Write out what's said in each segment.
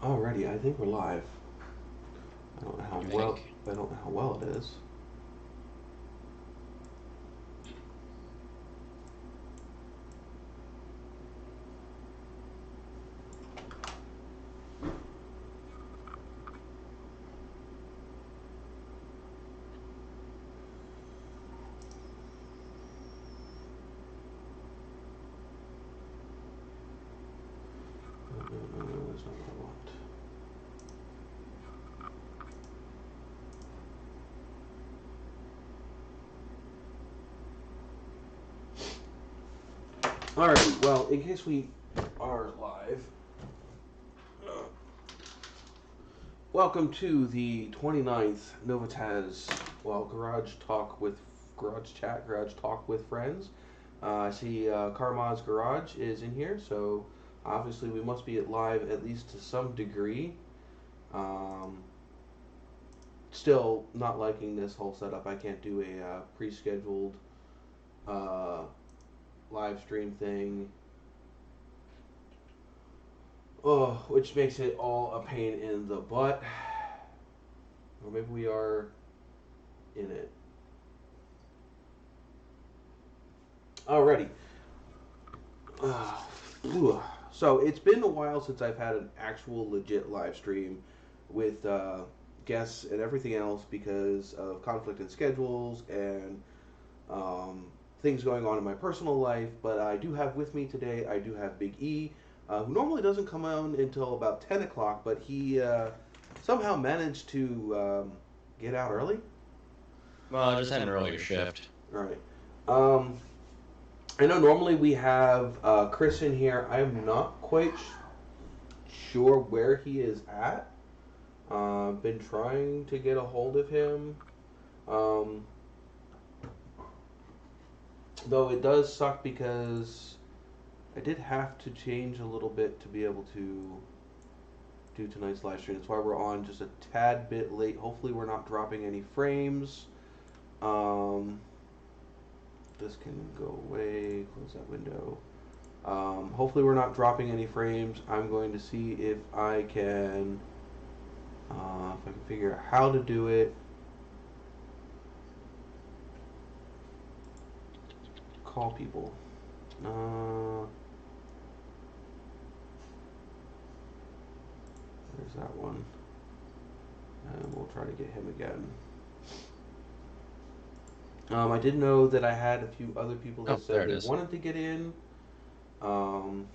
Alrighty, I think we're live. I don't know how You well. think? I don't know how well it is. No, that's not what I want. Alrighty, well, in case we are live, welcome to the 29th NOVAtazz, Garage Chat, Garage Talk with Friends. I see Carmon's Garage is in here, so obviously we must be live at least to some degree. Um, Still not liking this whole setup. I can't do a pre-scheduled uh, live stream thing. Oh, which makes it all a pain in the butt. Or maybe we are in it. Alrighty. So it's been a while since I've had an actual legit live stream with guests and everything else because of conflict in schedules and um, things going on in my personal life. But I do have with me today, I do have Big E, who normally doesn't come on until about 10 o'clock, but he somehow managed to get out early. Well, I just had an earlier shift. All right. I know normally we have Chris in here. I'm not quite sure where he is at. Been trying to get a hold of him. Um, though it does suck because I did have to change a little bit to be able to do tonight's live stream. That's why we're on just a tad bit late. Hopefully we're not dropping any frames. Um, this can go away. Close that window. Hopefully we're not dropping any frames. I'm going to see if I can figure out how to do it. Call people. There's that one. And we'll try to get him again. I did know that I had a few other people that said they wanted to get in. I'm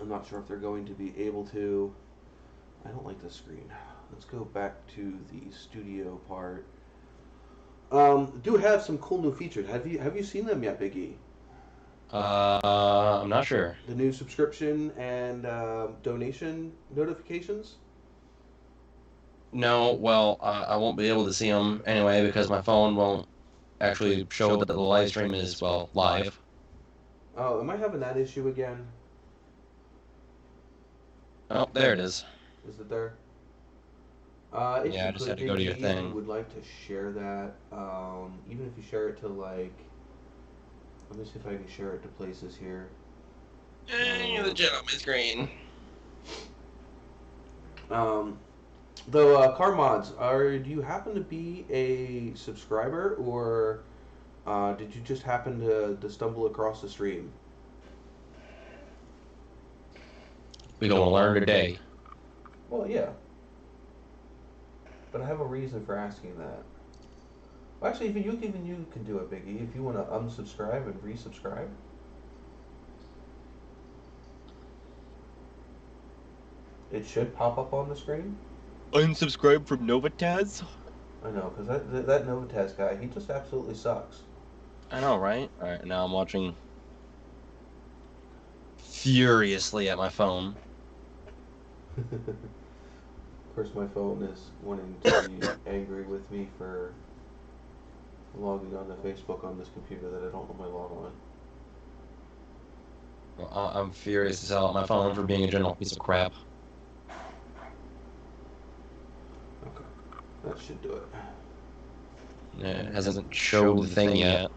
not sure if they're going to be able to. I don't like this screen. Let's go back to the studio part. Do have some cool new features. Have you seen them yet, Biggie? I'm not sure. The new subscription and donation notifications. No, well, I won't be able to see them anyway because my phone won't actually show that the live stream is, well, live. Oh, am I having that issue again? Oh, there it is. Is it there? If Yeah, you I just could, had to go to your Biggie, if you thing. would like to share that, even if you share it to like, let me see if I can share it to places here. The jet on my screen. Though, Car Mods, do you happen to be a subscriber, or did you just happen to stumble across the stream? We're gonna learn today. Well, yeah. But I have a reason for asking that. Well, actually, even you can do it, Biggie. If you want to unsubscribe and resubscribe. It should pop up on the screen. Unsubscribe from NOVAtazz? I know, because that NOVAtazz guy, he just absolutely sucks. I know, right? Alright, now I'm watching furiously at my phone. Of course, my phone is wanting to be angry with me for logging on to Facebook on this computer that I don't know my log on. Well, I'm furious as hell at my phone for being a general piece of crap. Okay, that should do it. Yeah, it hasn't showed the thing yet.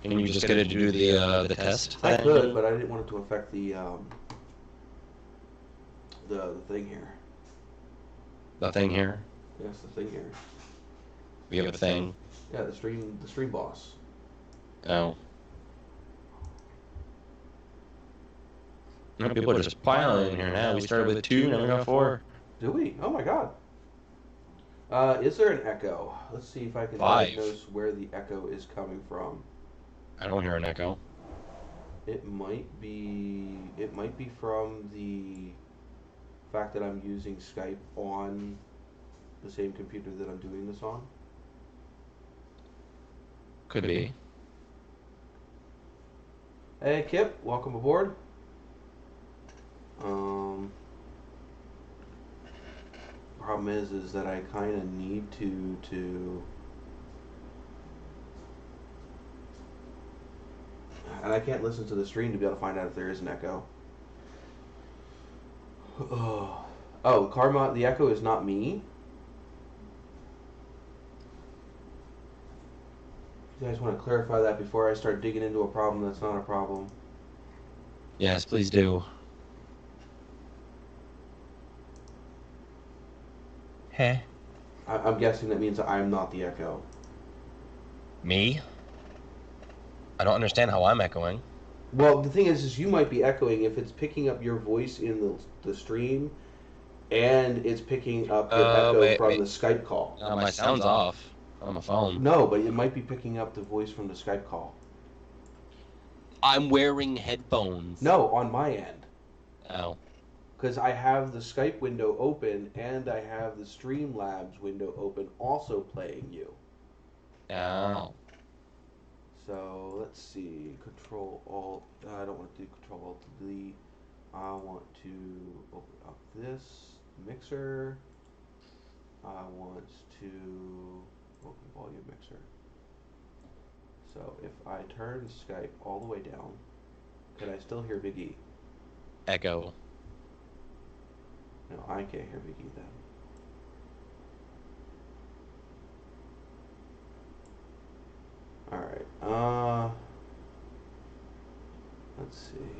Can you just get it to do the test? I could, but I didn't want it to affect the thing here. The thing here. Yes, the thing here. We have a thing. Yeah, the stream boss. Oh. No, people are just piling in here now. We started with 2, now we got 4. Do we? Oh my god. Is there an echo? Let's see if I can 5. diagnose where the echo is coming from. I don't hear an echo. It might be from the fact that I'm using Skype on the same computer that I'm doing this on. Could be. Hey Kip, welcome aboard. Problem is that I kind of need to, and I can't listen to the stream to be able to find out if there is an echo. Oh, Karma, the echo is not me. You guys want to clarify that before I start digging into a problem that's not a problem? Yes, please do. Huh? I'm guessing that means I'm not the echo. Me? I don't understand how I'm echoing. Well, the thing is you might be echoing if it's picking up your voice in the stream, and it's picking up the echo from the Skype call. My sound's off on my phone. No, but it might be picking up the voice from the Skype call. I'm wearing headphones. No, on my end. Oh. Because I have the Skype window open and I have the Streamlabs window open also playing you. Oh. So let's see, Control Alt. I don't want to do Control Alt Delete. I want to open up this mixer. I want to open volume mixer. So if I turn Skype all the way down, can I still hear Big E? Echo. No, I can't hear Big E then. Alright, let's see.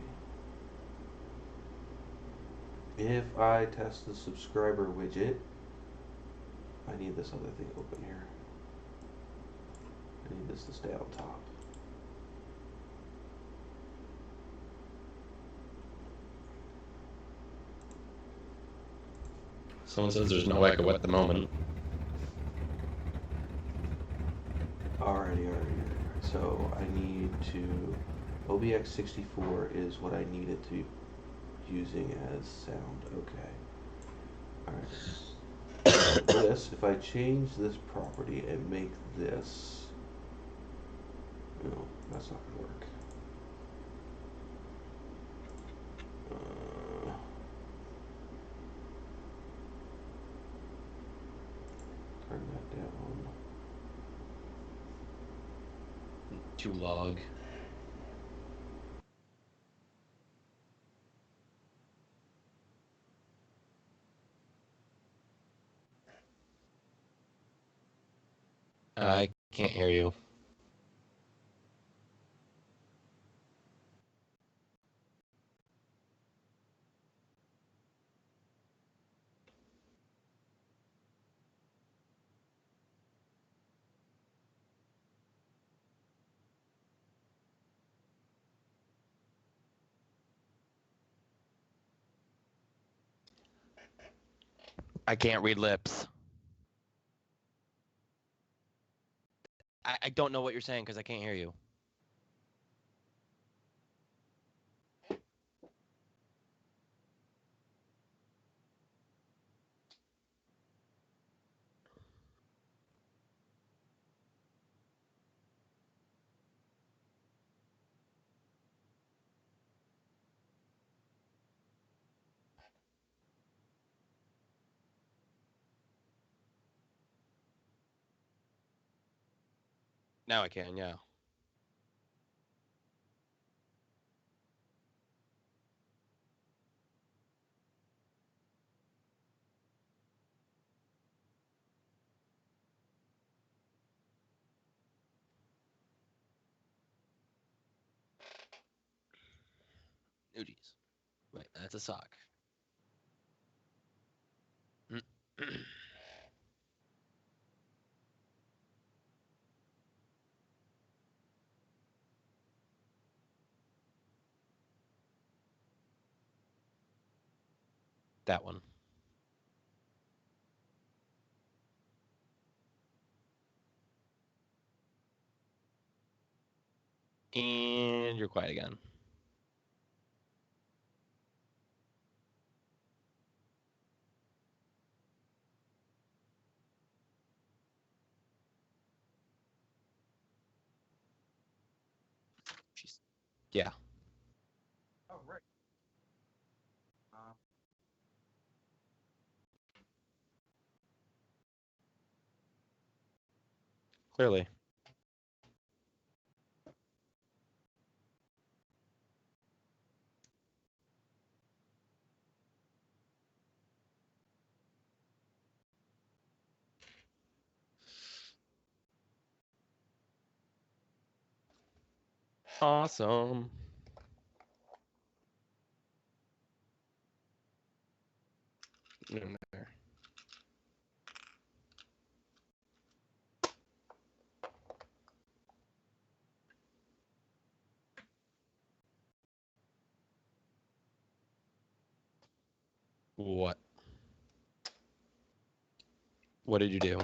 If I test the subscriber widget, I need this other thing open here. I need this to stay on top. Someone says there's no echo at the moment. Alrighty. So I need to, OBX64 is what I need it to be using as sound. Okay. Alright. This, if I change this property and make this, no, that's not gonna work. Turn that down. To log. I can't hear you. I can't read lips. I don't know what you're saying because I can't hear you. Now I can, yeah. Oh, geez. Wait, that's a sock. That one. And you're quiet again. Jeez. Yeah. Oh, right. Clearly. Awesome. In there. What? What did you do?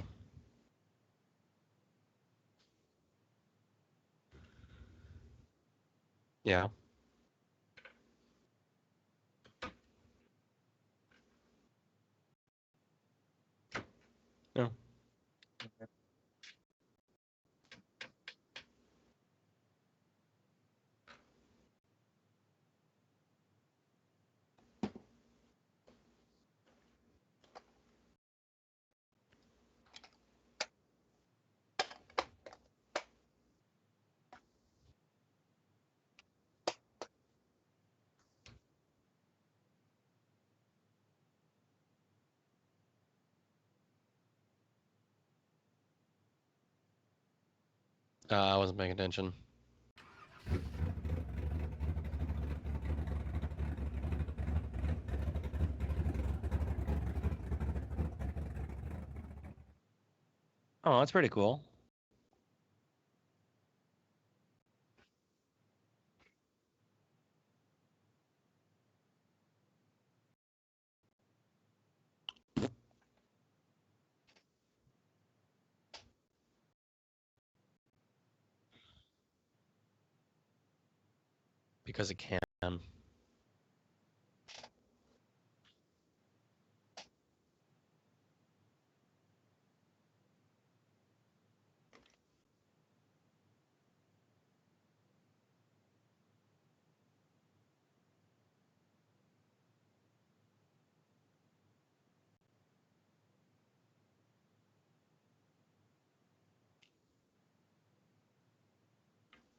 Yeah. No. I wasn't paying attention. Oh, that's pretty cool. Because it can.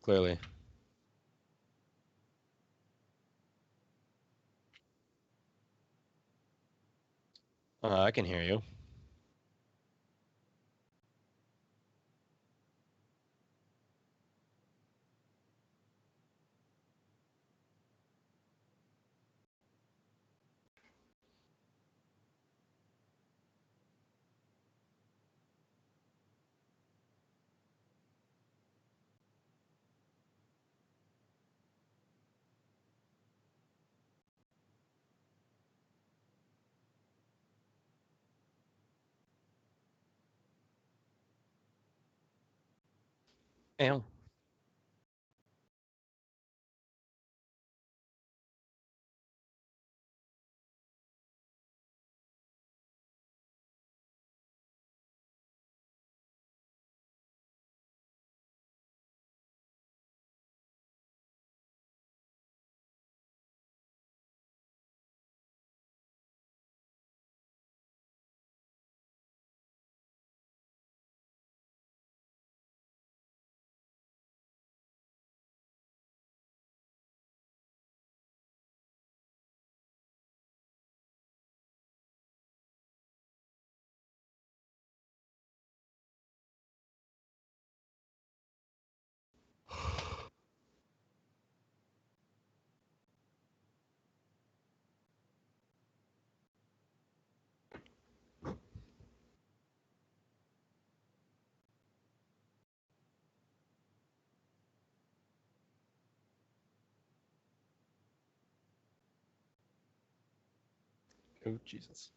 Clearly. I can hear you. Ow. Oh, Jesus.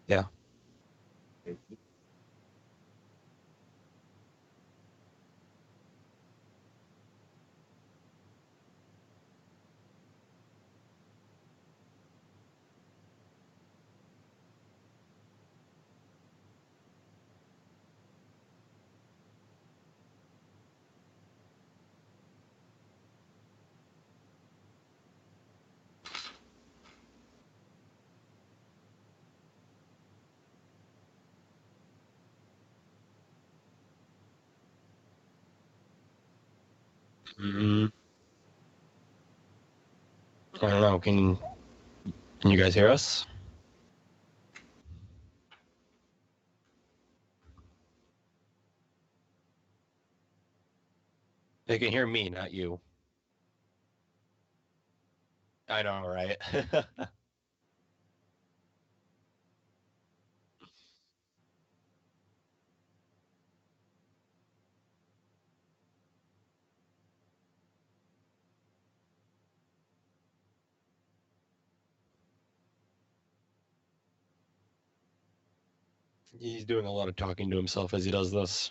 Yeah. Mm, I don't know. Can you guys hear us? They can hear me, not you. I know, right? He's doing a lot of talking to himself as he does this.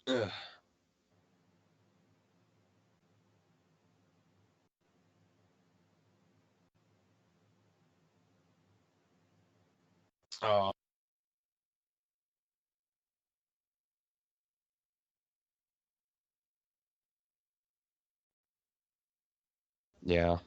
Ugh. Oh, yeah.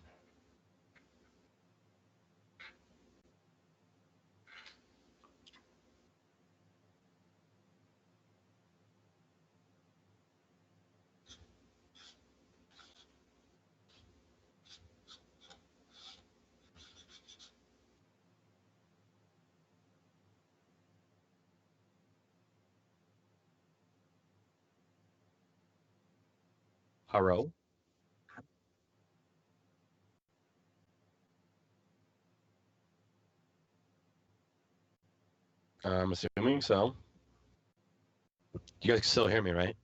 Hello? I'm assuming so. You guys can still hear me, right?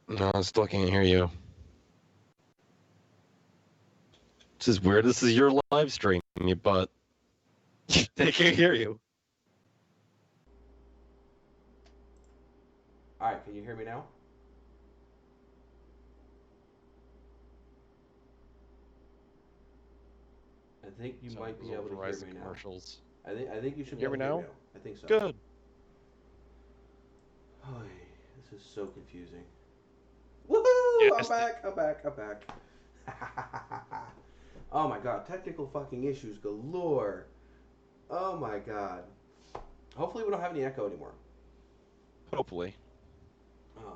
No, I still can't hear you. This is weird. This is your live stream, but they can't hear you. Alright, can you hear me now? think you So might be those able to hear Verizon me now. commercials. I think you should Can be you hear able me to hear me now? now. I think so. Good. Oy, this is so confusing. Woohoo! I'm Yes. back. I'm back. I'm back. Oh my god, technical fucking issues galore. Oh my god. Hopefully we don't have any echo anymore. Hopefully.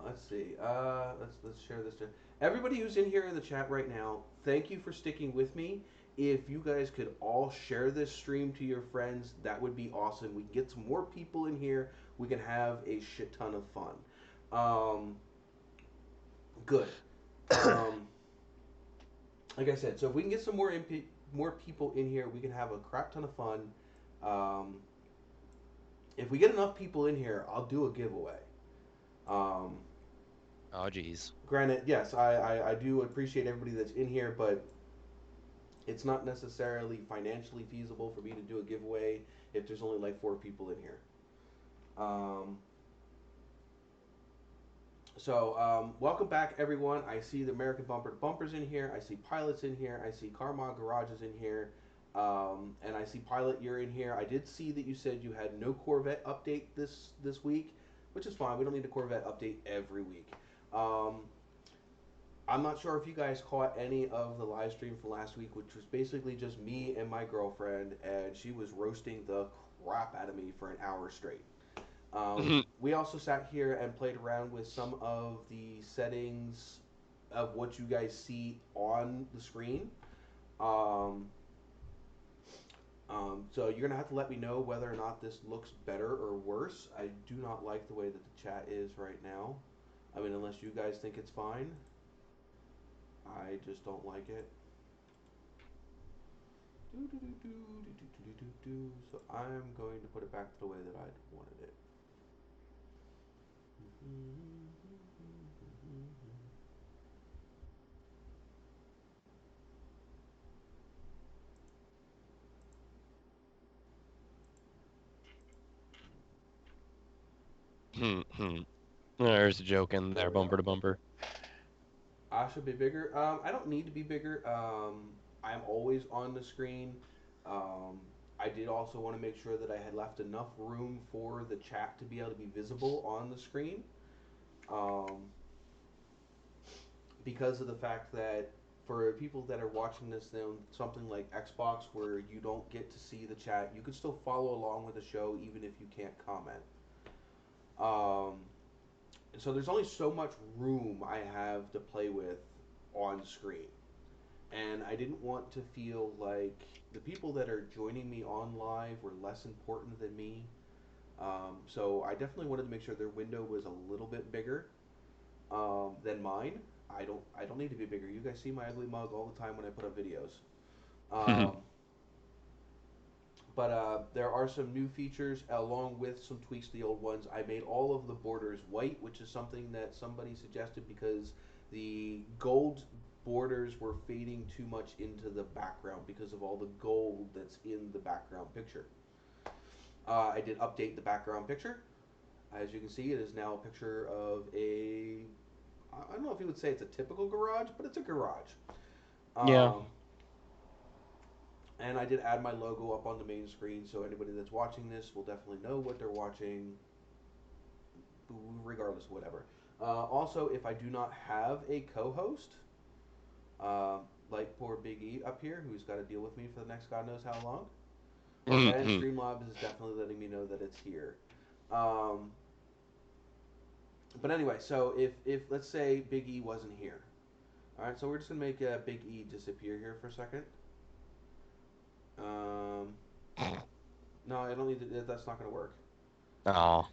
Let's see. Let's share this. Everybody who's in here in the chat right now, thank you for sticking with me. If you guys could all share this stream to your friends, that would be awesome. We can get some more people in here. We can have a shit ton of fun. Good. Like I said, so if we can get some more people in here, we can have a crap ton of fun. If we get enough people in here, I'll do a giveaway. Oh, geez. Granted, yes, I do appreciate everybody that's in here, but it's not necessarily financially feasible for me to do a giveaway if there's only like 4 people in here. Welcome back, everyone. I see the American Bumper Bumpers in here. I see Pilots in here. I see Carmod Garages in here. And I see Pilot, you're in here. I did see that you said you had no Corvette update this week, which is fine. We don't need a Corvette update every week. I'm not sure if you guys caught any of the live stream from last week, which was basically just me and my girlfriend, and she was roasting the crap out of me for an hour straight. We also sat here and played around with some of the settings of what you guys see on the screen. So you're going to have to let me know whether or not this looks better or worse. I do not like the way that the chat is right now. I mean, unless you guys think it's fine. I just don't like it. So I'm going to put it back to the way that I wanted it. There's a joke in there, bumper to bumper. I should be bigger. I don't need to be bigger. I'm always on the screen. I did also want to make sure that I had left enough room for the chat to be able to be visible on the screen. Because of the fact that for people that are watching this on something like Xbox where you don't get to see the chat, you can still follow along with the show even if you can't comment. So there's only so much room I have to play with on screen. And I didn't want to feel like the people that are joining me on live were less important than me. So I definitely wanted to make sure their window was a little bit bigger than mine. I don't need to be bigger. You guys see my ugly mug all the time when I put up videos. But there are some new features along with some tweaks to the old ones. I made all of the borders white, which is something that somebody suggested because the gold borders were fading too much into the background because of all the gold that's in the background picture. I did update the background picture. As you can see, it is now a picture of a... I don't know if you would say it's a typical garage, but it's a garage. Yeah. And I did add my logo up on the main screen, so anybody that's watching this will definitely know what they're watching, regardless of whatever. Also, if I do not have a co-host, like poor Big E up here, who's got to deal with me for the next God knows how long, and Streamlabs is definitely letting me know that it's here. But anyway, so if let's say Big E wasn't here, all right, so we're just gonna make Big E disappear here for a second. No, I don't need to. That's not gonna work. Oh.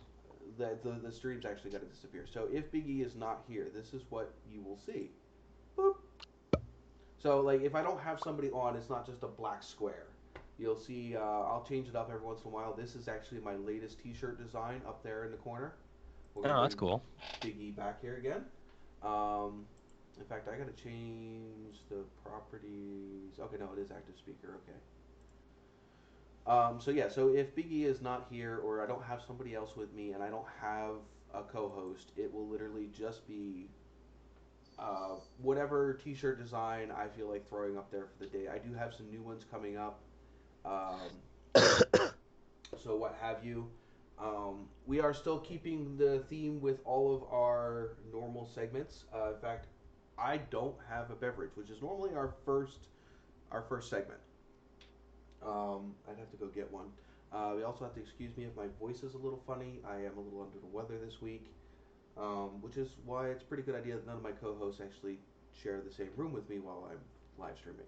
The stream's actually got to disappear. So if Big E is not here, this is what you will see. Boop. So like if I don't have somebody on, it's not just a black square. You'll see. I'll change it up every once in a while. This is actually my latest T-shirt design up there in the corner. Oh, that's cool. Big E back here again. In fact, I gotta change the properties. Okay, no, it is active speaker. Okay. So yeah, so if Big E is not here, or I don't have somebody else with me, and I don't have a co-host, it will literally just be whatever t-shirt design I feel like throwing up there for the day. I do have some new ones coming up. Um, so what have you. We are still keeping the theme with all of our normal segments. In fact, I don't have a beverage, which is normally our first segment. I'd have to go get one. You also have to excuse me if my voice is a little funny. I am a little under the weather this week, which is why it's a pretty good idea that none of my co-hosts actually share the same room with me while I'm live streaming.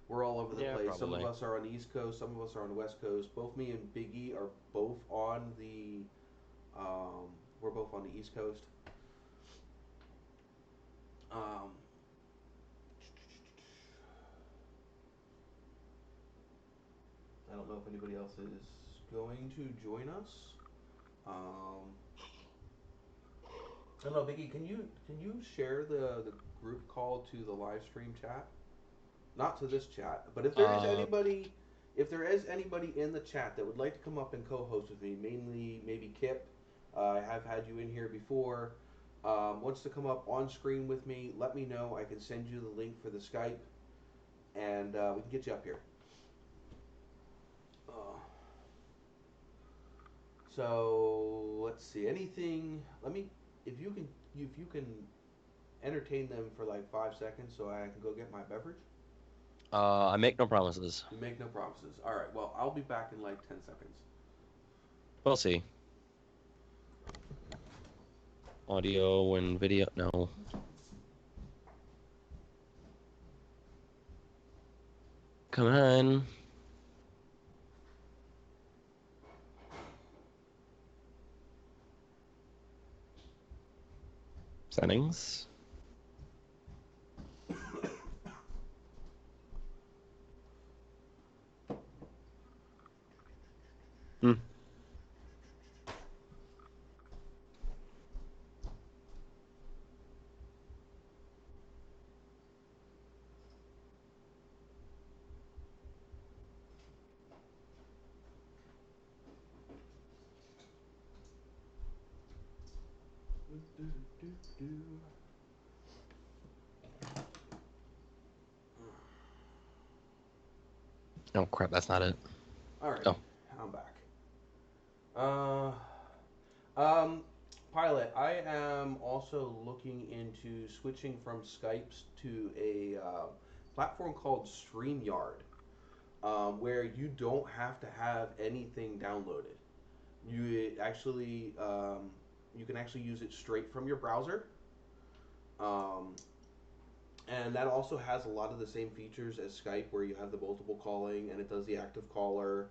We're all over the Yeah, place. Some of probably. us are on the East Coast. Some of us are on the West Coast. Both me and Big E are both on the. We're both on the East Coast. Um, I don't know if anybody else is going to join us. I don't know, Biggie. Can you share the group call to the live stream chat? Not to this chat, but Uh, if there is anybody in the chat that would like to come up and co-host with me, mainly maybe Kip. I have had you in here before. Wants to come up on screen with me? Let me know. I can send you the link for the Skype, and we can get you up here. Uh, so let's see. Anything? Let me. If you can entertain them for like 5 seconds, so I can go get my beverage. I make no promises. You make no promises. All right. Well, I'll be back in like 10 seconds. We'll see. Audio and video. No. Come on. Settings. Hmm. Oh crap, that's not it. Alrighty, Oh. I'm back. Uh, um, Pilot, I am also looking into switching from Skypes to a platform called StreamYard, where you don't have to have anything downloaded. You can actually use it straight from your browser. Um, and that also has a lot of the same features as Skype, where you have the multiple calling and it does the active caller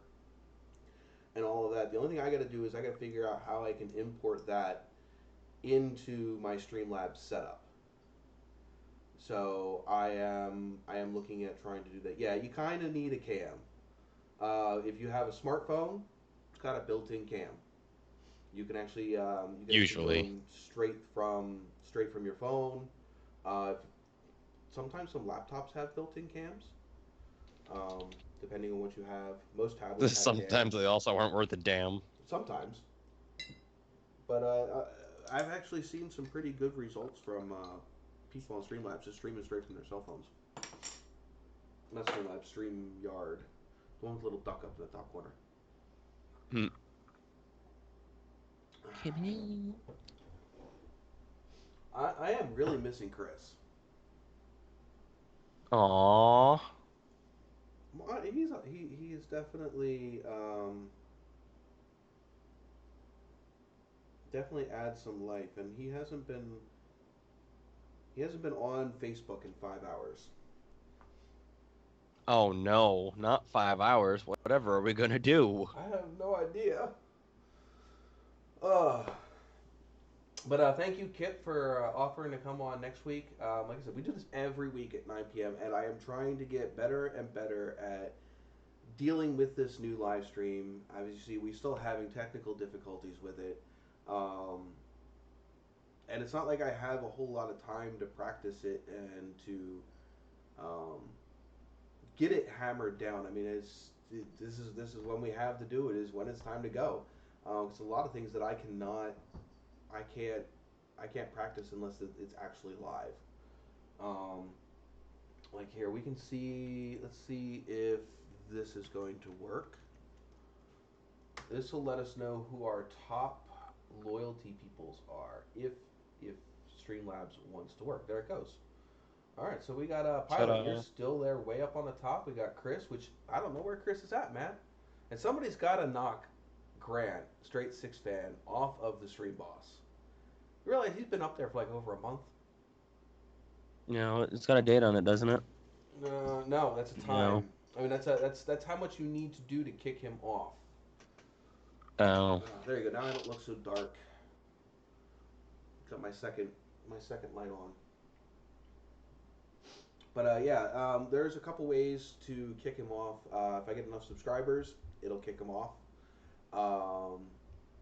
and all of that. The only thing I got to do is I got to figure out how I can import that into my Streamlabs setup. So I am looking at trying to do that. Yeah, you kind of need a cam. If you have a smartphone, it's got a built-in cam. You can actually Usually. go straight from your phone. Uh, Sometimes some laptops have built-in cams. Depending on what you have, most tablets have Sometimes cams. they also aren't worth a damn. Sometimes, but I've actually seen some pretty good results from people on Streamlabs just streaming straight from their cell phones. Not Streamlabs, StreamYard, the one with the little duck up in the top corner. Hmm. I am really missing Chris. Aww. He is definitely adds some life, and he hasn't been on Facebook in 5 hours. Oh no, not 5 hours. Whatever are we gonna do? I have no idea. But thank you, Kip, for offering to come on next week. Like I said, we do this every week at 9 p.m., and I am trying to get better and better at dealing with this new live stream. Obviously, we're still having technical difficulties with it. Um, and it's not like I have a whole lot of time to practice it and to um, get it hammered down. I mean, this is when we have to do it. Is when it's time to go. It's a lot of things that I can't, I can't practice unless it's actually live. Like here, we can see. Let's see if this is going to work. This will let us know who our top loyalty peoples are if Streamlabs wants to work. There it goes. All right, so we got Pilot. You're Ta-da. still there, way up on the top. We got Chris, which I don't know where Chris is at, man. And somebody's got to knock Grant, straight six fan, off of the stream boss. You realize he's been up there for like over a month? You know, it's got a date on it, doesn't it? No, that's a No. time. I mean, that's how much you need to do to kick him off. Oh. There you go. Now I don't look so dark. Got my second light on. But yeah, there's a couple ways to kick him off. If I get enough subscribers, it'll kick him off.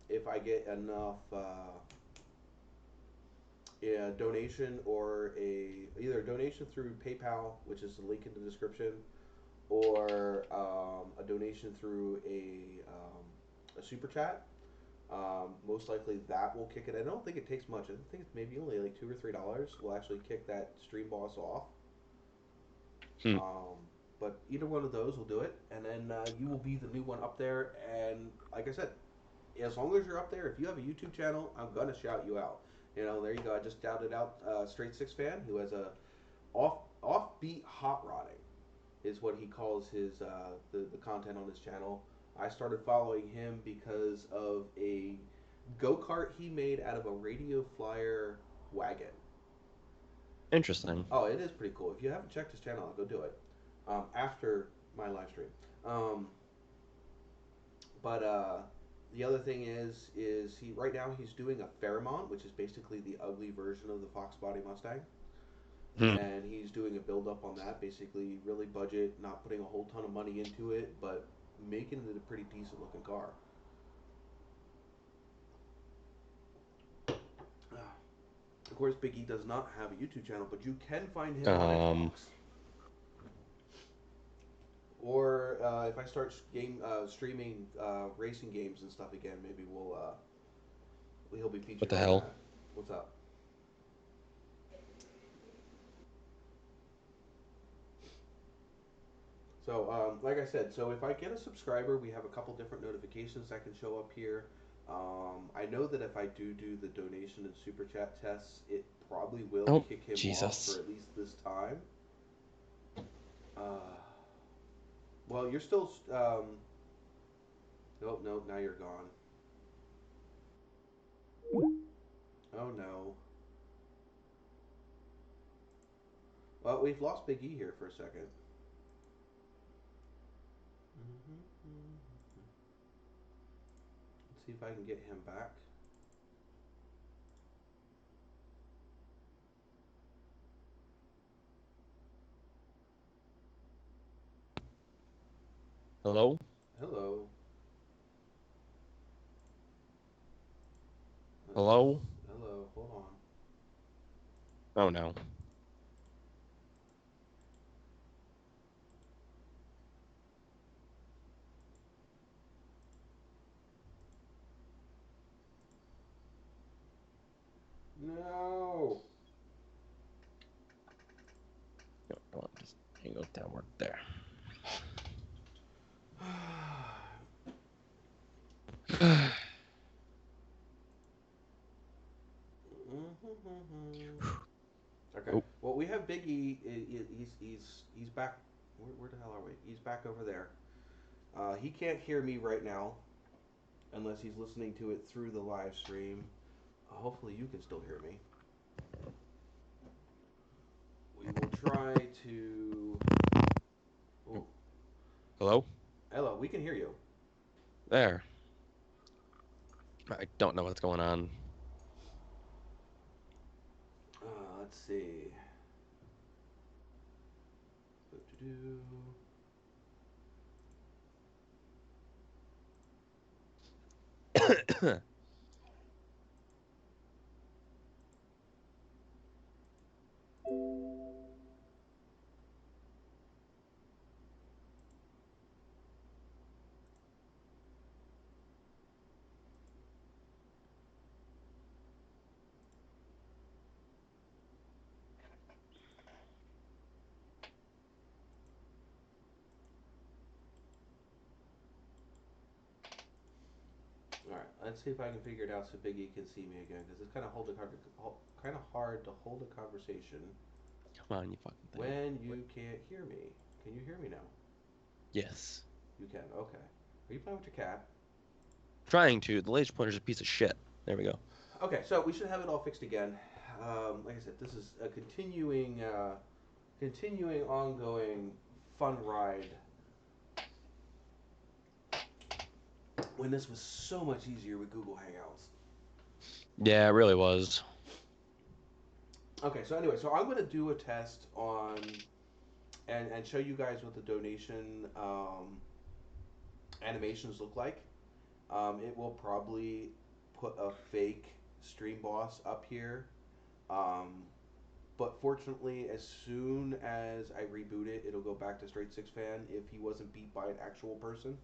If I get enough donation or either a donation through PayPal, which is the link in the description, or a donation through a super chat. Most likely that will kick it. I don't think it takes much. I think it's maybe only like $2 or $3 will actually kick that stream boss off. But either one of those will do it, and then you will be the new one up there. And like I said, as long as you're up there, if you have a YouTube channel, I'm gonna shout you out. You know, there you go. I just shouted out Straight Six Fan, who has a offbeat hot rodding, is what he calls his the content on his channel. I started following him because of a go-kart he made out of a radio flyer wagon. Interesting. Oh, it is pretty cool. If you haven't checked his channel out, go do it after my live stream. But the other thing is he right now he's doing a Fairmont, which is basically the ugly version of the Fox Body Mustang. And he's doing a build up on that, basically really budget, not putting a whole ton of money into it, but making it a pretty decent looking car. Of course, Big E does not have a YouTube channel, but you can find him on Xbox. Or if I start streaming racing games and stuff again, maybe he'll be featured. What the hell? That. What's up? So, like I said, so if I get a subscriber, we have a couple different notifications that can show up here. I know that if I do the donation and super chat tests, it probably will kick him off for at least this time. Well, you're still. Nope, now you're gone. Oh no. Well, we've lost Big E here for a second. Let's see if I can get him back. Hello? Hello. Hello? Hello, hold on. Oh no. No. No, come on, just go downward there. Okay. Oh. Well, we have Big E. He's back. Where the hell are we? He's back over there. He can't hear me right now, unless he's listening to it through the live stream. Hopefully, you can still hear me. We will try to. Ooh. Hello? Hello. We can hear you. There. I don't know what's going on. Let's see. All right, let's see if I can figure it out so Big E can see me again, because it's kind of hard to hold a conversation Come on, you fucking thing. when you can't hear me. Can you hear me now? Yes. You can. Okay. Are you playing with your cat? Trying to. The laser pointer's a piece of shit. There we go. Okay, so we should have it all fixed again. Like I said, this is a continuing, ongoing fun ride. When this was so much easier with Google Hangouts. Yeah, it really was. Okay, so anyway, so I'm going to do a test on, and show you guys what the donation animations look like. It will probably put a fake stream boss up here. But fortunately, as soon as I reboot it, it'll go back to Straight Six Fan if he wasn't beat by an actual person.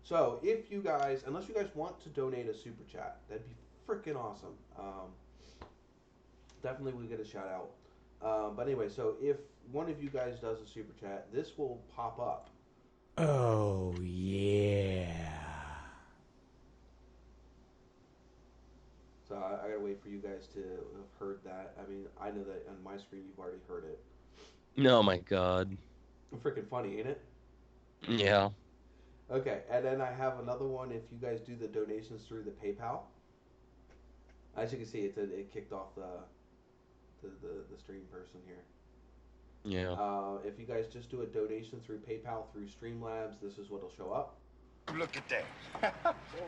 So if you guys, unless you guys want to donate a super chat, that'd be freaking awesome. Definitely we'll get a shout out. But anyway, so if one of you guys does a super chat, this will pop up. Oh, yeah. So I gotta wait for you guys to have heard that. I mean, I know that on my screen you've already heard it. Oh my god. Freaking funny, ain't it? Yeah. Okay, and then I have another one if you guys do the donations through the PayPal. As you can see, it kicked off the stream person here. Yeah. If you guys just do a donation through PayPal through Streamlabs, this is what'll show up. Look at that.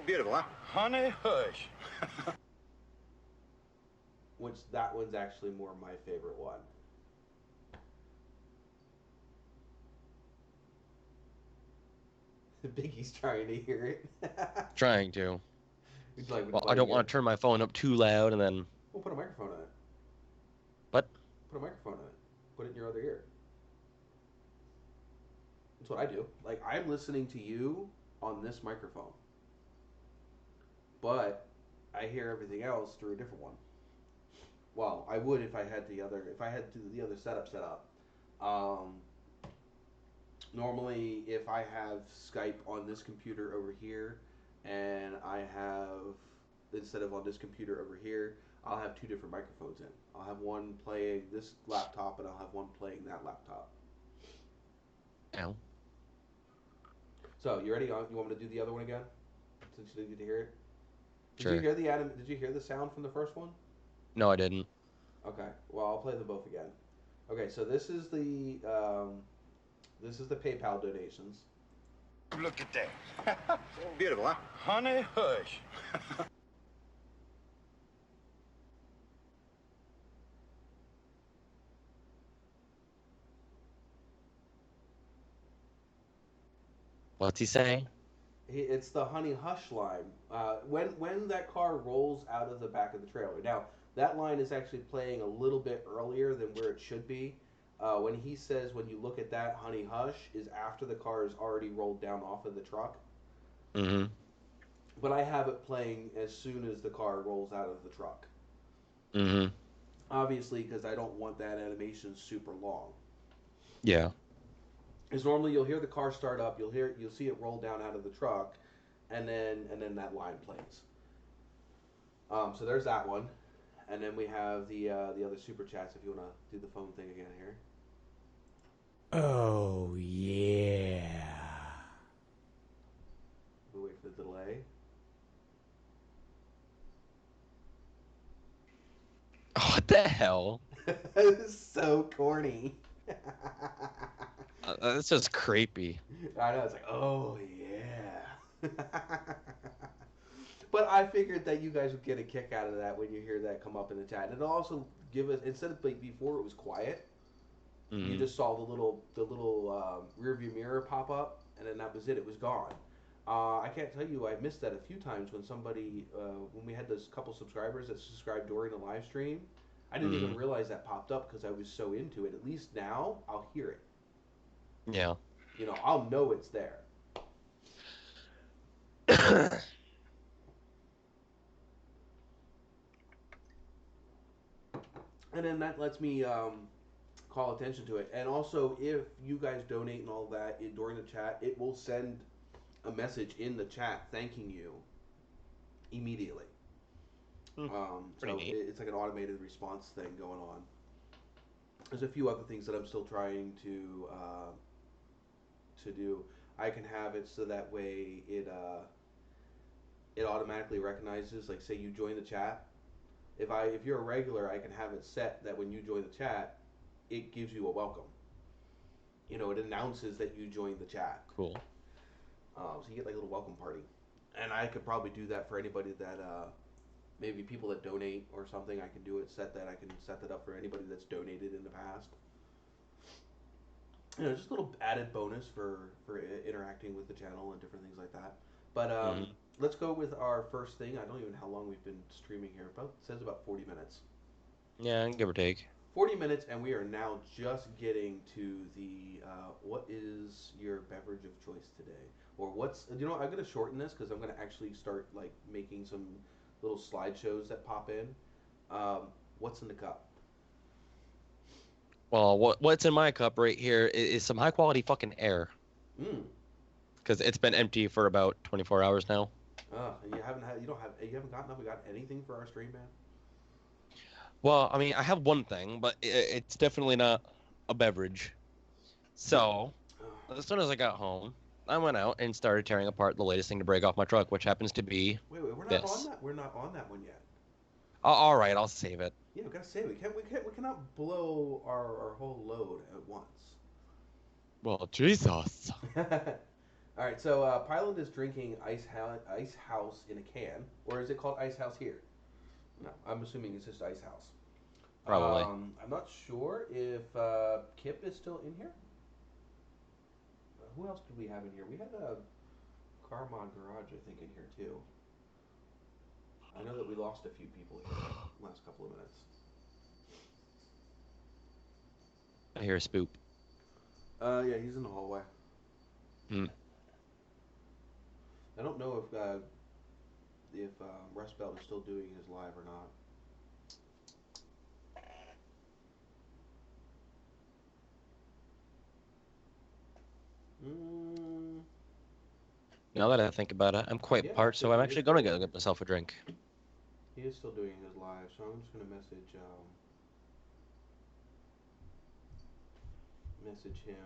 Beautiful, huh? Honey, hush. Which that one's actually more my favorite one. Biggie's trying to hear it. Trying to. He's like, Well, I don't want to turn my phone up too loud and then... We'll put a microphone on it. What? Put a microphone on it. Put it in your other ear. That's what I do. Like, I'm listening to you on this microphone. But I hear everything else through a different one. Well, I would if I had the other setup set up. Normally, if I have Skype on this computer over here, and I have, instead of on this computer over here, I'll have two different microphones in. I'll have one playing this laptop, and I'll have one playing that laptop. Ow. So, you ready? You want me to do the other one again? Since you didn't get to hear it? Sure. Did you hear the sound from the first one? No, I didn't. Okay. Well, I'll play them both again. Okay, so this is the PayPal donations. Look at that. Beautiful, huh? Honey, hush. What's he saying? It's the Honey Hush line. When that car rolls out of the back of the trailer. Now, that line is actually playing a little bit earlier than where it should be. When he says, when you look at that, Honey Hush, is after the car is already rolled down off of the truck. Mm-hmm. But I have it playing as soon as the car rolls out of the truck. Mm-hmm. Obviously, because I don't want that animation super long. Yeah. Because normally you'll hear the car start up, you'll see it roll down out of the truck, and then that line plays. So there's that one, and then we have the other super chats. If you want to do the phone thing again here. Oh, yeah. We wait for the delay. What the hell? It's so corny. That's just creepy. I know, it's like, oh yeah. But I figured that you guys would get a kick out of that when you hear that come up in the chat. And it'll also give us, instead of like before it was quiet, you just saw the little rear view mirror pop up, and then that was it. It was gone. I can't tell you, I missed that a few times when somebody, when we had those couple subscribers that subscribed during the live stream. I didn't even realize that popped up because I was so into it. At least now, I'll hear it. Yeah. You know, I'll know it's there. And then that lets me call attention to it. And also, if you guys donate and all that during the chat, it will send a message in the chat thanking you immediately. Pretty So neat. it's like an automated response thing going on. There's a few other things that I'm still trying to do. I can have it so that way it automatically recognizes, like, say you join the chat. If you're a regular, I can have it set that when you join the chat, it gives you a welcome. You know, it announces that you joined the chat. Cool. So you get like a little welcome party. And I could probably do that for anybody that maybe people that donate or something. I can do it. I can set that up for anybody that's donated in the past. You know, just a little added bonus for interacting with the channel and different things like that. But let's go with our first thing. I don't even know how long we've been streaming here. It says about 40 minutes. Yeah, give or take. 40 minutes, and we are now just getting to the what is your beverage of choice today? Or what's, I'm going to shorten this because I'm going to actually start like making some little slideshows that pop in. What's in the cup? Well, what's in my cup right here is some high quality fucking air. Because it's been empty for about 24 hours now. And you haven't got anything for our stream, man? Well, I mean, I have one thing, but it's definitely not a beverage. So, as soon as I got home, I went out and started tearing apart the latest thing to break off my truck, which happens to be Wait, we're not this. on that. We're not on that one yet. All right, I'll save it. Yeah, we gotta save it. We cannot blow our whole load at once. Well, Jesus. All right, so Pilot is drinking Ice House in a can, or is it called Ice House here? No, I'm assuming it's just Ice House. Probably. I'm not sure if Kip is still in here. Who else did we have in here? We had a Carmod Garage, I think, in here too. I know that we lost a few people here the last couple of minutes. I hear a spoop. Yeah, he's in the hallway. Hmm. I don't know if Rust Belt is still doing his live or not. Now that I think about it, I'm quite parched, so I'm actually going to go get myself a drink. He is still doing his live, so I'm just going to message him.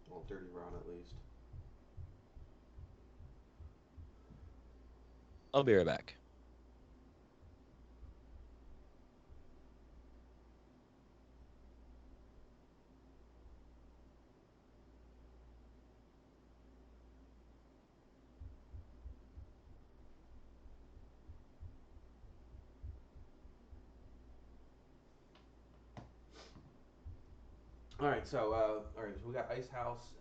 Well, Dirty Ron at least. I'll be right back. Alright, so we got Ice House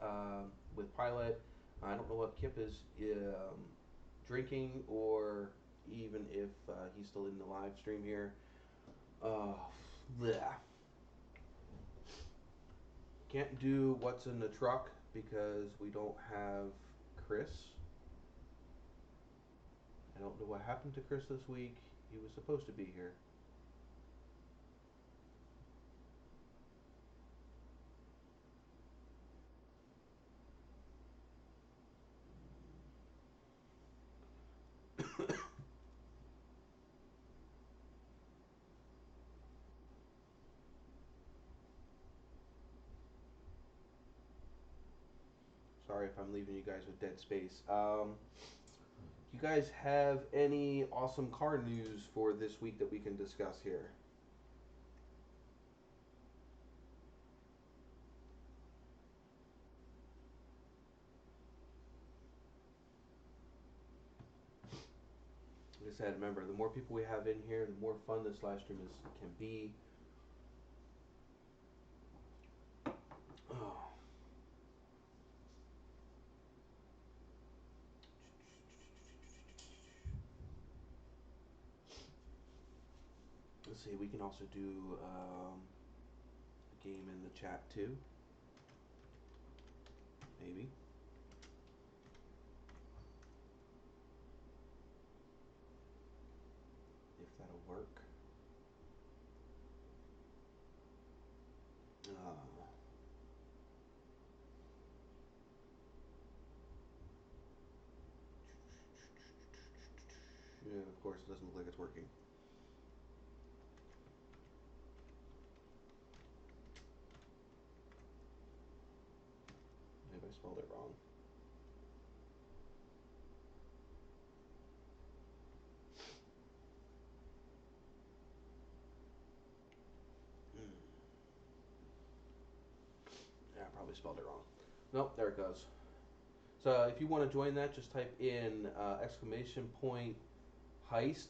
with Pilot. I don't know what Kip is drinking, or even if he's still in the live stream here. Bleh. Can't do what's in the truck because we don't have Chris. I don't know what happened to Chris this week. He was supposed to be here. Sorry if I'm leaving you guys with dead space. You guys have any awesome car news for this week that we can discuss here? Like I said, remember, the more people we have in here, the more fun this live stream can be. Oh. Let's see, we can also do a game in the chat too. Maybe. If that'll work. course, it doesn't look like it's working. Maybe I spelled it wrong. Yeah, I probably spelled it wrong. Nope, there it goes. So if you want to join that, just type in exclamation point heist,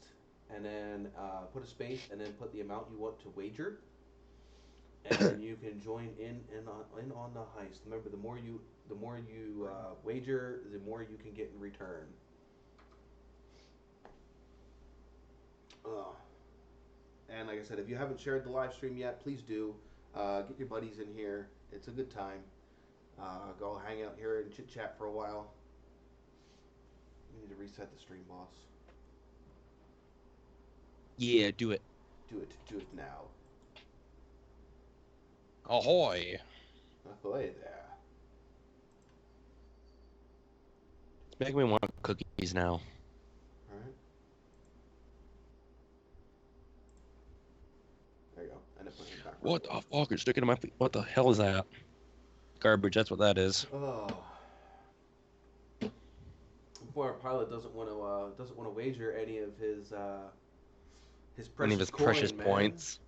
and then put a space, and then put the amount you want to wager, and you can join in on the heist. Remember, the more you wager, the more you can get in return. And like I said, if you haven't shared the live stream yet, please do. Get your buddies in here. It's a good time. Go hang out here and chit chat for a while. We need to reset the stream, boss. Yeah, do it. Do it now. Ahoy! Ahoy there. It's making me want cookies now. Alright. There you go. And it put him back. What the fuck is sticking to my feet? What the hell is that? Garbage, that's what that is. Oh. Poor pilot doesn't want to wager any of his precious Any of his coin, precious man. points.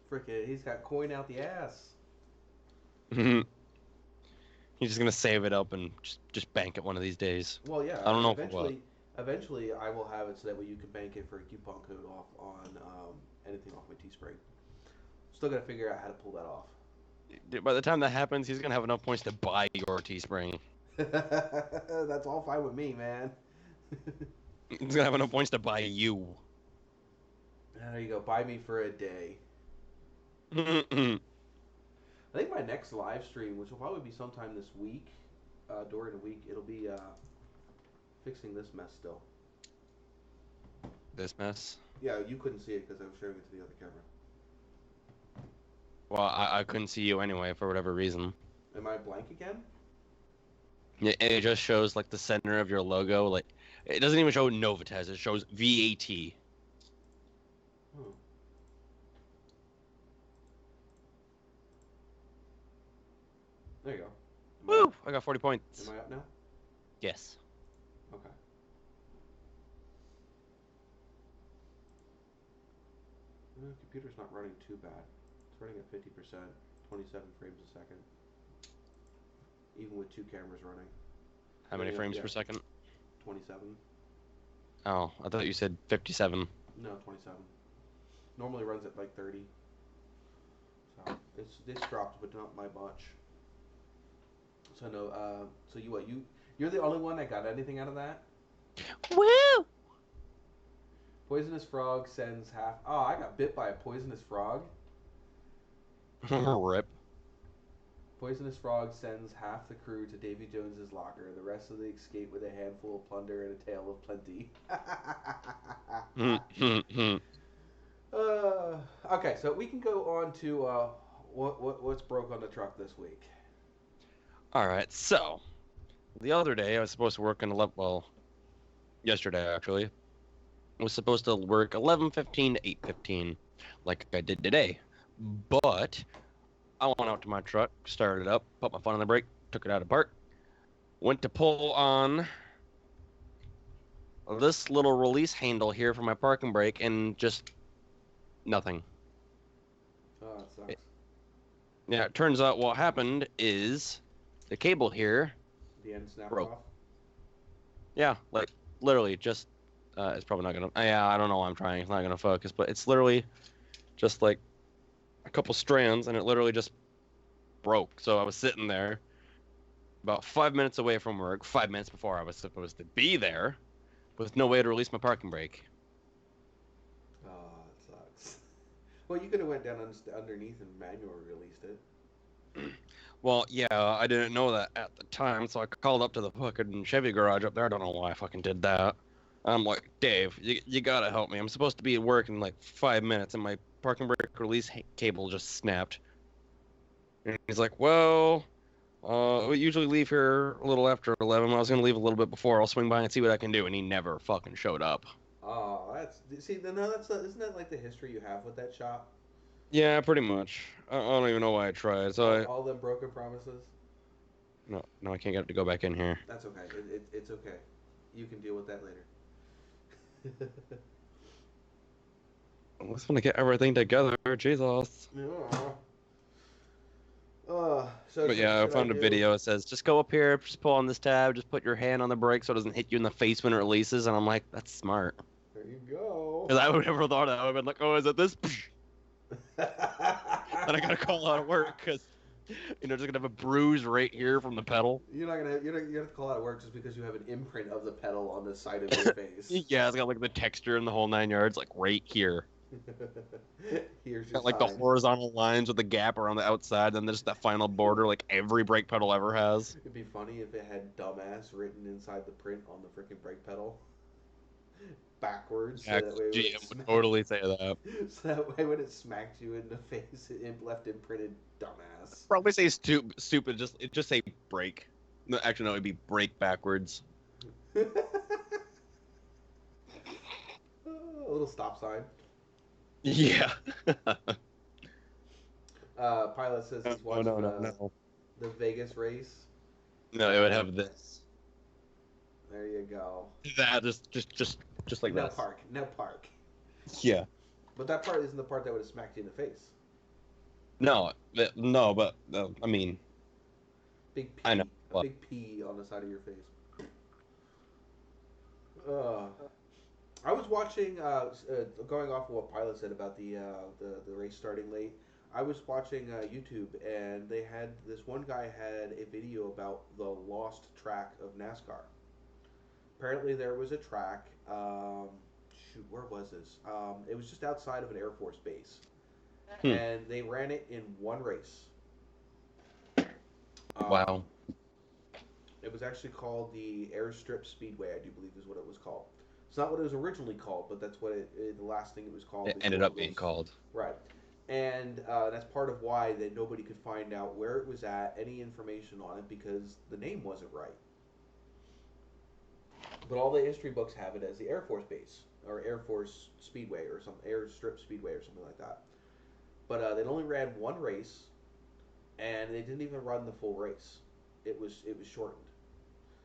Frickin', he's got coin out the ass. He's just gonna save it up and just bank it one of these days. Well, yeah. I don't know for what. Eventually, I will have it so that way you can bank it for a coupon code off on anything off my Teespring. Still gotta figure out how to pull that off. Dude, by the time that happens, he's gonna have enough points to buy your Teespring. That's all fine with me, man. He's gonna have enough points to buy you. There you go. Buy me for a day. I I think my next live stream, which will probably be sometime this week, during the week, it'll be fixing this mess still. This mess. Yeah, you couldn't see it because I was showing it to the other camera. Well, I couldn't see you anyway for whatever reason. Am I blank again? Yeah, it just shows like the center of your logo. Like it doesn't even show NOVAtazz. It shows VAT. Hmm. There you go. Woo! I got 40 points. Am I up now? Yes. Okay. Computer's not running too bad. It's running at 50%, 27 frames a second. Even with two cameras running. How many Yeah, frames yeah. per second? 27. Oh, I thought you said 57. No, 27. Normally runs at like 30. So it's dropped, but not by much. So no, so you're the only one that got anything out of that? Woo! Poisonous frog sends half. Oh, I got bit by a poisonous frog. Rip. Poisonous frog sends half the crew to Davy Jones's locker. The rest of the escape with a handful of plunder and a tale of plenty. Okay, so we can go on to what's broke on the truck this week. All right, so the other day I was supposed to work yesterday actually. I was supposed to work 11:15 to 8:15, like I did today. But I went out to my truck, started it up, put my foot on the brake, took it out of park, went to pull on this little release handle here for my parking brake, and just nothing. Oh, that sucks. Yeah, it turns out what happened is the cable here The end snapped broke. off. Yeah, like literally just it's probably not gonna. Yeah, I don't know why I'm trying. It's not gonna focus, but it's literally just like a couple strands, and it literally just broke. So I was sitting there about 5 minutes away from work, 5 minutes before I was supposed to be there, with no way to release my parking brake. Oh, that sucks. Well, you could have went down underneath and manually released it. Well, yeah, I didn't know that at the time, so I called up to the fucking Chevy garage up there. I don't know why I fucking did that. I'm like, Dave, you gotta help me. I'm supposed to be at work in like 5 minutes, and my parking brake release cable just snapped. And he's like, well, we usually leave here a little after 11. I was gonna leave a little bit before. I'll swing by and see what I can do. And he never fucking showed up. Oh, isn't that like the history you have with that shop? Yeah, pretty much. I don't even know why I tried. So All the broken promises. no, I can't get it to go back in here. That's okay. It's okay. You can deal with that later. I just want to get everything together. Jesus. Yeah. But yeah, I Should I found a do? video. It says just go up here, just pull on this tab, just put your hand on the brake so it doesn't hit you in the face when it releases. And I'm like, that's smart. There you go. Because I would never thought that. I would have been like, oh, is it this? And I gotta call out of work because just gonna have a bruise right here from the pedal. You're not gonna call out of work just because you have an imprint of the pedal on the side of your face. Yeah, it's got like the texture and the whole 9 yards, like right here. Here's your Got like the sign. horizontal lines with the gap around the outside, and there's that final border like every brake pedal ever has. It'd be funny if it had "dumbass" written inside the print on the freaking brake pedal, backwards. Yeah, So that way GM would totally say that. So that way when it smacked you in the face, it left imprinted "dumbass." Probably say stupid. Just say brake. No, actually, no, it'd be brake backwards. A little stop sign. Yeah. Pilot says he's watched No. the Vegas race. No, it would have this. There you go. That just like no that. park. No park. Yeah. But that part isn't the part that would have smacked you in the face. No, but I mean, Big P. I know. A big P on the side of your face. I was watching, going off of what Pilot said about the race starting late. I was watching YouTube, and they had this one guy had a video about the lost track of NASCAR. Apparently, there was a track. Shoot, where was this? It was just outside of an Air Force base, and they ran it in one race. Wow. It was actually called the Airstrip Speedway, I do believe is what it was called. It's not what it was originally called, but that's what the last thing it was called. It ended up being called. Right. And that's part of why that nobody could find out where it was at, any information on it, because the name wasn't right. But all the history books have it as the Air Force Base, or Air Force Speedway, or some Airstrip Speedway, or something like that. But they only ran one race, and they didn't even run the full race. It was shortened.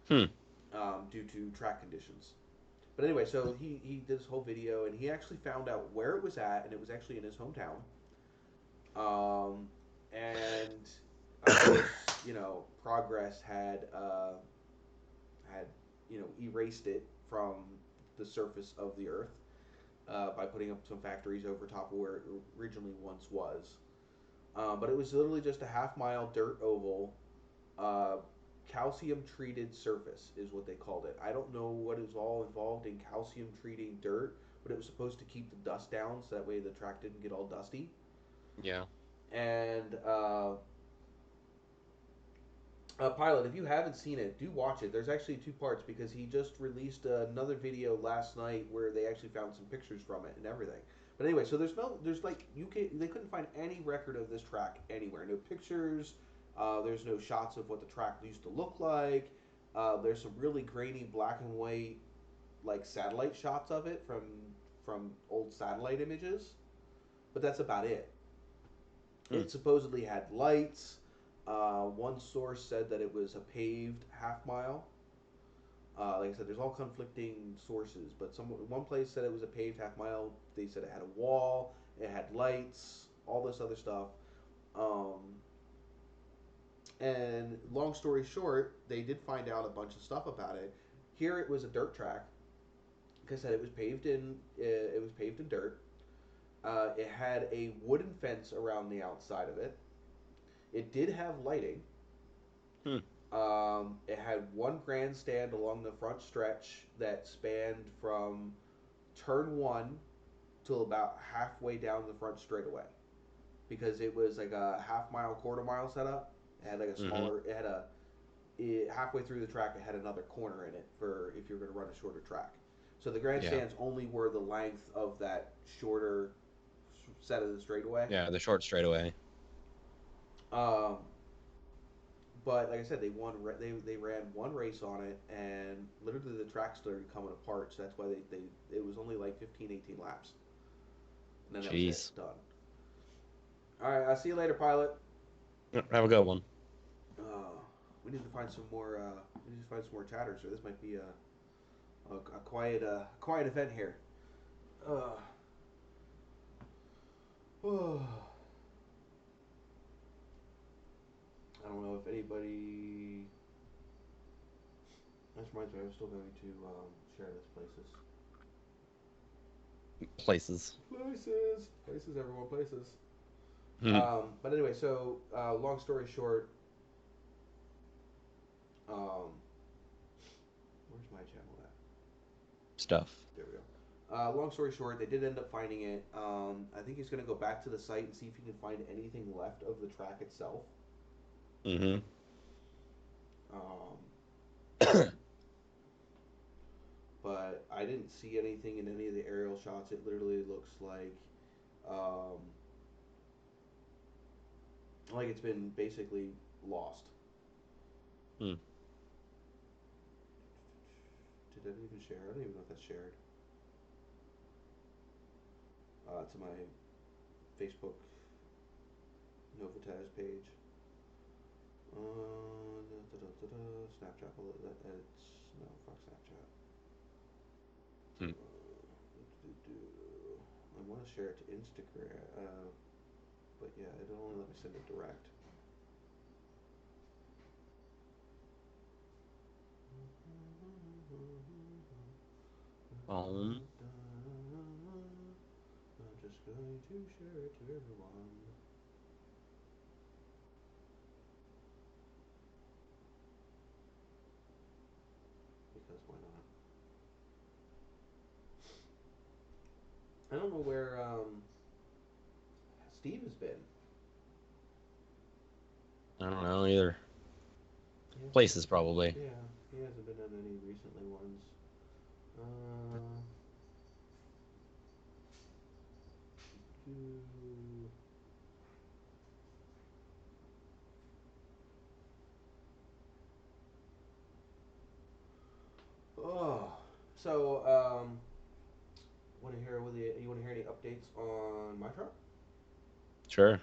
Due to track conditions. But anyway, so he did this whole video, and he actually found out where it was at, and it was actually in his hometown. And of course, progress had erased it from the surface of the earth by putting up some factories over top of where it originally once was. But it was literally just a half-mile dirt oval. Calcium treated surface is what they called it. I don't know what is all involved in calcium treating dirt, but it was supposed to keep the dust down so that way the track didn't get all dusty. Yeah. And Pilot, if you haven't seen it, do watch it. There's actually two parts because he just released another video last night where they actually found some pictures from it and everything. But anyway, so they couldn't find any record of this track anywhere. No pictures. There's no shots of what the track used to look like. There's some really grainy black and white, like satellite shots of it from old satellite images, but that's about it. It supposedly had lights. One source said that it was a paved half mile. Like I said, there's all conflicting sources, but one place said it was a paved half mile. They said it had a wall, it had lights, all this other stuff. And long story short, they did find out a bunch of stuff about it. Here it was a dirt track. Like I said, it was paved in dirt. It had a wooden fence around the outside of it. It did have lighting. It had one grandstand along the front stretch that spanned from turn 1 till about halfway down the front straightaway, because it was like a half-mile, quarter-mile setup. It had like a smaller. Halfway through the track, it had another corner in it for if you're going to run a shorter track. So the grandstands only were the length of that shorter set of the straightaway. Yeah, the short straightaway. But like I said, they ran one race on it, and literally the track started coming apart. So that's why it was only like 15, 18 laps, and then that was Jeez. it, done. All right, I'll see you later, pilot. Have a good one. We need to find some more. We need to find some more chatters. Or this might be a quiet event here. I don't know if anybody. That reminds me, I'm still going to share this places. Places, everyone, places. But anyway, so long story short, where's my channel at? Stuff. There we go. Long story short, they did end up finding it. I think he's going to go back to the site and see if he can find anything left of the track itself. Mm-hmm. But I didn't see anything in any of the aerial shots. It literally looks like it's been basically lost. Hmm. Did I even share? I don't even know if that's shared. To my Facebook NOVAtazz page. Snapchat. It's no, fuck Snapchat. I want to share it to Instagram, but yeah, it'll only let me send it direct. I'm just going to share it to everyone. Because why not? I don't know where Steve has been. I don't know either. Places probably. Yeah, he hasn't been on any recently ones. Oh, so want to hear you want to hear any updates on my truck? Sure.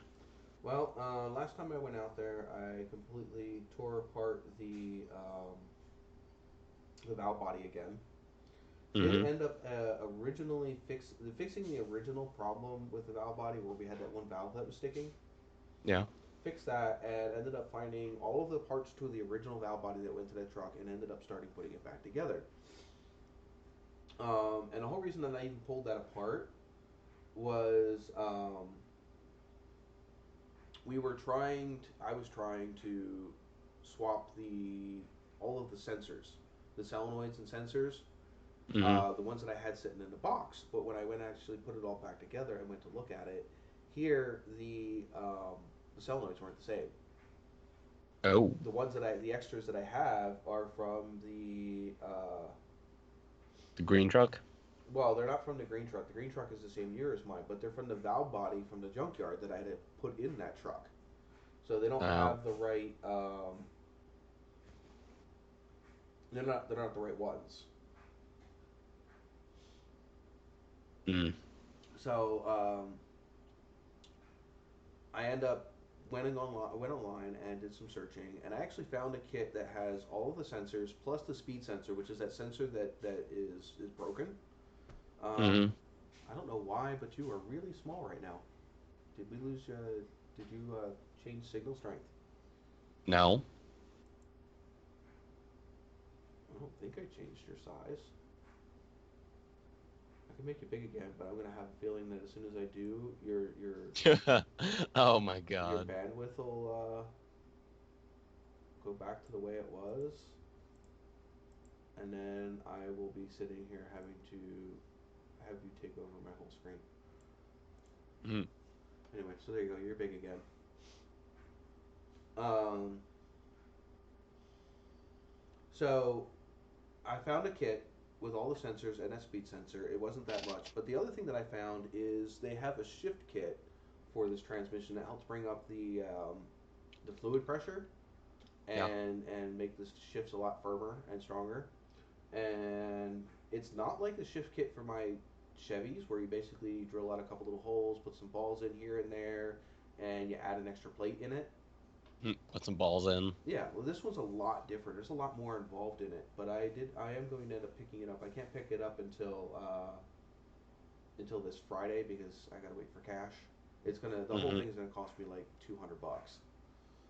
Well, last time I went out there, I completely tore apart the valve body again. Did end up originally fixing the original problem with the valve body where we had that one valve that was sticking. Yeah. Fixed that and ended up finding all of the parts to the original valve body that went to that truck and ended up starting putting it back together. And the whole reason that I even pulled that apart was I was trying to swap all of the sensors, the solenoids and sensors, the ones that I had sitting in the box. But when I went actually put it all back together and went to look at it, here the solenoids weren't the same. Oh. The extras that I have are from the green truck? Well, they're not from the green truck. The green truck is the same year as mine, but they're from the valve body from the junkyard that I had to put in that truck. So they don't have the right. They're not the right ones. So I went online and did some searching, and I actually found a kit that has all of the sensors plus the speed sensor, which is that sensor that is broken. I don't know why, but you are really small right now. Did we lose? Did you change signal strength? No. I don't think I changed your size. I can make you big again, but I'm gonna have a feeling that as soon as I do, your oh my god. Your bandwidth will go back to the way it was, and then I will be sitting here having to have you take over my whole screen. Anyway, so there you go. You're big again. So I found a kit with all the sensors and that speed sensor. It wasn't that much, but the other thing that I found is they have a shift kit for this transmission that helps bring up the fluid pressure. Yeah. and make the shifts a lot firmer and stronger. And it's not like the shift kit for my Chevys, where you basically drill out a couple little holes, put some balls in here and there, and you add an extra plate in it. Put some balls in. Yeah, well, this one's a lot different. There's a lot more involved in it, but I am going to end up picking it up. I can't pick it up until this Friday because I gotta wait for cash. The whole thing's gonna cost me like $200.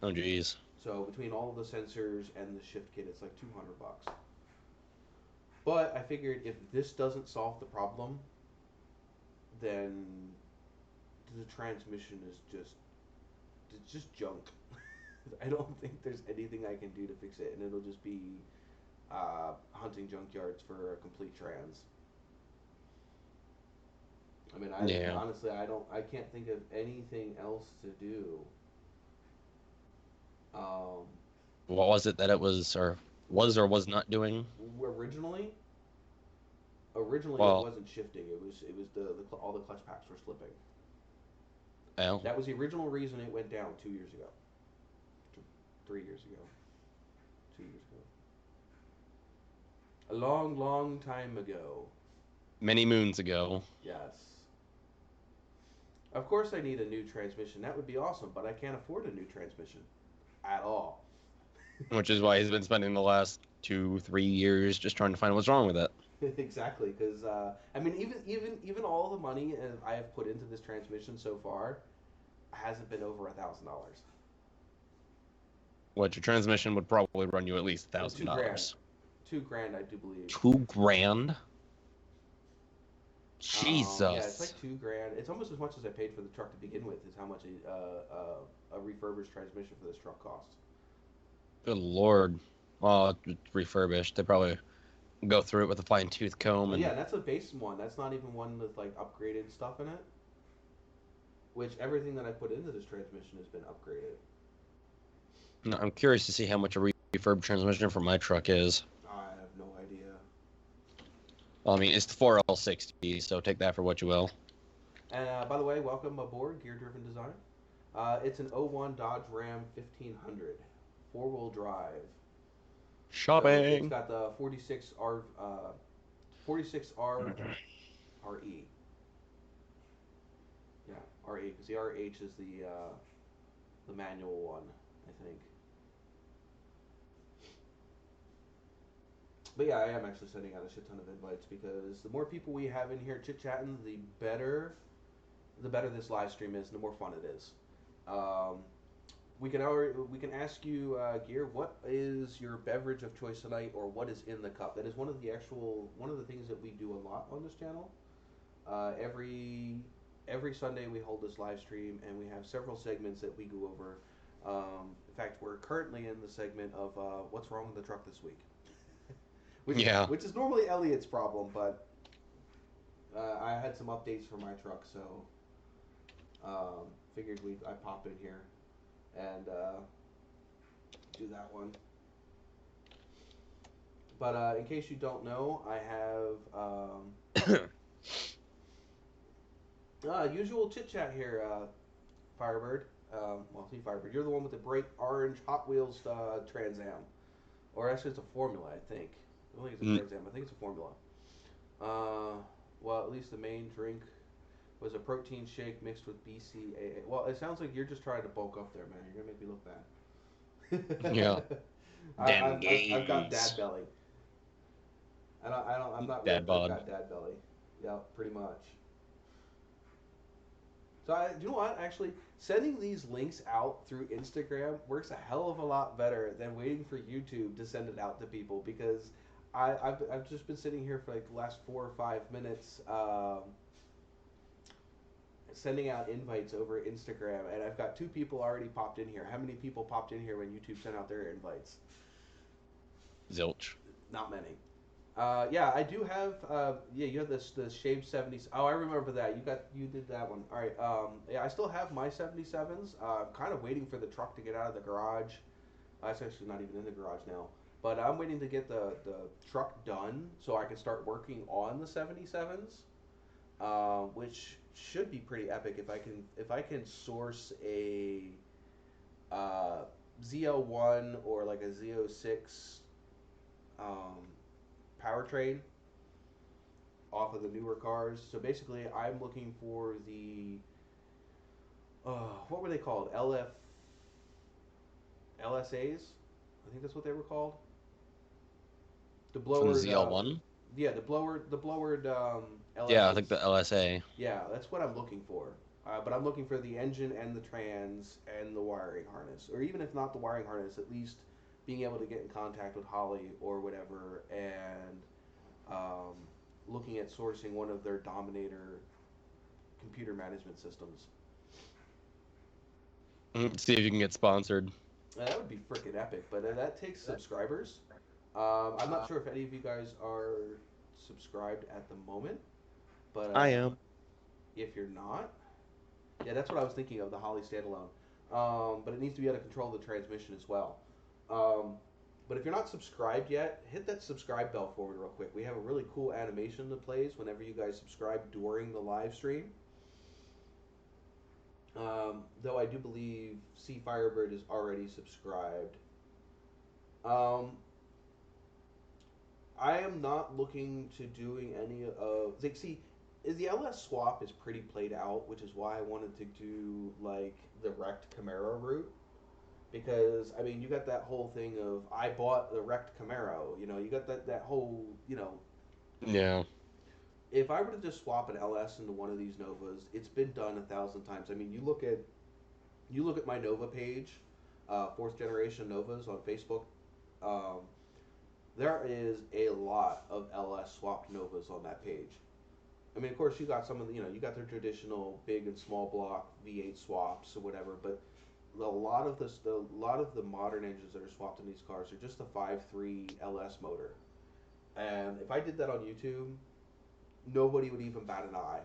Oh, jeez. So between all of the sensors and the shift kit, it's like $200. But I figured if this doesn't solve the problem, then the transmission is just junk. I don't think there's anything I can do to fix it, and it'll just be hunting junkyards for a complete trans. I mean, honestly, I can't think of anything else to do. What was it that it was or was not doing? Originally, Well, it wasn't shifting. It was all the clutch packs were slipping. well, That was the original reason it went down 2 years ago. 3 years ago. 2 years ago. A long, long time ago. many moons ago. Yes. Of course I need a new transmission. That would be awesome, but I can't afford a new transmission. At all. Which is why he's been spending the last 2-3 years just trying to find what's wrong with it. Exactly, because I mean, even all the money I have put into this transmission so far hasn't been over $1,000. What, your transmission would probably run you at least $1,000. $2,000, I do believe. $2,000? Jesus. Yeah, it's like $2,000. It's almost as much as I paid for the truck to begin with. Is how much a refurbished transmission for this truck costs. Good lord. Well, it's refurbished. They probably go through it with a fine-tooth comb. And Yeah, that's a base one. That's not even one with like upgraded stuff in it. Which everything that I put into this transmission has been upgraded. No, I'm curious to see how much a refurb transmission for my truck is. I have no idea. Well, I mean, it's the 4L60, so take that for what you will. And by the way, welcome aboard Gear Driven Design. It's an 01 Dodge Ram 1500, 4-wheel drive. Shopping. So it's got the 46R RE. Yeah, RE, because the RH is the manual one, I think. But yeah, I am actually sending out a shit ton of invites because the more people we have in here chit-chatting, the better this live stream is and the more fun it is. We can ask you, Gear, what is your beverage of choice tonight, or what is in the cup? That is one of the things that we do a lot on this channel. Every Sunday we hold this live stream, and we have several segments that we go over. In fact, we're currently in the segment of what's wrong with the truck this week. Which is normally Elliot's problem, but I had some updates for my truck, so figured I'd pop in here and do that one. But in case you don't know, I have usual chit chat here, Firebird. Well, see, Firebird, you're the one with the bright orange Hot Wheels Trans Am, or actually it's a Formula, I think. I don't think it's a Trans Am. I think it's a Formula. Well, at least the main drink was a protein shake mixed with BCAA. Well, it sounds like you're just trying to bulk up there, man. You're gonna make me look bad. Yeah. I've got dad belly. I'm not dad bod. I've got dad belly. Yeah, pretty much. So you know what? Actually, sending these links out through Instagram works a hell of a lot better than waiting for YouTube to send it out to people, because I've just been sitting here for like the last 4 or 5 minutes sending out invites over Instagram, and I've got 2 people already popped in here. How many people popped in here when YouTube sent out their invites? Zilch. Not many. Yeah, I do have. Yeah, you have the shaved 70s. Oh, I remember that. You did that one. All right. Yeah, I still have my 77s. I'm kind of waiting for the truck to get out of the garage. It's actually not even in the garage now. But I'm waiting to get the truck done so I can start working on the 77s, which should be pretty epic if I can source a ZL1 or like a Z06 powertrain off of the newer cars. So basically, I'm looking for the what were they called? LSAs? I think that's what they were called. The From the blowered, ZL1? yeah, the blowered LSAs. Yeah, I think the LSA. Yeah, that's what I'm looking for. But I'm looking for the engine and the trans and the wiring harness, or even if not the wiring harness, at least being able to get in contact with Holly or whatever, and um, looking at sourcing one of their Dominator computer management systems. See if you can get sponsored. That would be freaking epic, but that takes subscribers. I'm not sure if any of you guys are subscribed at the moment, but I am. if you're not, yeah, that's what I was thinking of, the Holly standalone. But it needs to be able to control the transmission as well. But if you're not subscribed yet, hit that subscribe bell for me real quick. We have a really cool animation that plays whenever you guys subscribe during the live stream. Though I do believe C Firebird is already subscribed. I am not looking to doing any of like see the LS swap is pretty played out, which is why I wanted to do like the wrecked Camaro route. Because I mean, you got that whole thing of I bought the wrecked Camaro. You know, you got that whole Yeah. If I were to just swap an LS into one of these Novas, it's been done 1,000 times. I mean, you look at my Nova page, fourth generation Novas on Facebook. Um, there is a lot of LS swapped Novas on that page. I mean, of course, you got some of the, you got their traditional big and small block V8 swaps or whatever, but a lot of the modern engines that are swapped in these cars are just the 5.3 LS motor. And if I did that on YouTube, nobody would even bat an eye.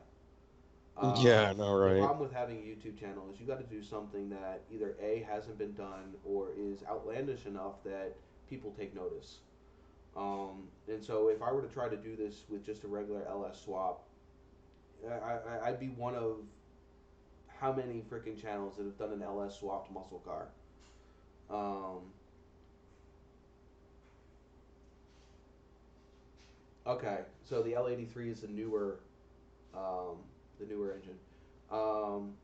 Yeah, I know, The right? problem with having a YouTube channel is you got to do something that either A, hasn't been done, or is outlandish enough that people take notice. And so if I were to try to do this with just a regular LS swap, I'd be one of how many freaking channels that have done an LS swapped muscle car. Okay, so the L83 is the newer engine. Um,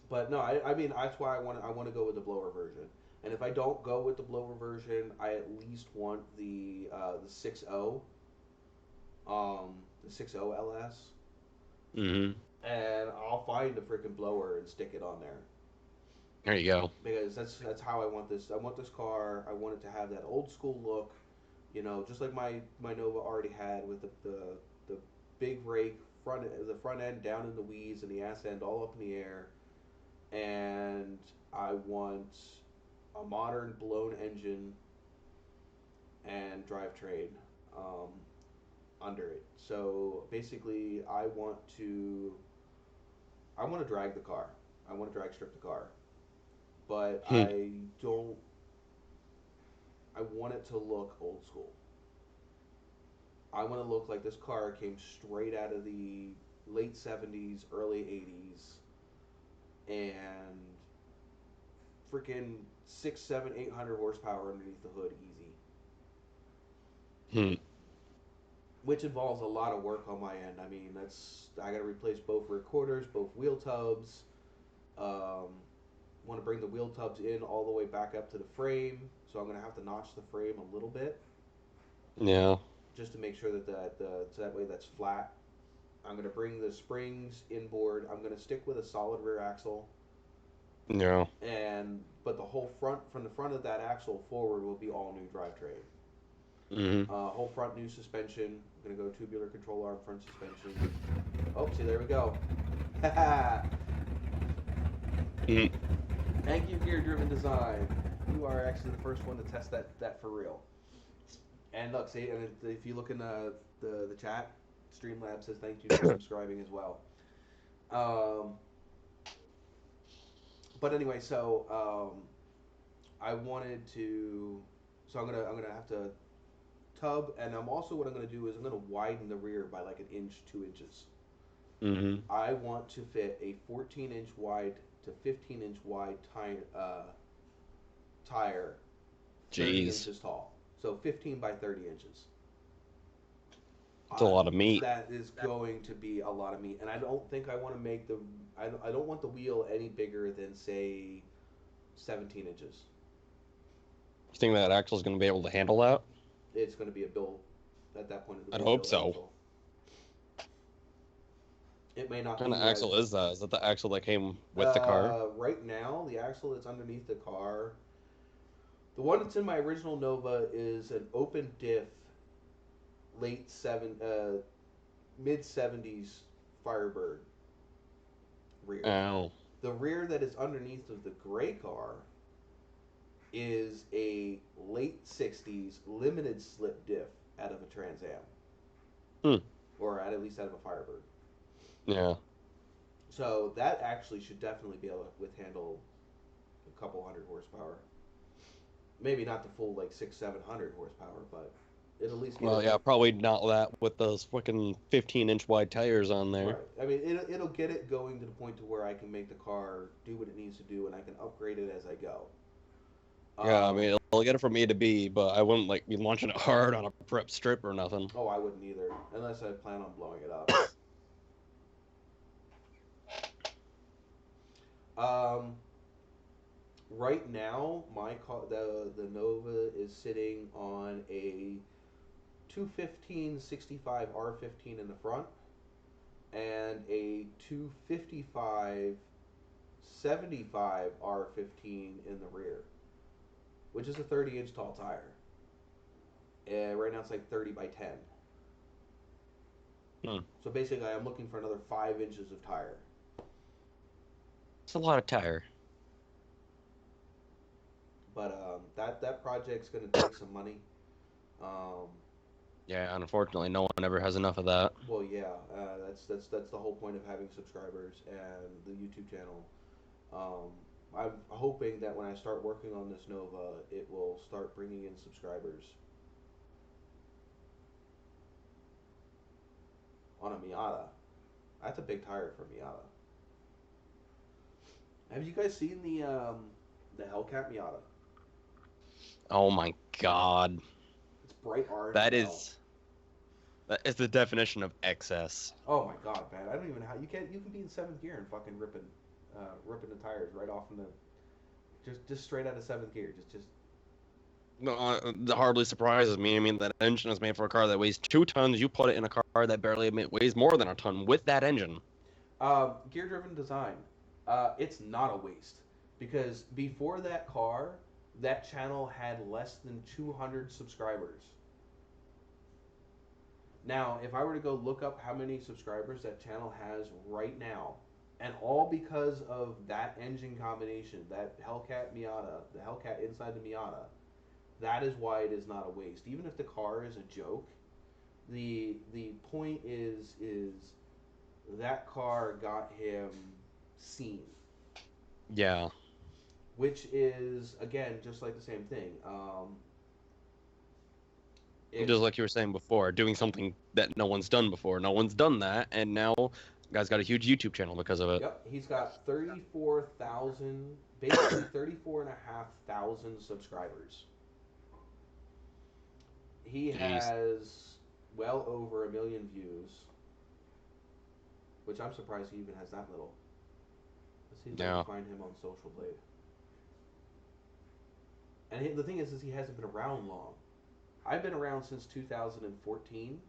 but no, I mean that's why I want to go with the blower version. And if I don't go with the blower version, I at least want the 6.0, the 6.0 LS. Mm-hmm. And I'll find a freaking blower and stick it on there. There you go. Because that's how I want this. I want this car. I want it to have that old school look, just like my Nova already had with the big rake the front end down in the weeds and the ass end all up in the air. And I want a modern blown engine and drivetrain under it. So basically, I want to drag the car. I want to drag strip the car, but I don't. I want it to look old school. I want to look like this car came straight out of the late 70s, early 80s, and freaking 6, 7, 800 horsepower underneath the hood, easy. Which involves a lot of work on my end. I mean, I got to replace both recorders, both wheel tubs. Want to bring the wheel tubs in all the way back up to the frame, so I'm going to have to notch the frame a little bit. Yeah. Just to make sure so that way that's flat. I'm going to bring the springs inboard. I'm going to stick with a solid rear axle. Yeah. But the whole front, from the front of that axle forward, will be all new drivetrain. Mm-hmm. Whole front new suspension. I'm going to go tubular control arm front suspension. Oh, see, there we go. Thank you, Gear Driven Design. You are actually the first one to test that for real. And look, see, and if you look in the chat, Streamlabs says thank you for subscribing as well. But anyway, so I wanted to, so I'm gonna have to tub, and what I'm gonna do is I'm gonna widen the rear by like 1 inch, 2 inches. Mm-hmm. I want to fit a 14-inch wide to 15-inch wide tire 30 Jeez. inches tall. So 15 by 30 inches. It's a lot of meat. That is going to be a lot of meat. And I don't think I want to make the... I don't want the wheel any bigger than, say, 17 inches. You think that axle's going to be able to handle that? It's going to be a build at that point. I'd hope so. Axle. It may not What kind be of axle is that? Is that the axle that came with the car? Right now, the axle that's underneath the car... The one that's in my original Nova is an open diff mid-70s Firebird rear. Oh. The rear that is underneath of the gray car is a late 60s limited slip diff out of a Trans Am. Or at least out of a Firebird. Yeah. So that actually should definitely be able to handle a couple hundred horsepower. Maybe not the full, like, 600-700 horsepower, but it'll at least get... Well, yeah, probably not that with those fucking 15-inch wide tires on there. Right. I mean, it'll get it going to the point to where I can make the car do what it needs to do, and I can upgrade it as I go. Yeah, I mean, it'll get it from A to B, but I wouldn't, like, be launching it hard on a prep strip or nothing. Oh, I wouldn't either, unless I plan on blowing it up. Right now, my car, the Nova is sitting on a 215/65 R15 in the front and a 255/75 R15 in the rear, which is a 30-inch tall tire. Right now it's like 30 by 10. So basically, I'm looking for another 5 inches of tire. It's a lot of tire. But that project's going to take some money. Yeah, unfortunately, no one ever has enough of that. Well, yeah, that's the whole point of having subscribers and the YouTube channel. I'm hoping that when I start working on this Nova, it will start bringing in subscribers. On a Miata. That's a big tire for Miata. Have you guys seen the Hellcat Miata? Oh my god. It's bright orange. That is the definition of excess. Oh my god, man! I don't even know how you can be in 7th gear and fucking ripping the tires right off in the just straight out of 7th gear. Just. No, that hardly surprises me. I mean, that engine is made for a car that weighs 2 tons. You put it in a car that barely weighs more than a ton with that engine. Gear-driven design. It's not a waste because before that car, that channel had less than 200 subscribers. Now, if I were to go look up how many subscribers that channel has right now, and all because of that engine combination, that Hellcat Miata, the Hellcat inside the Miata, that is why it is not a waste. Even if the car is a joke, the point is that car got him seen. Yeah. Which is, again, just like the same thing. Just like you were saying before, doing something that no one's done before. No one's done that, and now the guy's got a huge YouTube channel because of it. Yep, he's got 34,000, basically 34,500 subscribers. He has well over 1 million views, which I'm surprised he even has that little. Let's see if I can find him on Social Blade. And the thing is he hasn't been around long. I've been around since 2014.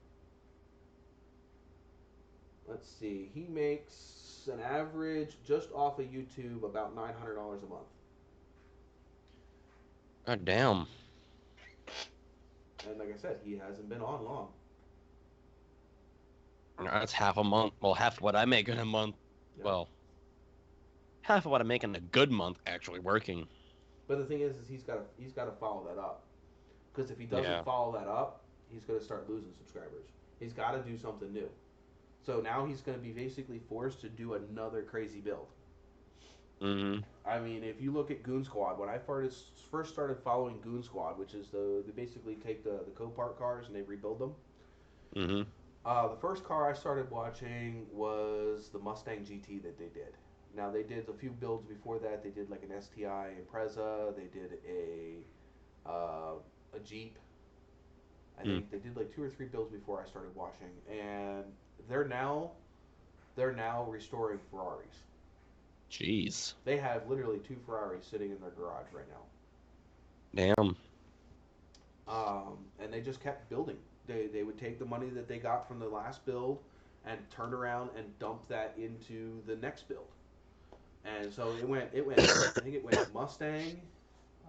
Let's see. He makes an average, just off of YouTube, about $900 a month. Oh, damn. And like I said, he hasn't been on long. That's half a month. Well, half what I make in a month. Yep. Well, half of what I make in a good month actually working. But the thing is he's got to follow that up. Because if he doesn't follow that up, he's going to start losing subscribers. He's got to do something new. So now he's going to be basically forced to do another crazy build. Mm-hmm. I mean, if you look at Goon Squad, when I first started following Goon Squad, which is they basically take the Copart cars and they rebuild them. Mm-hmm. The first car I started watching was the Mustang GT that they did. Now they did a few builds before that. They did like an STI Impreza. They did a Jeep. I think they did like 2 or 3 builds before I started watching, and they're now restoring Ferraris. Jeez. They have literally 2 Ferraris sitting in their garage right now. Damn. And they just kept building. They would take the money that they got from the last build and turn around and dump that into the next build. And so it went. I think it went Mustang.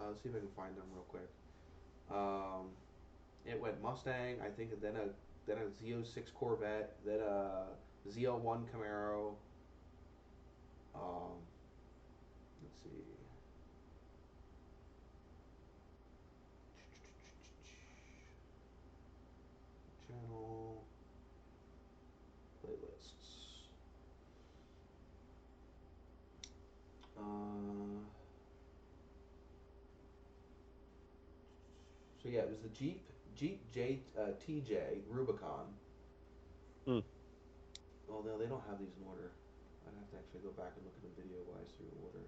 Let's see if I can find them real quick. It went Mustang. I think then a Z06 Corvette, then a ZL1 Camaro. Let's see. Channel playlists. So yeah, it was the Jeep TJ Rubicon. Well, no, they don't have these in order. I'd have to actually go back and look at the video wise through order.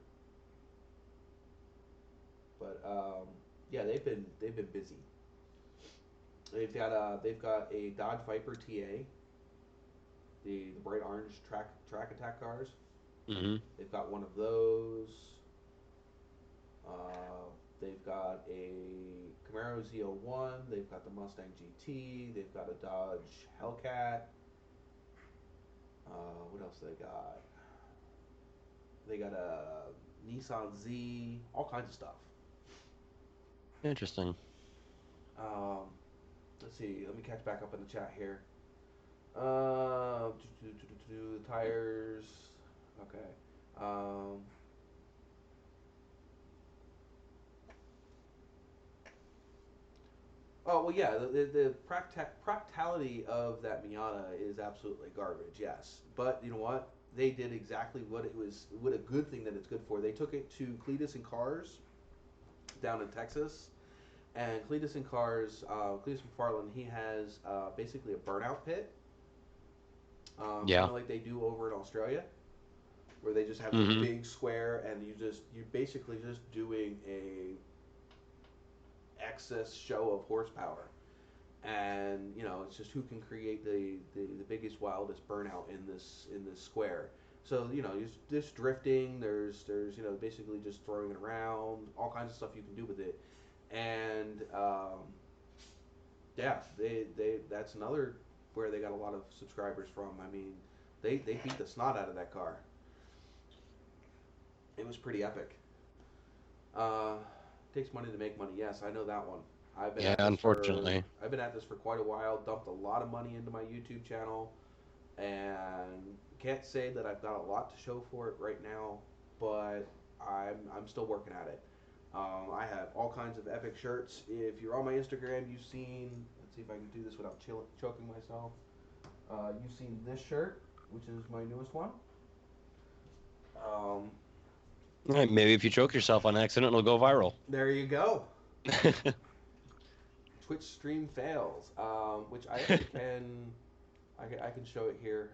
But yeah, they've been busy. They've got a Dodge Viper TA, the bright orange track attack cars. Mm-hmm. They've got one of those. They've got a Camaro ZL1. They've got the Mustang GT. They've got a Dodge Hellcat. What else they got? They got a Nissan Z. All kinds of stuff. Interesting. Let's see. Let me catch back up in the chat here. Tires. Okay. Oh well, yeah. The practicality of that Miata is absolutely garbage. Yes, but you know what? They did exactly what a good thing that it's good for. They took it to Cletus and Cars down in Texas, and Cletus and Cars, Cletus McFarland, he has basically a burnout pit. Yeah. Kind of like they do over in Australia, where they just have a big square, and you're basically just doing a excess show of horsepower, and you know it's just who can create the biggest wildest burnout in this square. So you know just drifting. There's you know basically just throwing it around, all kinds of stuff you can do with it, and yeah, they that's another where they got a lot of subscribers from. I mean, they beat the snot out of that car. It was pretty epic. Takes money to make money. Yes, I know that one. Unfortunately. I've been at this for quite a while. Dumped a lot of money into my YouTube channel, and can't say that I've got a lot to show for it right now. But I'm still working at it. I have all kinds of epic shirts. If you're on my Instagram, you've seen. Let's see if I can do this without choking myself. You've seen this shirt, which is my newest one. Right, maybe if you choke yourself on accident, it'll go viral. There you go. Twitch stream fails, which I actually I can show it here.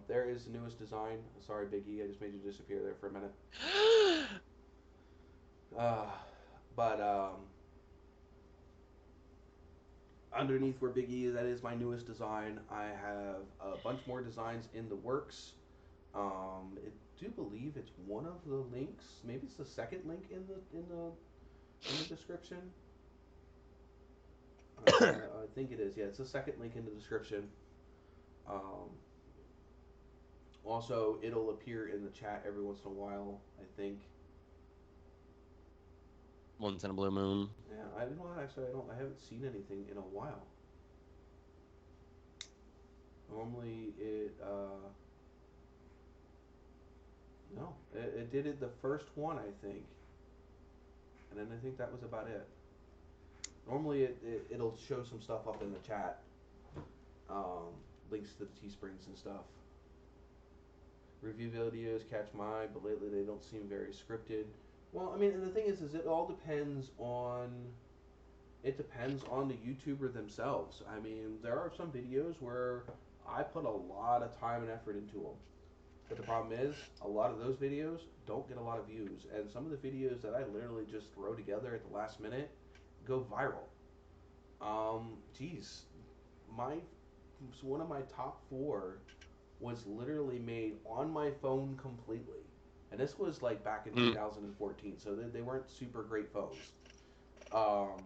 There is the newest design. Sorry, Biggie, I just made you disappear there for a minute. But underneath where Biggie is, that is my newest design. I have a bunch more designs in the works. I do believe it's one of the links. Maybe it's the second link in the description. I think it is. Yeah, it's the second link in the description. Also, it'll appear in the chat every once in a while, I think. Once in a blue moon. Yeah, I don't know. Actually, I haven't seen anything in a while. Normally, no, it did it the first one, I think, and then I think that was about it. Normally, it'll show some stuff up in the chat, links to the Teesprings and stuff. Review videos catch my eye, but lately they don't seem very scripted. Well, I mean, and the thing is it all depends on. It depends on the YouTuber themselves. I mean, there are some videos where I put a lot of time and effort into them. But the problem is, a lot of those videos don't get a lot of views, and some of the videos that I literally just throw together at the last minute go viral. Geez, my one of my top four was literally made on my phone completely, and this was like back in Mm. 2014, so they weren't super great phones. Um,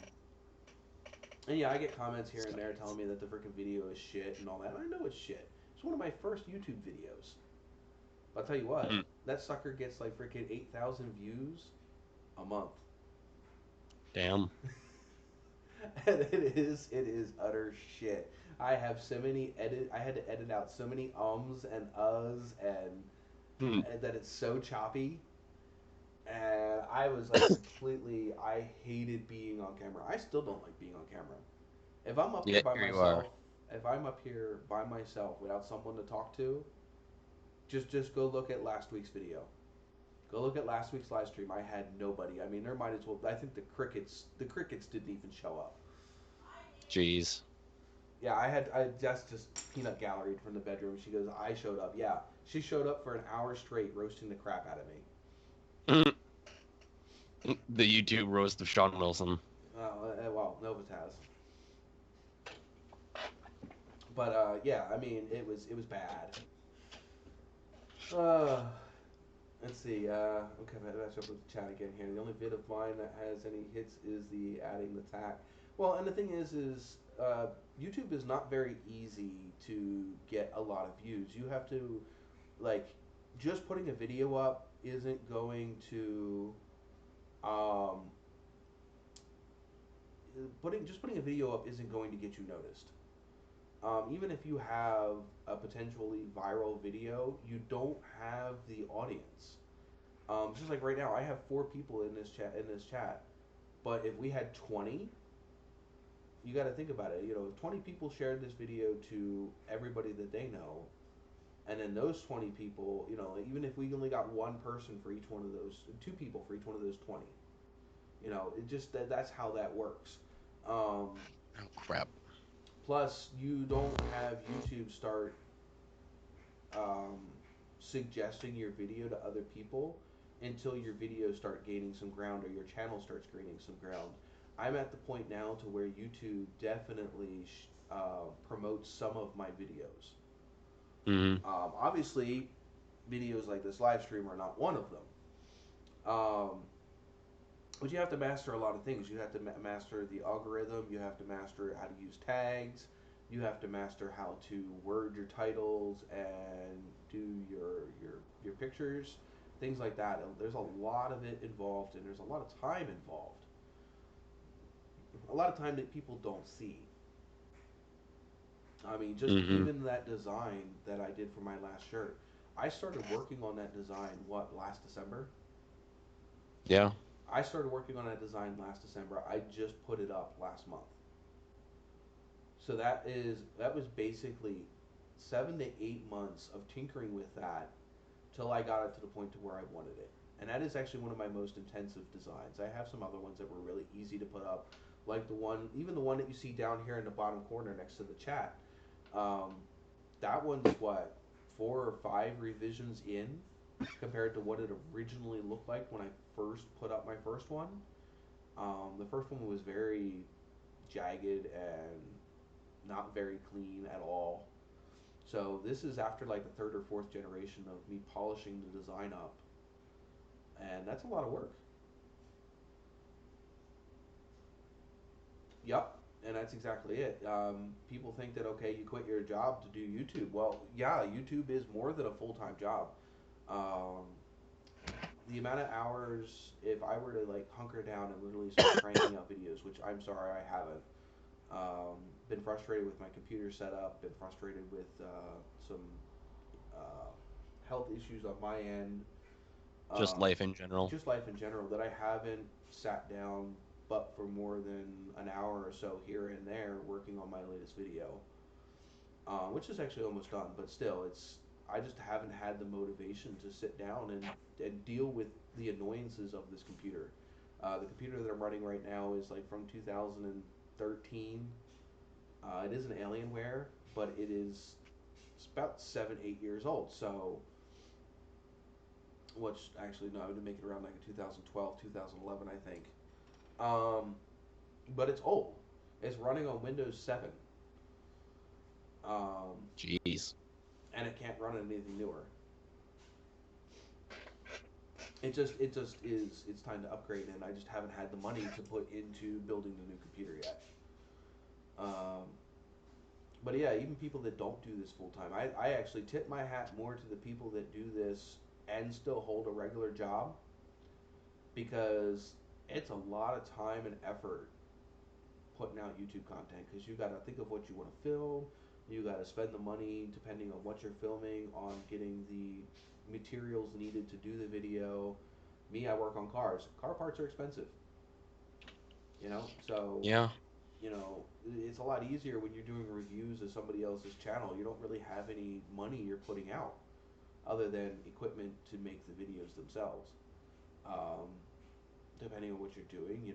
and yeah, I get comments here and there telling me that the freaking video is shit and all that. I know it's shit. It's one of my first YouTube videos. I'll tell you what, Mm. that sucker gets like freaking 8,000 views a month. Damn. And it is utter shit. I have so many I had to edit out so many ums and uhs Mm. and that it's so choppy. And I was like completely, I hated being on camera. I still don't like being on camera. If I'm up here Yeah, by here you are. myself, if I'm up here by myself without someone to talk to, just go look at last week's video. Go look at last week's live stream. I had nobody. I mean, there might as well. I think the crickets didn't even show up. Jeez. Yeah, I just peanut galleried from the bedroom. She goes, I showed up. Yeah, she showed up for an hour straight, roasting the crap out of me. The YouTube roast of Sean Wilson. Well, NOVAtazz. But yeah, I mean, it was bad. Uh, let's see. Okay, let's up with the chat again here. The only vid of mine that has any hits is the adding the tack. Well, and the thing is YouTube is not very easy to get a lot of views. You have to like just putting a video up isn't going to um putting a video up isn't going to get you noticed. Even if you have a potentially viral video, you don't have the audience. Just like right now, I have 4 people in this chat. But if we had 20, you got to think about it. You know, if 20 people shared this video to everybody that they know, and then those 20 people, you know, even if we only got one person for each one of those, 2 people for each one of those 20, you know, it just that's how that works. Um, Oh crap. Plus, you don't have YouTube start um, suggesting your video to other people until your videos start gaining some ground or your channel starts gaining some ground. I'm at the point now to where YouTube definitely promotes some of my videos. Mm-hmm. Obviously, videos like this live stream are not one of them. But you have to master a lot of things. You have to master the algorithm. You have to master how to use tags. You have to master how to word your titles and do your pictures, things like that. There's a lot of it involved, and there's a lot of time involved. A lot of time that people don't see. I mean, just Mm-hmm. even that design that I did for my last shirt. I started working on that design last December. Yeah. I started working on that design last December. I just put it up last month. So that was basically 7 to 8 months of tinkering with that till I got it to the point to where I wanted it. And that is actually one of my most intensive designs. I have some other ones that were really easy to put up, like even the one that you see down here in the bottom corner next to the chat. Um, that one's what 4 or 5 revisions in compared to what it originally looked like when I first put up my first one. The first one was very jagged and not very clean at all. So this is after like the third or fourth generation of me polishing the design up, and that's a lot of work. Yep, and that's exactly it. People think that okay, you quit your job to do YouTube. Well, yeah, YouTube is more than a full-time job. Um, the amount of hours, if I were to like hunker down and literally start cranking out videos, which I'm sorry I haven't. Been frustrated with my computer setup. Been frustrated with some uh, health issues on my end. Just Um, life in general. just life in general that I haven't sat down but for more than an hour or so here and there working on my latest video, which is actually almost done. But still, I just haven't had the motivation to sit down and deal with the annoyances of this computer. The computer that I'm running right now is like from 2013. It is an Alienware, but it is it's about 7, 8 years old. So, which actually no, I would make it around like a 2012, 2011, I think. But it's old. It's running on Windows 7. Jeez. And it can't run on anything newer. It just is. It's time to upgrade, and I just haven't had the money to put into building the new computer yet. But yeah, even people that don't do this full time, I actually tip my hat more to the people that do this and still hold a regular job, because it's a lot of time and effort putting out YouTube content, because you got to think of what you want to film. You got to spend the money, depending on what you're filming, on getting the materials needed to do the video. Me, I work on cars. Car parts are expensive. So Yeah. it's a lot easier when you're doing reviews of somebody else's channel. You don't really have any money you're putting out other than equipment to make the videos themselves. Depending on what you're doing,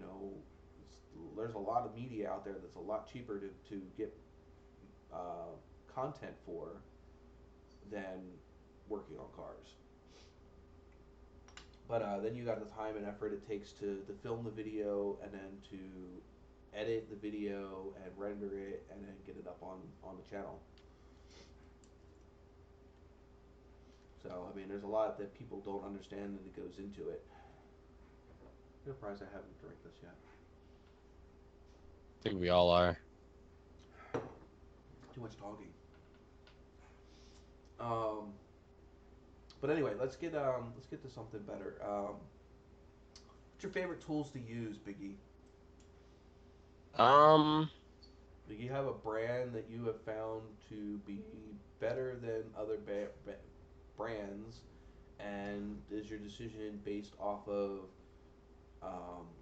there's a lot of media out there that's a lot cheaper to get content for than working on cars. But then you got the time and effort it takes to film the video, and then to edit the video and render it and then get it up on the channel. So, I mean, there's a lot that people don't understand that goes into it. I'm surprised I haven't drank this yet. I think we all are. Too much talking. But anyway, let's get to something better. What's your favorite tools to use, Biggie? Do you have a brand that you have found to be better than other brands, and is your decision based off of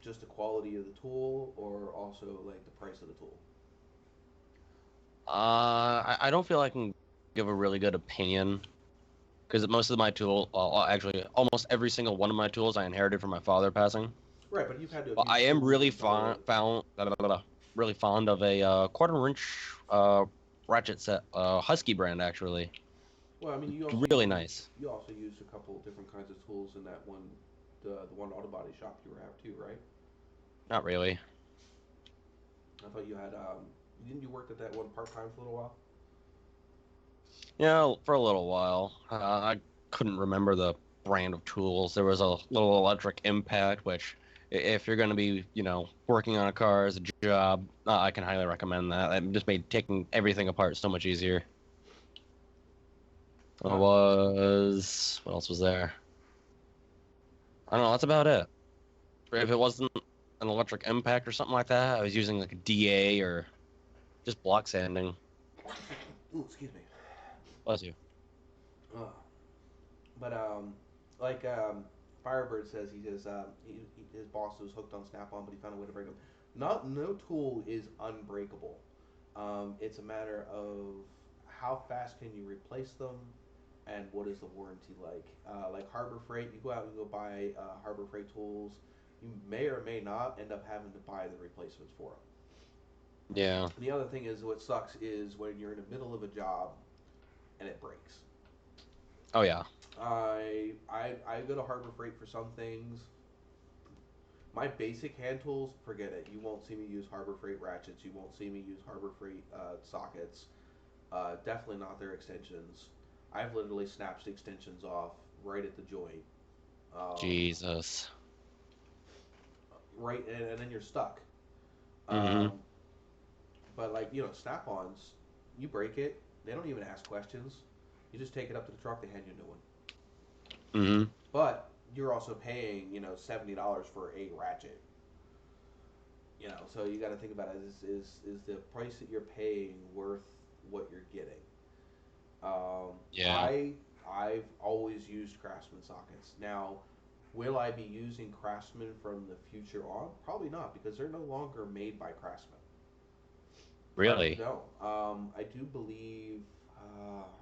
just the quality of the tool, or also like the price of the tool? I don't feel I can give a really good opinion, because most of my tools, actually almost every single one of my tools, I inherited from my father passing. Right, but you've had to. Well, I am really really fond of a quarter-inch ratchet set, Husky brand actually. Well, I mean, you It's also really nice. You also use a couple of different kinds of tools in that one, the one auto body shop you were at too, right? Not really. I thought you had didn't you work at that one part time for a little while? Yeah, for a little while. I couldn't remember the brand of tools. There was a little electric impact, which, if you're going to be, working on a car as a job, I can highly recommend that. It just made taking everything apart so much easier. What else was there? I don't know, that's about it. If it wasn't an electric impact or something like that, I was using like a DA or just block sanding. Ooh, excuse me. Bless you. But like Firebird says, he says his boss was hooked on Snap-on, but he found a way to break them. No tool is unbreakable. It's a matter of how fast can you replace them, and what is the warranty like. Like Harbor Freight, you go out and go buy Harbor Freight tools. You may or may not end up having to buy the replacements for them. Yeah. The other thing is, what sucks is when you're in the middle of a job and it breaks. Oh yeah. I go to Harbor Freight for some things. My basic hand tools, forget it. You won't see me use Harbor Freight ratchets. You won't see me use Harbor Freight sockets. Definitely not their extensions. I've literally snapped extensions off right at the joint. Jesus. Right, and then you're stuck. Mm-hmm. But like, Snap-ons, you break it, they don't even ask questions. You just take it up to the truck, they hand you a new one. Mm-hmm. But you're also paying, $70 for a ratchet. So you got to think about it. Is the price that you're paying worth what you're getting? Yeah. I've always used Craftsman sockets. Now, will I be using Craftsman from the future on? Probably not, because they're no longer made by Craftsman. Really? No. I do believe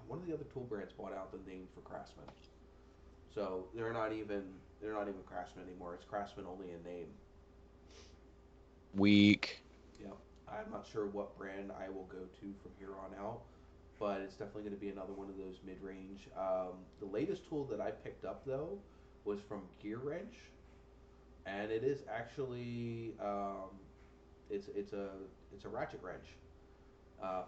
one of the other tool brands bought out the name for Craftsman. So they're not even Craftsman anymore. It's Craftsman only in name. Weak. Yep. I'm not sure what brand I will go to from here on out. but it's definitely going to be another one of those mid-range. The latest tool that I picked up though was from Gear Wrench, and it is actually it's a ratchet wrench,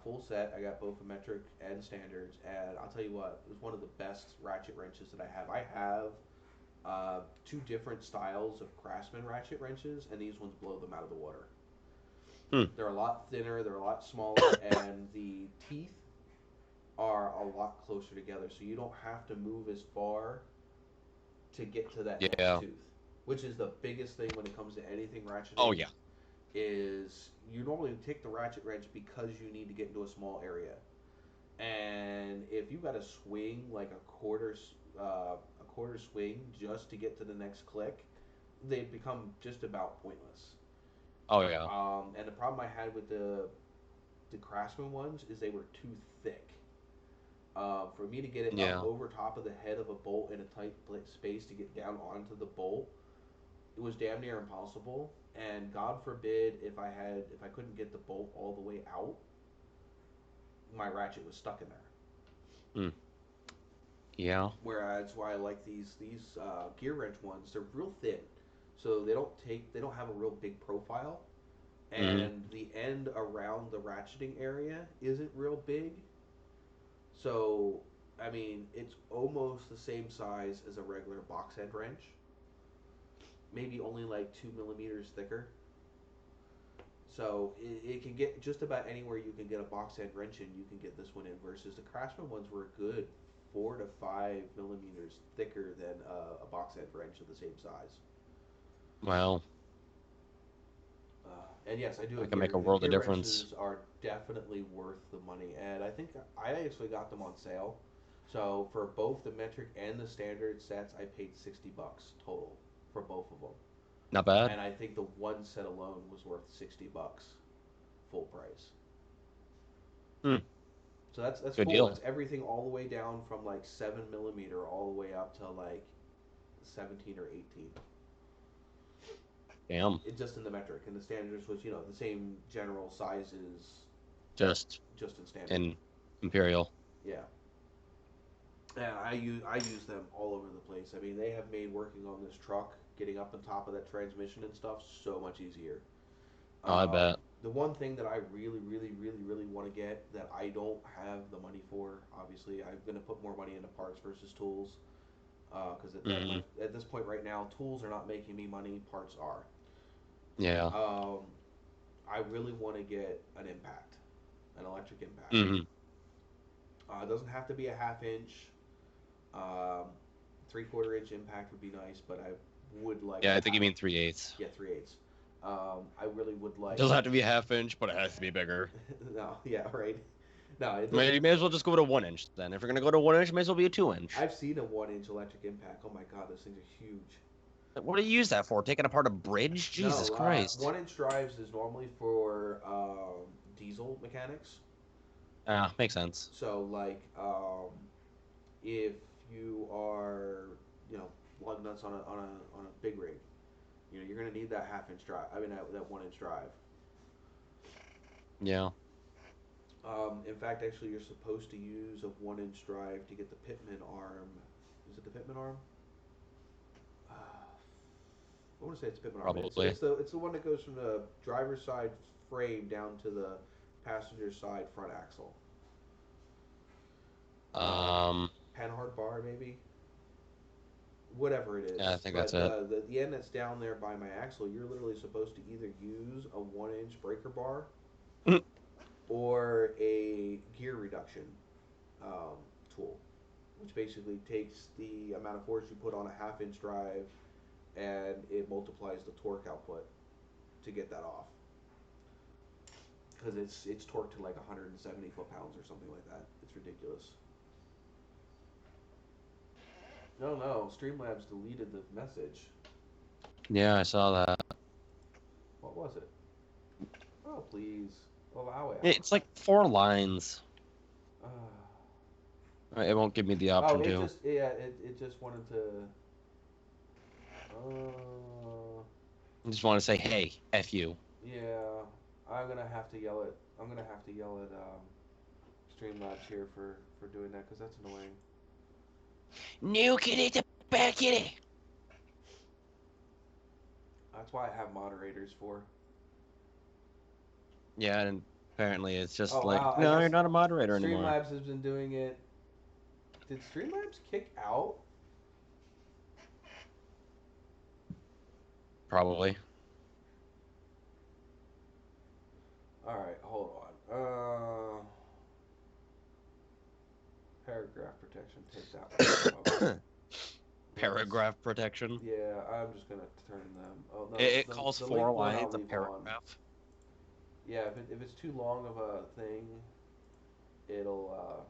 full set. I got both a metric and standards, and I'll tell you what, it was one of the best ratchet wrenches that I have. I have two different styles of Craftsman ratchet wrenches, and these ones blow them out of the water. They're a lot thinner, they're a lot smaller, and the teeth are a lot closer together, so you don't have to move as far to get to that next tooth, which is the biggest thing when it comes to anything ratcheting. Oh yeah. Is you normally take the ratchet wrench because you need to get into a small area, and if you got to swing like a quarter swing just to get to the next click, they become just about pointless. Oh yeah. And the problem I had with the Craftsman ones is they were too thick. For me to get it up over top of the head of a bolt in a tight space to get down onto the bolt, it was damn near impossible. And God forbid if I couldn't get the bolt all the way out, my ratchet was stuck in there. Yeah. Whereas why I like these Gear Wrench ones, they're real thin, so they don't have a real big profile, and the end around the ratcheting area isn't real big. So I mean, it's almost the same size as a regular box head wrench. Maybe only like 2 millimeters thicker. So it can get just about anywhere you can get a box head wrench in, you can get this one in, versus the Craftsman ones were a good 4 to 5 millimeters thicker than a box head wrench of the same size. Wow. And yes, I do. It can make a world of difference. Wrenches are definitely worth the money, and I think I actually got them on sale. So for both the metric and the standard sets, I paid $60 total for both of them. Not bad. And I think the one set alone was worth $60, full price. So that's good full. Deal. That's everything all the way down from like 7 millimeter all the way up to like 17 or 18. Damn. It just in the metric, and the standards was the same general sizes. Just in standard. in Imperial. Yeah. Yeah, I use them all over the place. I mean, they have made working on this truck, getting up on top of that transmission and stuff, so much easier. Oh, I bet. The one thing that I really, really, really, really want to get that I don't have the money for, obviously, I'm going to put more money into parts versus tools. Because at this point right now, tools are not making me money, parts are. Yeah. I really want to get an impact, an electric impact. It doesn't have to be a 1/2 inch. 3/4 inch impact would be nice, but I would like. Yeah, I think you mean 3/8. Yeah, 3/8. I really would like. It doesn't have to be a 1/2 inch, but it has to be bigger. No, yeah, right. No, you may as well just go to 1 inch then. If you're gonna go to 1 inch, it may as well be a 2 inch. I've seen a 1 inch electric impact. Oh my god, those things are huge. What do you use that for? Taking apart a bridge? Jesus Christ. 1 inch drives is normally for diesel mechanics. Makes sense. So like, if you are, lug nuts on a big rig, you're gonna need that 1/2 inch drive. I mean that 1 inch drive. Yeah. In fact, actually, you're supposed to use a 1 inch drive to get the pitman arm. Is it the pitman arm? I want to say it's pitman arm. Probably. It's the one that goes from the driver's side frame down to the passenger side front axle. Panhard bar, maybe. Whatever it is. Yeah, I think that's it. The end that's down there by my axle, you're literally supposed to either use a 1 inch breaker bar or a gear reduction tool, which basically takes the amount of force you put on a 1/2 inch drive and it multiplies the torque output to get that off. Because it's torqued to like 170 foot-pounds or something like that. It's ridiculous. No, Streamlabs deleted the message. Yeah, I saw that. What was it? Oh, please. Allow it. It's like 4 lines. It won't give me the option to. It just wanted to. I just want to say, hey, F you. Yeah, I'm gonna have to yell at Streamlabs here for doing that, because that's annoying. No kitty, it's a bad kitty. That's why I have moderators for. Yeah, and apparently it's just Oh, like, wow, I no, guess you're not a moderator anymore. Streamlabs has been doing it. Did Streamlabs kick out? Probably. Alright, hold on. Paragraph protection, take that one. Paragraph protection. Yeah, I'm just gonna turn them. Oh no, It calls the 4 link one I'll lines a leave on. paragraph. Yeah, if it's too long of a thing, it'll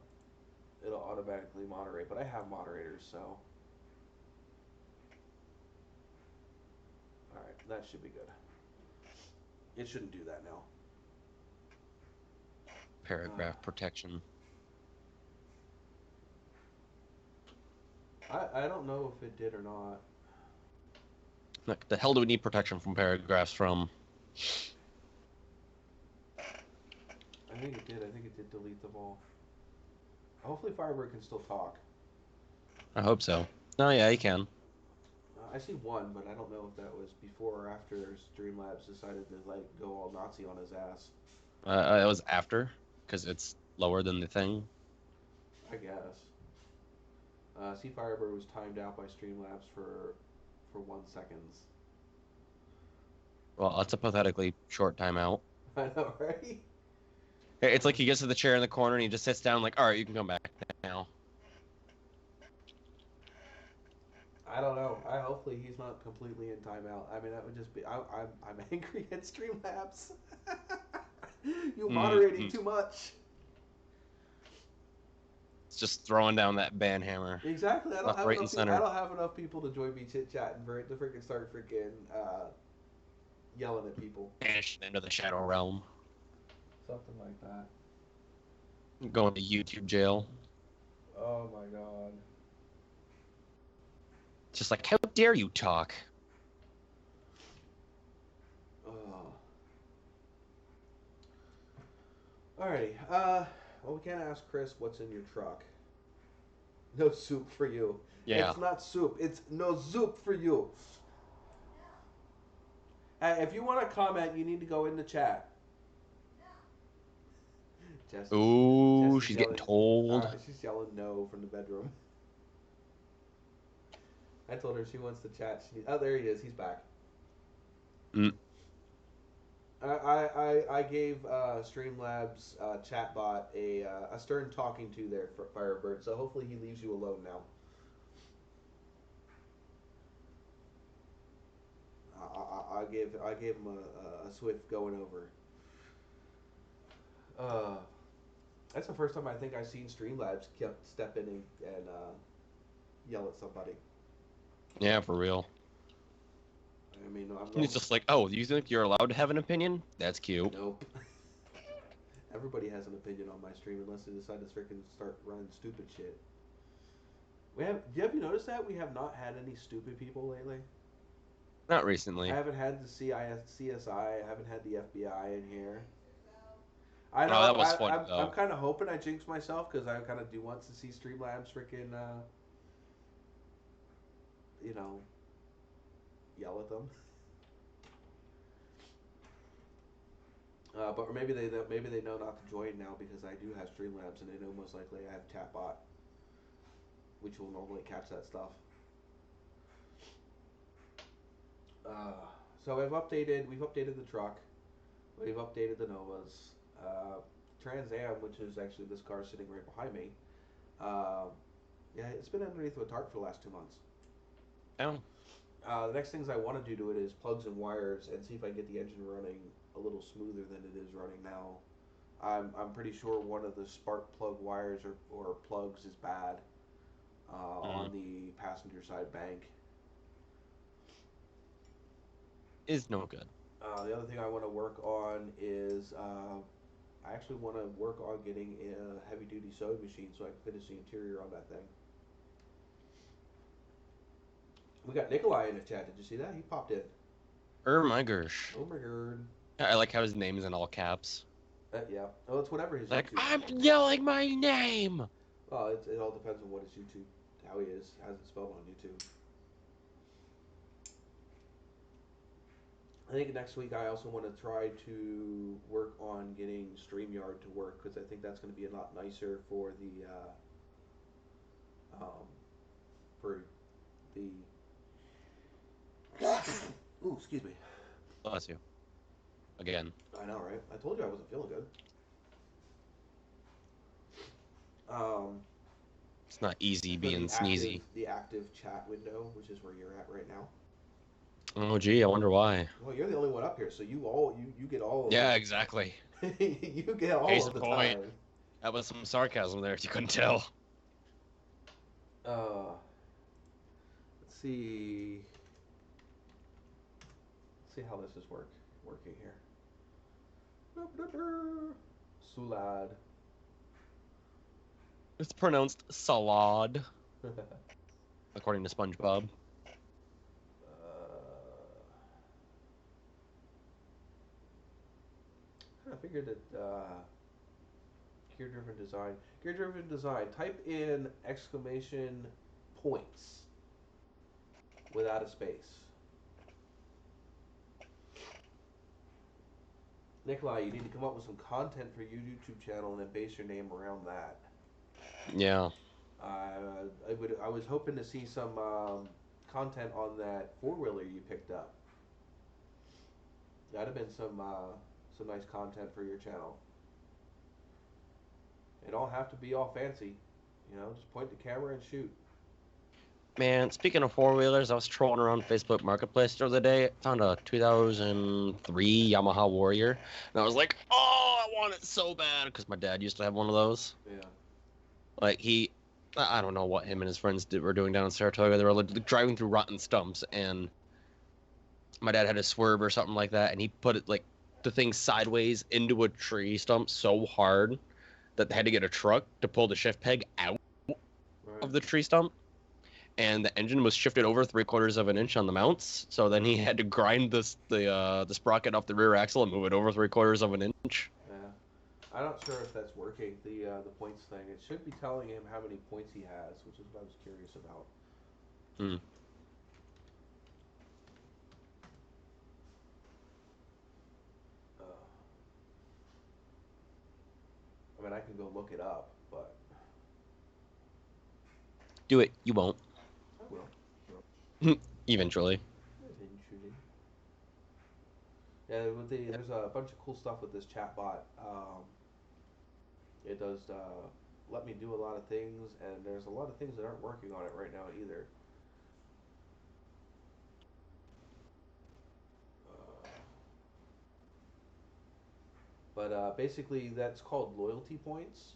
automatically moderate. But I have moderators, so. All right, that should be good. It shouldn't do that now. Paragraph protection. I don't know if it did or not. Like, the hell do we need protection from paragraphs from? I think it did. I think it did delete them all. Hopefully Firebird can still talk. I hope so. Oh yeah, you can. I see one, but I don't know if that was before or after Streamlabs decided to like go all Nazi on his ass. It was after, because it's lower than the thing. I guess. See, Firebird was timed out by Streamlabs for 1 second. Well, that's a pathetically short timeout. I know, right? It's like he gets to the chair in the corner and he just sits down like, all right, you can come back now. I don't know. Hopefully he's not completely in timeout. I mean, that would just be. I'm angry at Streamlabs. You moderating too much. It's just throwing down that ban hammer. Exactly. I don't Left, have right, enough. and center. I don't have enough people to join me chit chatting for it to freaking start freaking yelling at people. Banished into the shadow realm. Something like that. Going to YouTube jail. Oh my god. Just like, how dare you talk? Alrighty. Well, we can't ask Chris what's in your truck. No soup for you. Yeah. It's not soup. It's no soup for you. If you want to comment, you need to go in the chat. Ooh, she's getting yelling, told. she's yelling no from the bedroom. I told her she wants to chat. Oh, there he is. He's back. I gave Streamlabs chatbot a stern talking to there for Firebird, so hopefully he leaves you alone now. I gave him a swift going over. That's the first time I think I've seen Streamlabs step in and yell at somebody. Yeah, for real. I mean, He's just like, oh, you think you're allowed to have an opinion? That's cute. Nope. Everybody has an opinion on my stream unless they decide to freaking start running stupid shit. Have you noticed that? We have not had any stupid people lately. Not recently. I haven't had the CSI. I haven't had the FBI in here. I know. Oh, that was fun, though. I'm kind of hoping I jinx myself because I kind of do want to see Streamlabs freaking, yell at them. But maybe they know not to join now because I do have Streamlabs and they know most likely I have Chatbot, which will normally catch that stuff. So we've updated the truck, we've updated the Novas, Trans Am, which is actually this car sitting right behind me. Yeah, it's been underneath a tarp for the last 2 months. Oh. The next things I want to do to it is plugs and wires and see if I can get the engine running a little smoother than it is running now. I'm pretty sure one of the spark plug wires or plugs is bad on the passenger side bank. Is no good. The other thing I want to work on is I actually want to work on getting a heavy duty sewing machine so I can finish the interior on that thing. We got Nikolai in the chat. Did you see that? He popped in. My gosh. Oh my god. I like how his name is in all caps. Yeah. Well, it's whatever his Like, YouTube. I'm yelling my name. Well, it all depends on what his YouTube, how he is, has it spelled on YouTube. I think next week I also want to try to work on getting StreamYard to work because I think that's going to be a lot nicer for the for the. Ooh, excuse me. Bless you. Again. I know, right? I told you I wasn't feeling good. It's not easy For being sneezy. the active chat window, which is where you're at right now. Oh, gee, I wonder why. Well, you're the only one up here, so you get all. Of Yeah, exactly. you get all Case of the in point. time. That was some sarcasm there, if you couldn't tell. Let's see. Let's see how this is working here. Sulad. It's pronounced salad, according to SpongeBob. I figured that gear-driven design. Gear-driven design. Type in exclamation points without a space. Nikolai, you need to come up with some content for your YouTube channel and then base your name around that. Yeah. I was hoping to see some content on that four-wheeler you picked up. That'd have been some nice content for your channel. It don't have to be all fancy, you know. Just point the camera and shoot. Man, speaking of four-wheelers, I was trolling around Facebook Marketplace the other day. Found a 2003 Yamaha Warrior, and I was like, "Oh, I want it so bad," because my dad used to have one of those. Yeah. Like I don't know what him and his friends were doing down in Saratoga. They were like, driving through rotten stumps, and my dad had a swerve or something like that, and he put it like the thing sideways into a tree stump so hard that they had to get a truck to pull the shift peg out of the tree stump. And the engine was shifted over 3/4 of an inch on the mounts, so then he had to grind the sprocket off the rear axle and move it over 3/4 of an inch. Yeah. I'm not sure if that's working, the points thing. It should be telling him how many points he has, which is what I was curious about. Hmm. I mean, I can go look it up, but Do it. You won't. I will. Eventually. Eventually. Yeah, there's a bunch of cool stuff with this chatbot. It does let me do a lot of things, and there's a lot of things that aren't working on it right now either. But basically, that's called loyalty points.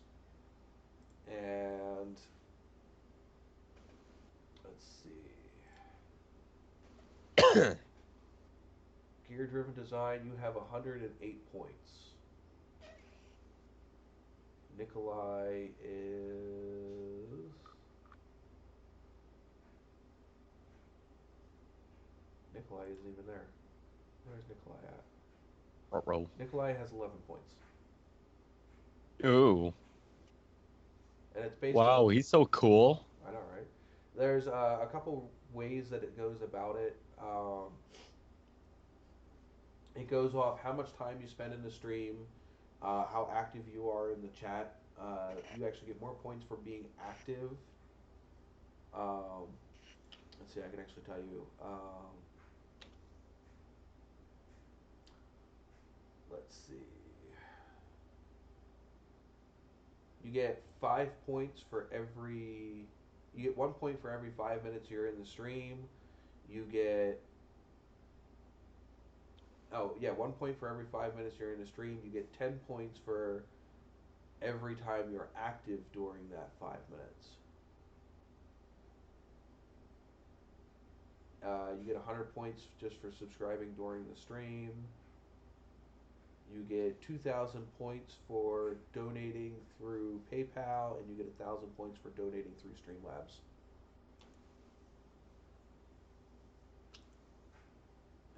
And let's see. Gear-driven design, you have 108 points. Nikolai is... Nikolai isn't even there. Where's Nikolai at? Row. Nikolai has 11 points. Ooh. And it's based Wow, on... he's so cool. I know, right? There's a couple ways that it goes about it. It goes off how much time you spend in the stream, how active you are in the chat. You actually get more points for being active. Let's see, I can actually tell you. Let's see. You get 5 points for every. You get 1 point for every 5 minutes you're in the stream. You get. Oh, yeah, 1 point for every 5 minutes you're in the stream. You get 10 points for every time you're active during that 5 minutes. You get 100 points just for subscribing during the stream. You get 2,000 points for donating through PayPal, and you get 1,000 points for donating through Streamlabs.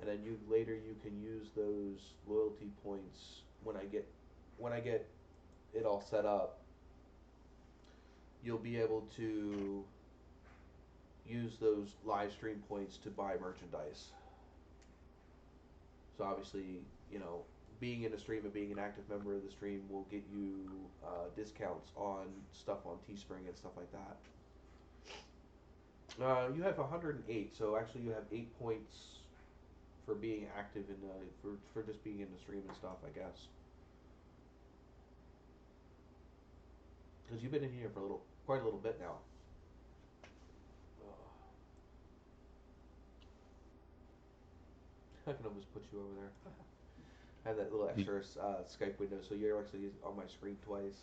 And then later you can use those loyalty points when I get when I get it all set up, you'll be able to use those live stream points to buy merchandise. So obviously, you know, being in a stream and being an active member of the stream will get you discounts on stuff on Teespring and stuff like that. You have 108, so actually you have 8 points for being active in for just being in the stream and stuff, I guess. Because you've been in here for quite a little bit now. I can almost put you over there. I have that little extra Skype window, so you're actually on my screen twice.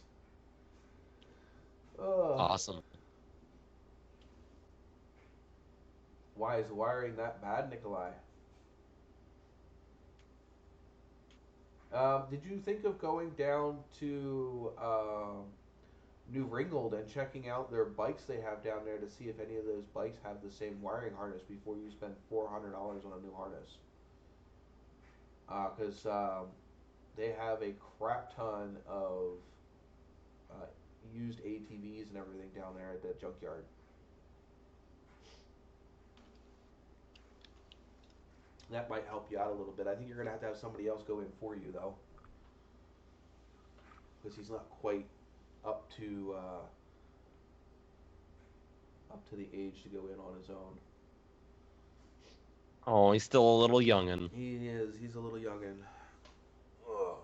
Awesome. Why is the wiring that bad, Nikolai? Did you think of going down to New Ringgold and checking out their bikes they have down there to see if any of those bikes have the same wiring harness before you spend $400 on a new harness? Because they have a crap ton of used ATVs and everything down there at that junkyard. That might help you out a little bit. I think you're going to have somebody else go in for you, though. Because he's not quite up to the age to go in on his own. Oh, he's still a little youngin'. He is. He's a little youngin'. Ugh.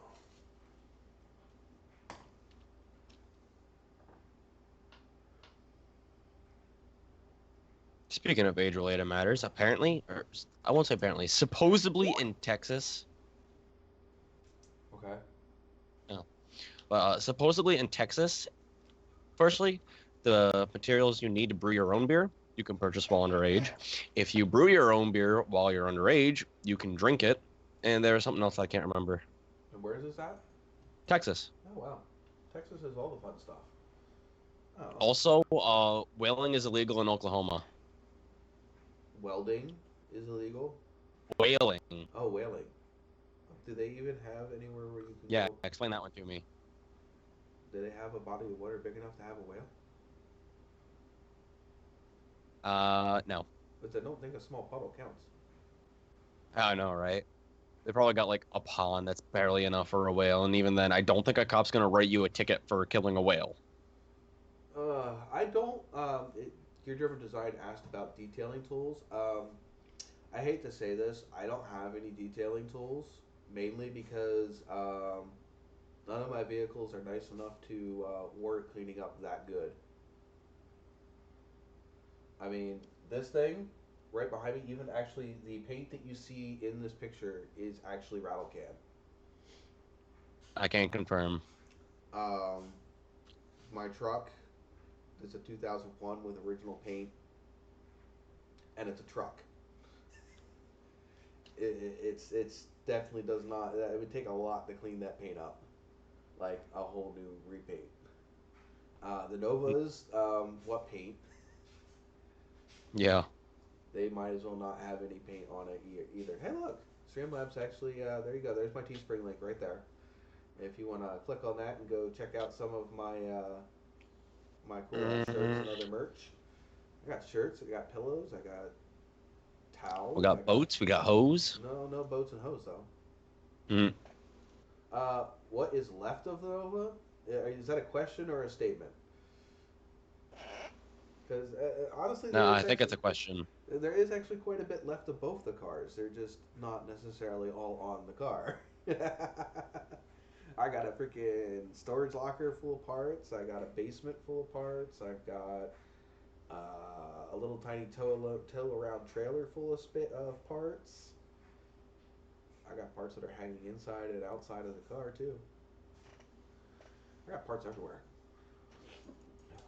Speaking of age-related matters, apparently, or I won't say apparently, supposedly in Texas. Okay. Supposedly in Texas, firstly, the materials you need to brew your own beer, you can purchase while underage. If you brew your own beer while you're underage, you can drink it. And there's something else I can't remember. And where is this at? Texas. Oh, wow. Texas has all the fun stuff. Oh. Also, whaling is illegal in Oklahoma. Welding is illegal? Whaling. Oh, whaling. Do they even have anywhere where you can Yeah, go? explain that one to me. Do they have a body of water big enough to have a whale? No. But I don't think a small puddle counts. I know, right? They probably got like a pond that's barely enough for a whale, and even then, I don't think a cop's gonna write you a ticket for killing a whale. I don't. Gear Driven Design asked about detailing tools. I hate to say this, I don't have any detailing tools, mainly because none of my vehicles are nice enough to warrant cleaning up that good. I mean, this thing right behind me, even actually the paint that you see in this picture is actually rattle can. I can't confirm. My truck is a 2001 with original paint, and it's a truck. It's definitely does not. It would take a lot to clean that paint up, like a whole new repaint. The Novas, what paint? Yeah. They might as well not have any paint on it either. Hey, look, Streamlabs actually. There you go. There's my Teespring link right there. If you want to click on that and go check out some of my my cool shirts and other merch. I got shirts. I got pillows. I got towels. We got boats. We got hose. No boats and hose though. Mm. What is left of the Nova? Is that a question or a statement? Because honestly, No, I think it's a question. There is actually quite a bit left of both the cars. They're just not necessarily all on the car. I got a freaking storage locker full of parts. I got a basement full of parts. I've got a little tiny tow around trailer full of parts. I got parts that are hanging inside and outside of the car too. I got parts everywhere.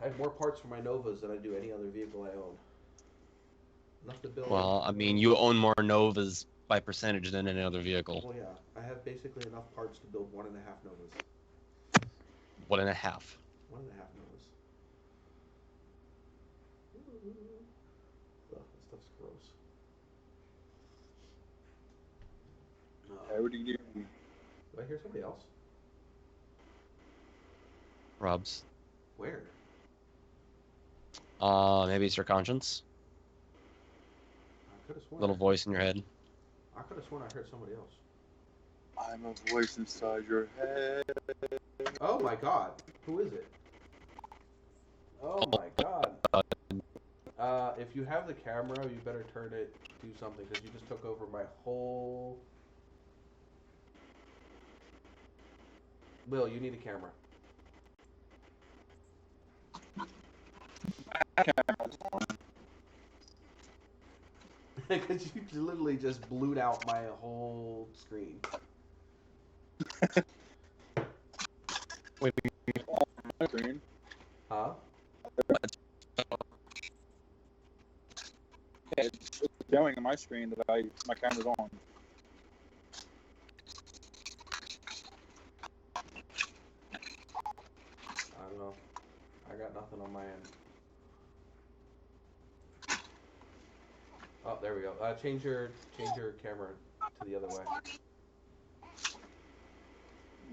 I have more parts for my Novas than I do any other vehicle I own. Enough to build. Well, I mean, you own more Novas by percentage than any other vehicle. Well, yeah. I have basically enough parts to build 1.5 Novas. 1.5. 1.5 Novas. Ugh, that stuff's gross. Howdy do. Do I hear somebody else? Rob's. Where? Maybe it's your conscience. I could have sworn. Little voice in your head. I could have sworn I heard somebody else. I'm a voice inside your head. Oh my god. Who is it? Oh my god. If you have the camera, you better turn it, do something, because you just took over my whole... Will, you need a camera. Because you literally just blew out my whole screen. Wait, Screen. Huh? Yeah, it's showing on my screen that my camera's on. I don't know. I got nothing on my end. Oh, there we go. Change your camera to the other way.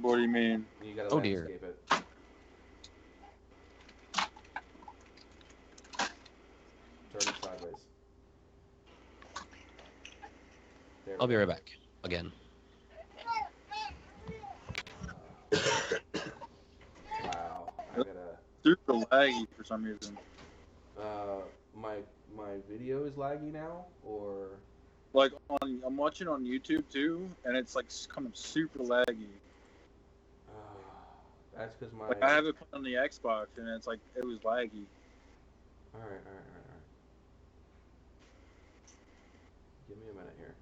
What do you mean? You gotta Oh, dear. landscape it. Turn it sideways. There we I'll be go. right back. Again. Wow. I gotta. Super laggy for some reason. My video is laggy now, or Like I'm watching on YouTube too, and it's like kind of super laggy. that's because my. Like I have it put on the Xbox, and it's like it was laggy. All right. Give me a minute here.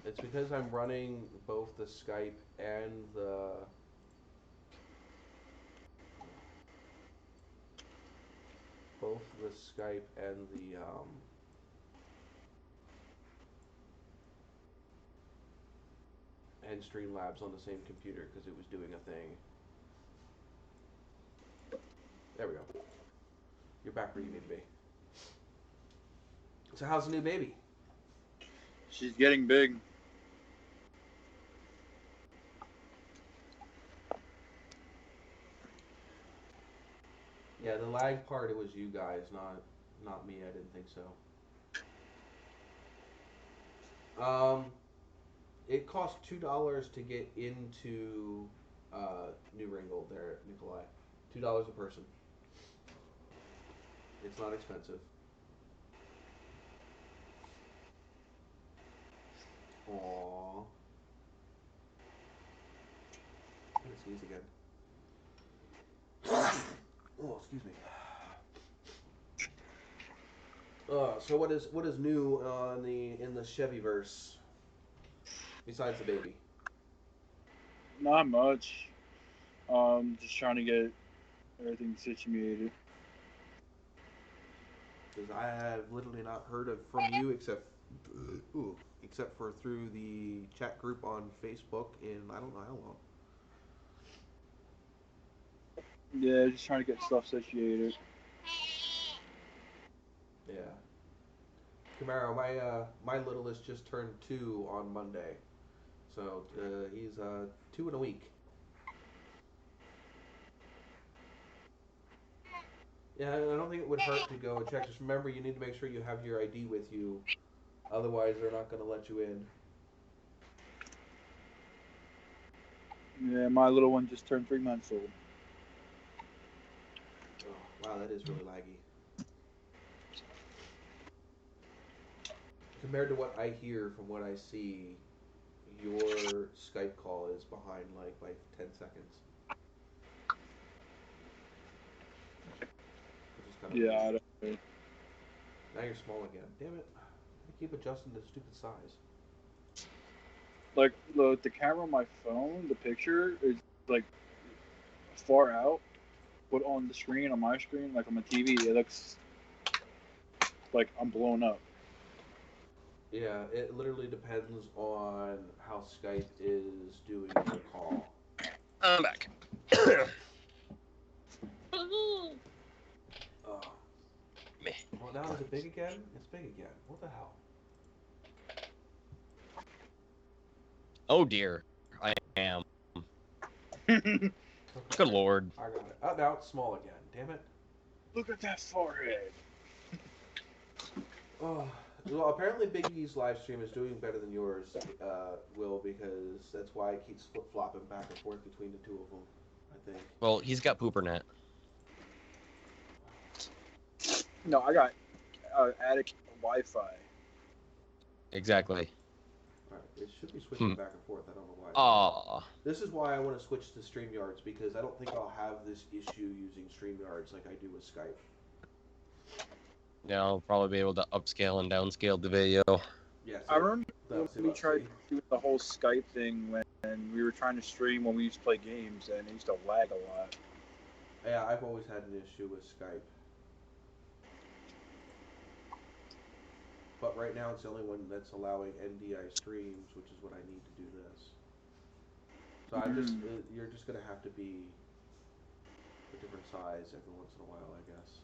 It's because I'm running both the Skype and the. Both the Skype and the and Streamlabs on the same computer because it was doing a thing. There we go. You're back where you need to be. So how's the new baby? She's getting big. Yeah, the lag part, it was you guys, not me. I didn't think so. It cost $2 to get into New Ringgold there, Nikolai. $2 a person. It's not expensive. Aww. I'm gonna sneeze again. Oh, excuse me. So what is new in the Chevyverse besides the baby? Not much. Just trying to get everything situated. Because I have literally not heard from you except for through the chat group on Facebook in I don't know how long. Yeah, just trying to get stuff situated. Yeah. Camaro, my littlest just turned 2 on Monday, so he's 2 in a week. Yeah, I don't think it would hurt to go and check. Just remember, you need to make sure you have your ID with you, otherwise they're not going to let you in. Yeah, my little one just turned 3 months old. Oh, wow, that is really laggy. Compared to what I hear from what I see, your Skype call is behind like by 10 seconds. Which is kind of Yeah, I weird. don't know. Now you're small again. Damn it. I keep adjusting the stupid size. Like the camera on my phone, the picture is like far out, but on the screen, on my screen, like on my TV, it looks like I'm blown up. Yeah, it literally depends on how Skype is doing the call. I'm back. Meh. Well, now is it big again? It's big again. What the hell? Oh dear, I am. Oh Good lord. I got it. Oh, now it's small again. Damn it. Look at that forehead. Oh, well, apparently Big E's live stream is doing better than yours, Will, because that's why it keeps flip-flopping back and forth between the two of them, I think. Well, he's got pooper net. No, I got attic Wi-Fi. Exactly. Alright, it should be switching back and forth. I don't know why. Aw. This is why I want to switch to StreamYards, because I don't think I'll have this issue using StreamYards like I do with Skype. Yeah, I'll probably be able to upscale and downscale the video. Yes. I remember when we tried doing the whole Skype thing when we were trying to stream when we used to play games, and it used to lag a lot. Yeah, I've always had an issue with Skype. But right now it's the only one that's allowing NDI streams, which is what I need to do this. So I just, you're just gonna have to be a different size every once in a while, I guess.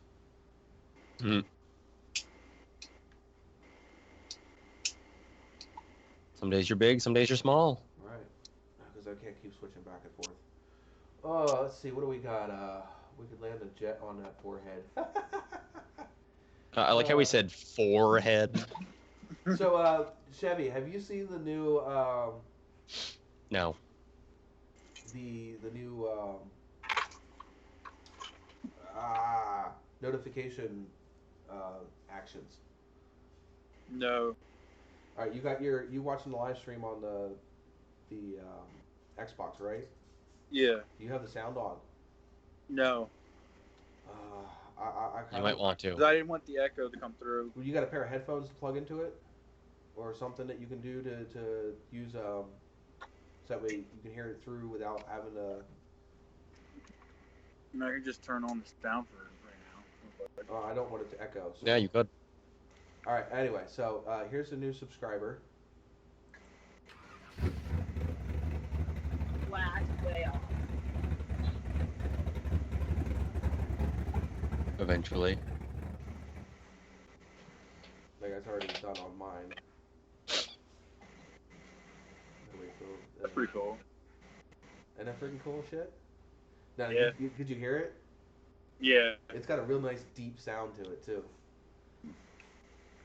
Some days you're big, some days you're small. Right. Because I can't keep switching back and forth. Oh, let's see, what do we got? We could land a jet on that forehead. I like how we said forehead. So, Chevy, have you seen the new, No. the new, notification, actions? No. All right, you watching the live stream on the Xbox, right? Yeah. You have the sound on. No. I You might want to. 'Cause I didn't want the echo to come through. You got a pair of headphones to plug into it, or something that you can do to use so that way you can hear it through without having to. I mean, I can just turn on the sound for right now. I don't want it to echo. So. Yeah, you could. All right. Anyway, so here's a new subscriber. Last way off. Eventually. Like it's already done on mine. That's pretty cool. Isn't that freaking cool shit? Now, Yeah. Could you hear it? Yeah. It's got a real nice deep sound to it too.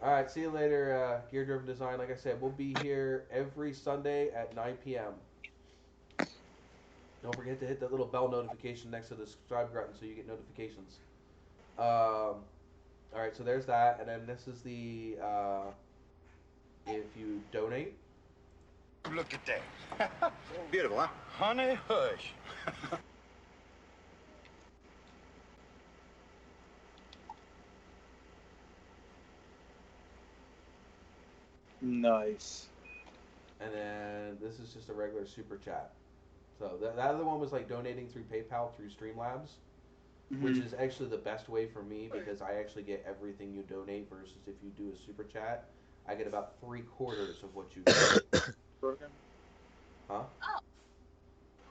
All right, see you later, Gear Driven Design. Like I said, we'll be here every Sunday at 9 p.m. Don't forget to hit that little bell notification next to the subscribe button so you get notifications. All right, so there's that, and then this is the if you donate. Look at that. Beautiful, huh? Honey hush. Nice. And then this is just a regular super chat. So that other one was like donating through PayPal through Streamlabs, which is actually the best way for me because I actually get everything you donate versus if you do a super chat, I get about 3/4 of what you get. Broken? Huh? Oh,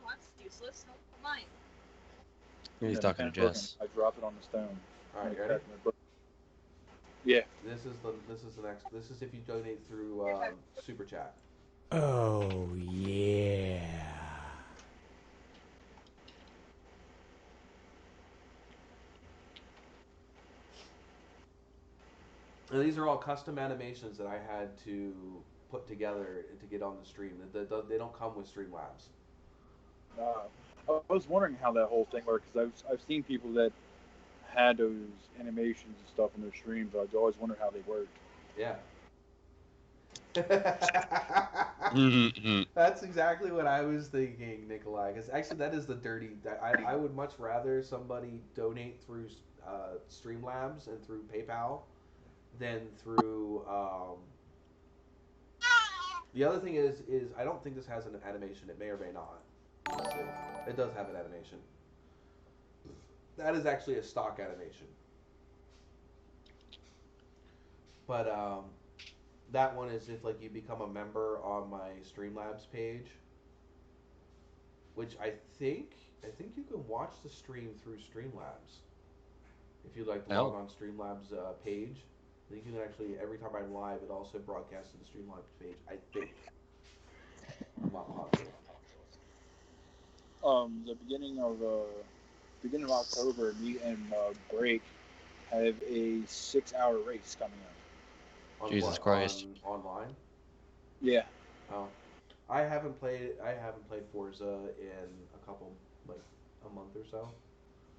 that's useless. How mine? He's Yeah, talking to broken. Jess. I dropped it on the stone. All right, you ready? Yeah. This is the next. This is if you donate through super chat. Oh, yeah. And these are all custom animations that I had to put together to get on the stream. They don't come with Streamlabs. I was wondering how that whole thing worked because I've seen people that had those animations and stuff in their streams. I always wondered how they worked. Yeah. Mm-hmm. That's exactly what I was thinking, Nikolai. Because actually, that is the dirty. I would much rather somebody donate through Streamlabs and through PayPal than through. The other thing is I don't think this has an animation. It may or may not. Let's see. It does have an animation. That is actually a stock animation. But that one is if like you become a member on my Streamlabs page, which I think you can watch the stream through Streamlabs. If you like to log on Streamlabs page, I think you can actually every time I'm live, it also broadcasts to the Streamlabs page. I think. I'm not positive. the beginning of October, me and Break have a 6-hour race coming up. On Jesus what? Christ. On online? Yeah. Oh, I haven't played. I haven't played Forza in a couple, like a month or so.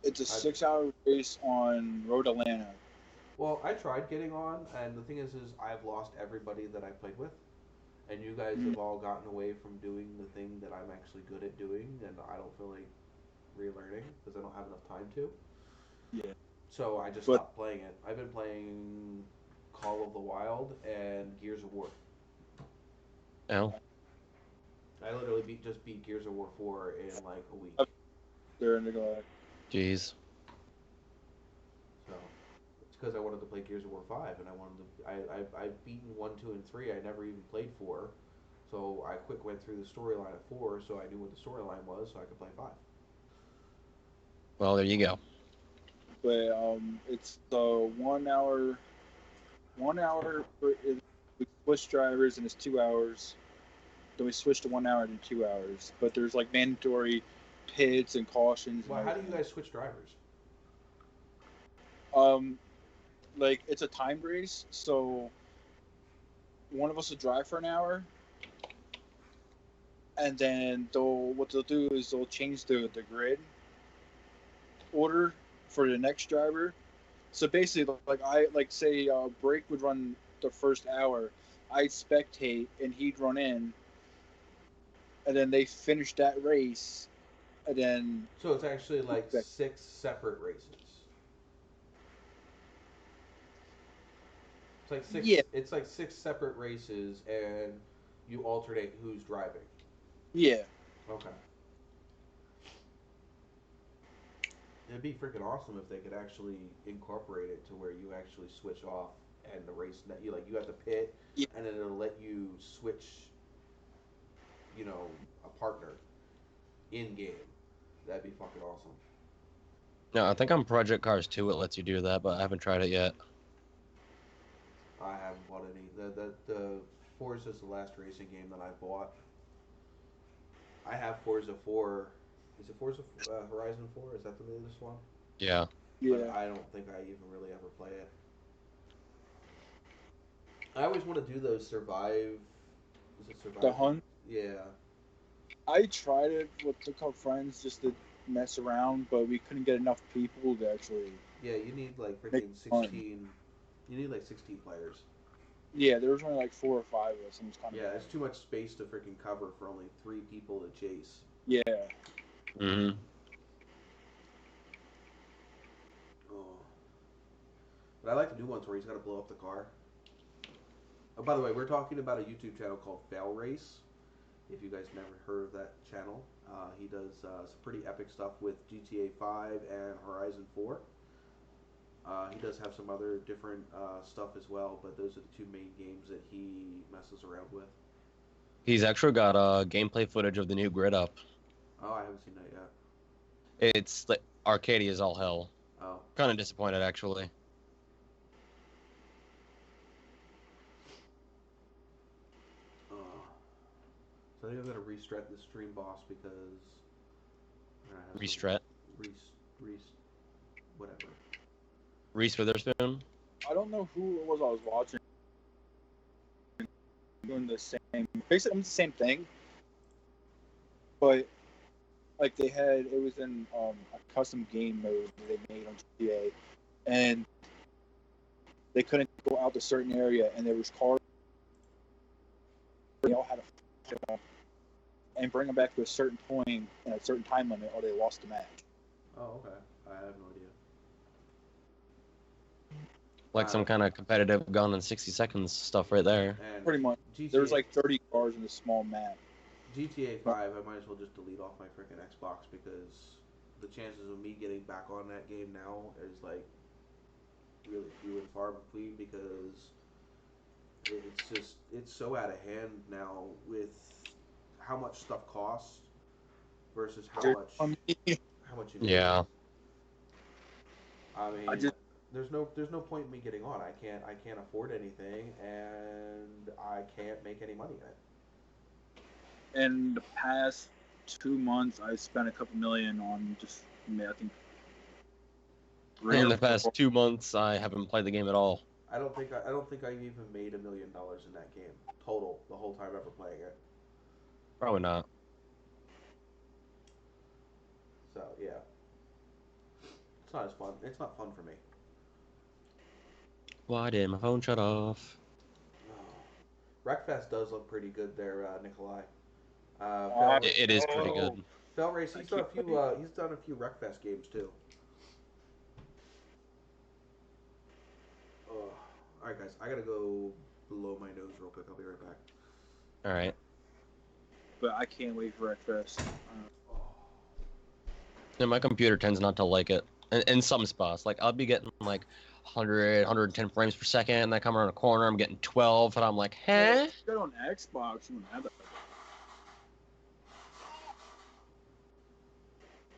It's a 6-hour race on Road Atlanta. Well, I tried getting on, and the thing is I've lost everybody that I played with, and you guys have all gotten away from doing the thing that I'm actually good at doing, and I don't feel like relearning because I don't have enough time to. Yeah. So I just stopped playing it. I've been playing Call of the Wild and Gears of War. Oh. I literally just beat Gears of War 4 in like a week. They're in the glass. Jeez. So it's because I wanted to play Gears of War 5, and I wanted to. I've beaten 1, 2, and 3. I never even played 4, so I quick went through the storyline at 4, so I knew what the storyline was, so I could play 5. Well, there you go. But it's 1 hour. 1 hour we switch drivers, and it's 2 hours. Then we switch to 1 hour and 2 hours. But there's like mandatory pits and cautions. Well, and how do you guys switch drivers? Like it's a timed race, so one of us will drive for an hour, and then what they'll do is they'll change the grid order for the next driver. So basically, say Break would run the first hour, I'd spectate and he'd run in, and then they finish that race, and then So it's actually like 6 separate races. It's like 6. Yeah. It's like 6 separate races, and you alternate who's driving. Yeah. Okay. It'd be freaking awesome if they could actually incorporate it to where you actually switch off and the race you have to pit, Yeah. and then it'll let you switch, a partner in game. That'd be fucking awesome. No, I think on Project Cars 2 it lets you do that, but I haven't tried it yet. I haven't bought any. The Forza is the last racing game that I bought. I have Forza 4. Is it Forza Horizon 4? Is that the latest one? Yeah. But I don't think I even really ever play it. I always want to do those survive. Is it survive? The hunt. Yeah. I tried it with a couple friends just to mess around, but we couldn't get enough people to actually. Yeah, you need like freaking 16. You need like 16 players. Yeah, there was only like 4 or 5 of us, and it was kind of. Yeah, it's too much space to freaking cover for only 3 people to chase. Yeah. Mm-hmm. Oh. But I like the new ones where he's got to blow up the car. Oh, by the way, we're talking about a YouTube channel called Fail Race. If you guys never heard of that channel, he does some pretty epic stuff with GTA 5 and Horizon 4. He does have some other different stuff as well, but those are the 2 main games that he messes around with. He's actually got gameplay footage of the new grid up. Oh, I haven't seen that yet. It's like arcadey as all hell. Oh. Kind of disappointed, actually. So I think I'm gonna restart the stream boss because Restret. Whatever. Reese Witherspoon. I don't know who it was I was watching doing the same, basically the same thing, but like it was in a custom game mode that they made on GTA, and they couldn't go out to a certain area, and there was cars. They all had to and bring them back to a certain point in a certain time limit, or they lost the match. Oh, okay. I have no idea. Like some kind of competitive gone in 60 seconds stuff right there. And Pretty much. There was like 30 cars in a small map. GTA 5, I might as well just delete off my freaking Xbox because the chances of me getting back on that game now is like really few and far between because it's so out of hand now with how much stuff costs versus how much you need. Yeah. I mean, there's no point in me getting on. I can't afford anything, and I can't make any money in it. In the past 2 months, I spent a couple million on just, I think, In the past 2 months, I haven't played the game at all. I don't think I even made $1 million in that game total the whole time ever playing it. Probably not. So yeah, it's not as fun. It's not fun for me. Why did my phone shut off? Wreckfest does look pretty good there, Nikolai. It is pretty good. Fell Race, he's done a few. He's done a few Wreckfest games too. Oh. All right, guys, I gotta go blow my nose real quick. I'll be right back. All right. But I can't wait for Wreckfest. And my computer tends not to like it in some spots. Like, I'll be getting like 100, 110 frames per second, and I come around a corner, I'm getting 12, and I'm like, huh? If you got on Xbox, you wouldn't have that.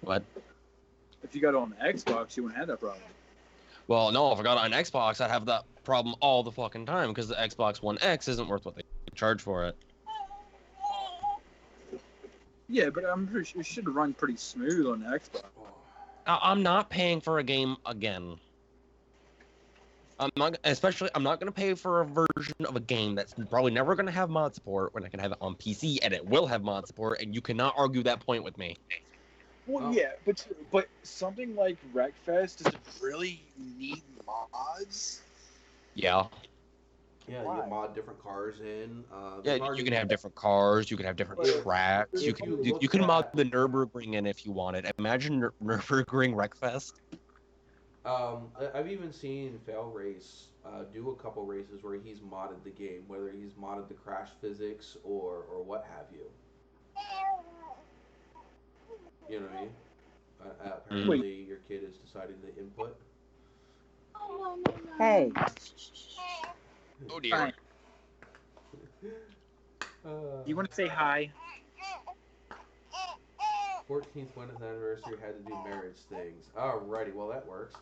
What? If you got on Xbox, you wouldn't have that problem. Well, no, if I got it on Xbox, I'd have that problem all the fucking time, because the Xbox One X isn't worth what they charge for it. Yeah, but I'm pretty sure it should run pretty smooth on Xbox. I'm not paying for a game again. I'm not gonna pay for a version of a game that's probably never gonna have mod support when I can have it on PC, and it will have mod support, and you cannot argue that point with me. Well, yeah, but something like Wreckfest, does it really need mods? Yeah. Yeah, Why? you mod different cars in. Yeah, you can have different cars, you can have different tracks, you can mod the Nürburgring in if you wanted. Imagine Nürburgring Wreckfest. I've even seen Fail Race do a couple races where he's modded the game, whether he's modded the crash physics or what have you. You know what I mean? Apparently your kid is deciding the input. Hey. Oh dear. You want to say hi? 14th wedding anniversary had to do marriage things. Alrighty, well that works.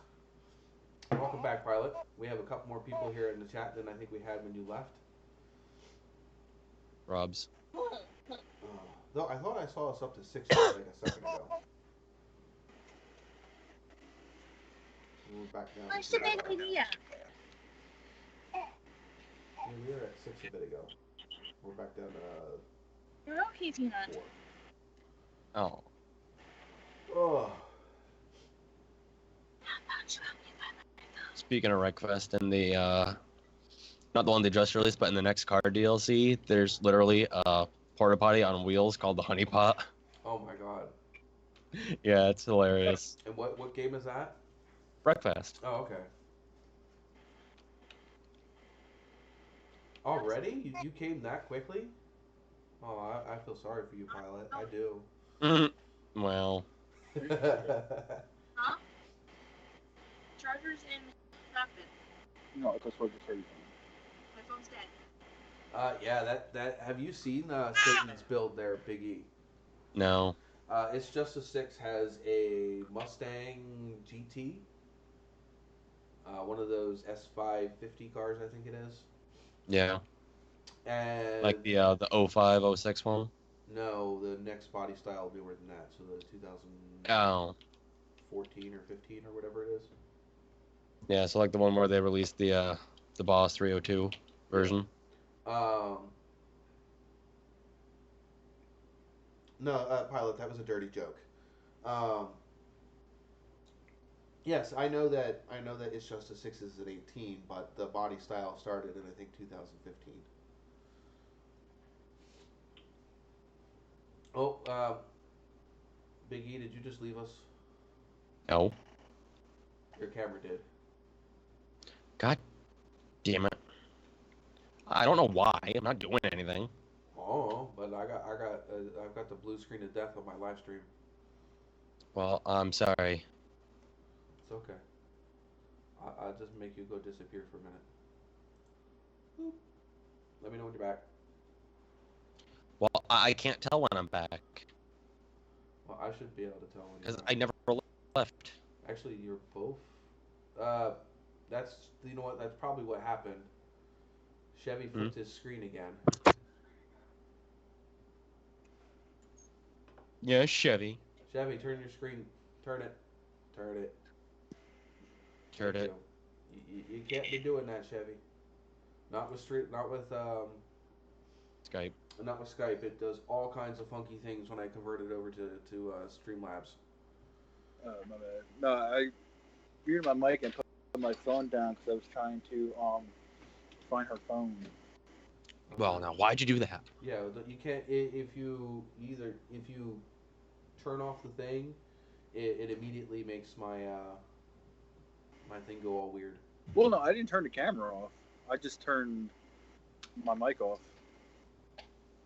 Welcome back, Pilot. We have a couple more people here in the chat than I think we had when you left. Robs. Though I thought I saw us up to 60 like a second ago. We're back down. Yeah, we were at 6 a bit ago. We're back down to You're okay, Tina. 4. Oh. Oh. Speaking of Wreckfest, in the not the one they just released, but in the next car DLC, there's literally a porta potty on wheels called the Honey Pot. Oh my god. Yeah, it's hilarious. And what game is that? Wreckfest. Oh, okay. Already? You came that quickly? Oh, I feel sorry for you, Pilot. I do. Well. Huh? Chargers in traffic. No, it goes for the 30. My phone's dead. Yeah, that have you seen Satan's build there, Big E? No. It's just a 6 has a Mustang GT. One of those S550 cars, I think it is. Yeah. And Like the 05, 06 one? no, the next body style will be newer than that. So the 2014 Oh. or 15 or whatever it is. Yeah, so like the one where they released the Boss 302 version. No, Pilot, that was a dirty joke. Yes, I know that it's just a 6 is an 18, but the body style started in I think 2015. Oh, Big E, did you just leave us? No. Your camera did. God damn it. I don't know why. I'm not doing anything. Oh, but I've got the blue screen of death on my live stream. Well, I'm sorry. It's okay. I'll just make you go disappear for a minute. Boop. Let me know when you're back. Well, I can't tell when I'm back. Well, I should be able to tell when you're Because back. I never left. Actually, you're both. You know what? That's probably what happened. Chevy flipped his screen again. Yeah, Chevy. Chevy, turn your screen. Turn it. Turn it. Turn Thank it. you. You can't be doing that, Chevy. Not with Skype. not with Skype. It does all kinds of funky things when I convert it over to Streamlabs. Oh, my bad. No, I muted my mic and put my phone down because I was trying to find her phone. Well, now, why'd you do that? Yeah, you can't. If you turn off the thing, it immediately makes my my thing go all weird. Well, no, I didn't turn the camera off. I just turned my mic off.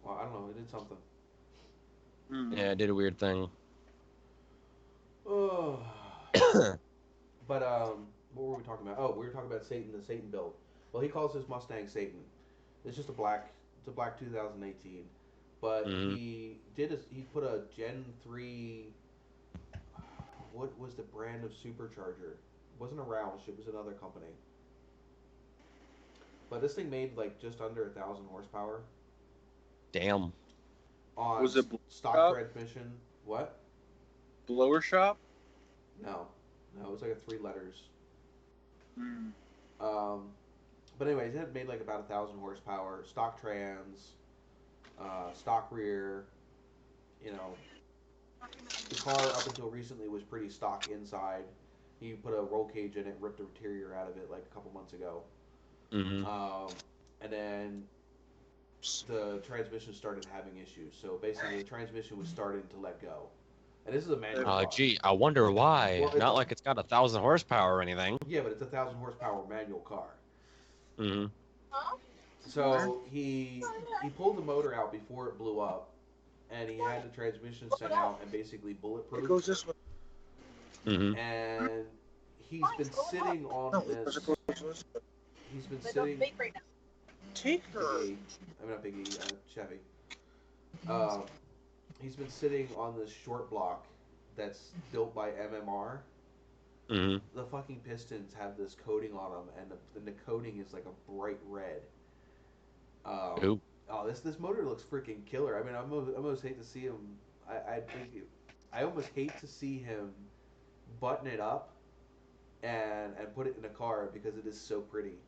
Well, I don't know. It did something. Yeah, it did a weird thing. Oh. But what were we talking about? Oh, we were talking about Satan, the Satan build. Well, he calls his Mustang Satan. It's just a black 2018. But he put a Gen 3. What was the brand of supercharger? It wasn't a Roush. It was another company. But this thing made like just under 1,000 horsepower. Damn. On Was it stock transmission? What? Blower shop? No, it was like a 3 letters. Mm. But anyways, it had made like about 1,000 horsepower, stock trans, stock rear. You know, the car up until recently was pretty stock inside. He put a roll cage in it, ripped the interior out of it like a couple months ago. And then the transmission started having issues. So basically, the transmission was starting to let go. And this is a manual car. Gee, I wonder why. Well, Not like it's got 1,000 horsepower or anything. Yeah, but it's 1,000 horsepower manual car. Mm-hmm. So he pulled the motor out before it blew up, and he had the transmission sent out and basically bulletproof. It goes this way. Mm-hmm. And he's been sitting on this. He's been sitting. Take her. Not Big E, Chevy. He's been sitting on this short block that's built by MMR. Mm-hmm. The fucking pistons have this coating on them, and the coating is like a bright red. Oh, this motor looks freaking killer. I mean, I almost hate to see him. I almost hate to see him button it up and put it in a car because it is so pretty.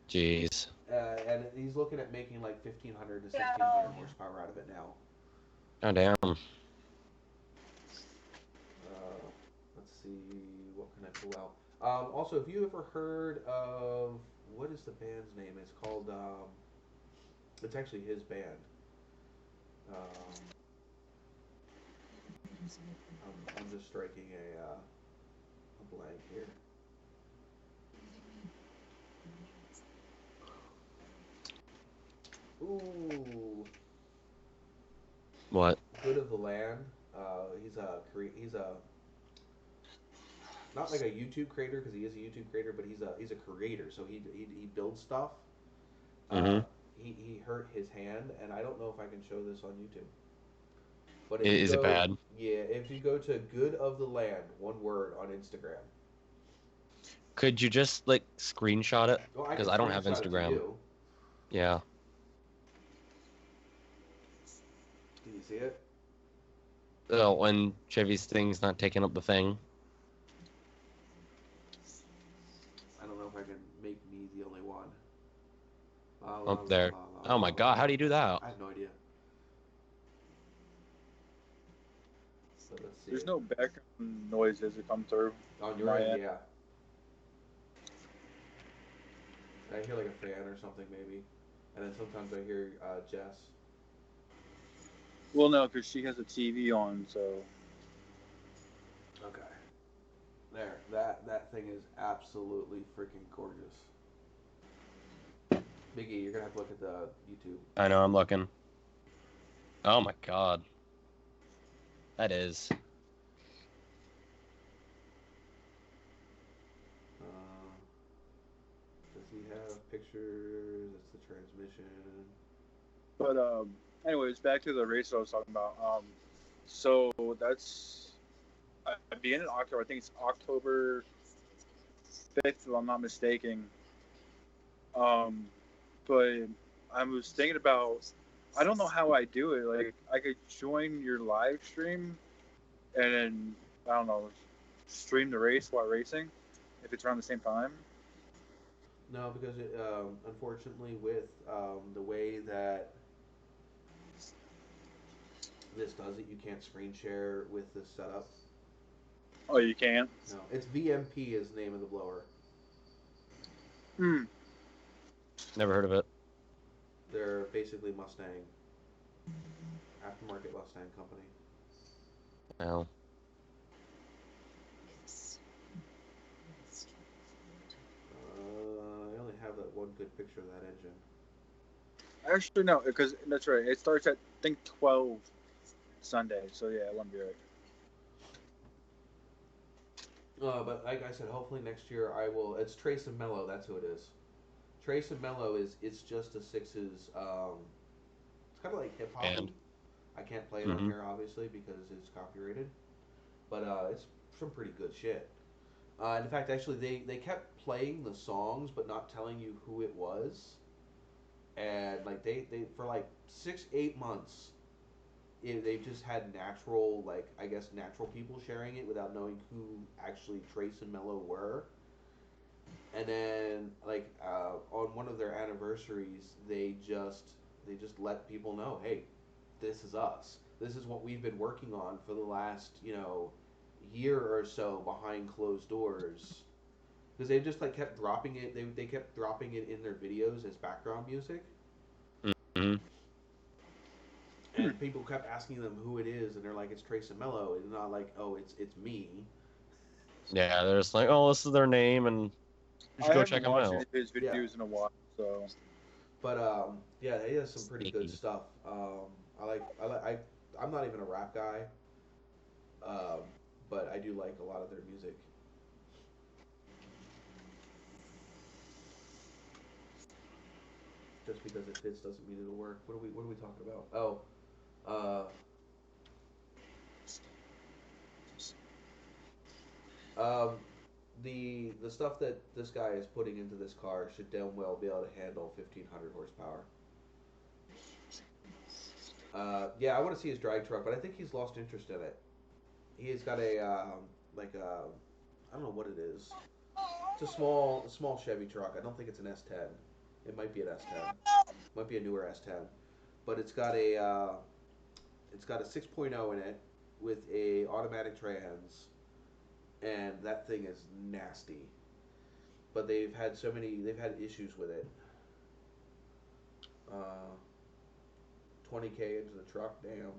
Jeez. And he's looking at making like 1,500 to 1,600 horsepower out of it now. Oh, damn. Let's see, what can I pull out? Also, have you ever heard of, what is the band's name? It's called, it's actually his band. I'm just striking a blank here. Ooh. What? Good of the Land. He's a not like a YouTube creator because he is a YouTube creator, but he's a creator. So he builds stuff. He hurt his hand, and I don't know if I can show this on YouTube. But Is it bad? Yeah, if you go to Good of the Land, one word, on Instagram. Could you just like screenshot it? Because I don't have screenshot it to Instagram. you. Yeah. Can you see it? Oh, when Chevy's thing's not taking up the thing. I don't know if I can make me the only one. Up there. Oh my god, how do you do that? I have no idea. So let's see. There's no background noises that come through. On your end, yeah. I hear like a fan or something maybe. And then sometimes I hear Jess. Well, no, because she has a TV on, so. Okay. There. That thing is absolutely freaking gorgeous. Biggie, you're gonna have to look at the YouTube. I know, I'm looking. Oh my god. That is. Does he have pictures? That's the transmission. But anyways, back to the race I was talking about. So that's at the end of October. I think it's October 5th, if I'm not mistaken. But I was thinking about I don't know how I do it. Like, I could join your live stream and then, I don't know, stream the race while racing if it's around the same time. No, because it, unfortunately, with the way that this does it, you can't screen share with this setup. Oh, you can't? No, it's VMP is the name of the blower. Hmm. Never heard of it. They're basically Mustang, aftermarket Mustang company. No. I only have that one good picture of that engine. Actually, no, because that's right. It starts at, I think, 12 Sunday. So, yeah, it wouldn't be right. But like I said, hopefully next year I will. It's Trace and Mellow. That's who it is. Trace and Mellow is it's just a Six's. It's kind of like hip hop. I can't play it on here obviously because it's copyrighted, but it's some pretty good shit. In fact, actually, they kept playing the songs but not telling you who it was, and like they for like 6-8 months. They just had natural, like, I guess, natural people sharing it without knowing who actually Trace and Mello were. And then, like, on one of their anniversaries, they just let people know, hey, this is us. This is what we've been working on for the last, year or so behind closed doors. Because they just, like, kept dropping it. They kept dropping it in their videos as background music. Mm-hmm. And people kept asking them who it is, and they're like, it's Trace and Mello. It's not like, oh, it's me. Yeah, they're just like, oh, this is their name, and you should go check them out. I haven't watched his videos in a while, so. But yeah, he has some pretty good stuff. I'm not even a rap guy, but I do like a lot of their music. Just because it fits doesn't mean it'll work. What are we talking about? Oh, the stuff that this guy is putting into this car should damn well be able to handle 1,500 horsepower. Yeah, I want to see his drag truck, but I think he's lost interest in it. He's got a I don't know what it is. It's a small Chevy truck. I don't think it's an S10. It might be an S10. Might be a newer S10, but it's got a 6.0 in it with a automatic trans, and that thing is nasty. But they've had issues with it. 20K into the truck, damn.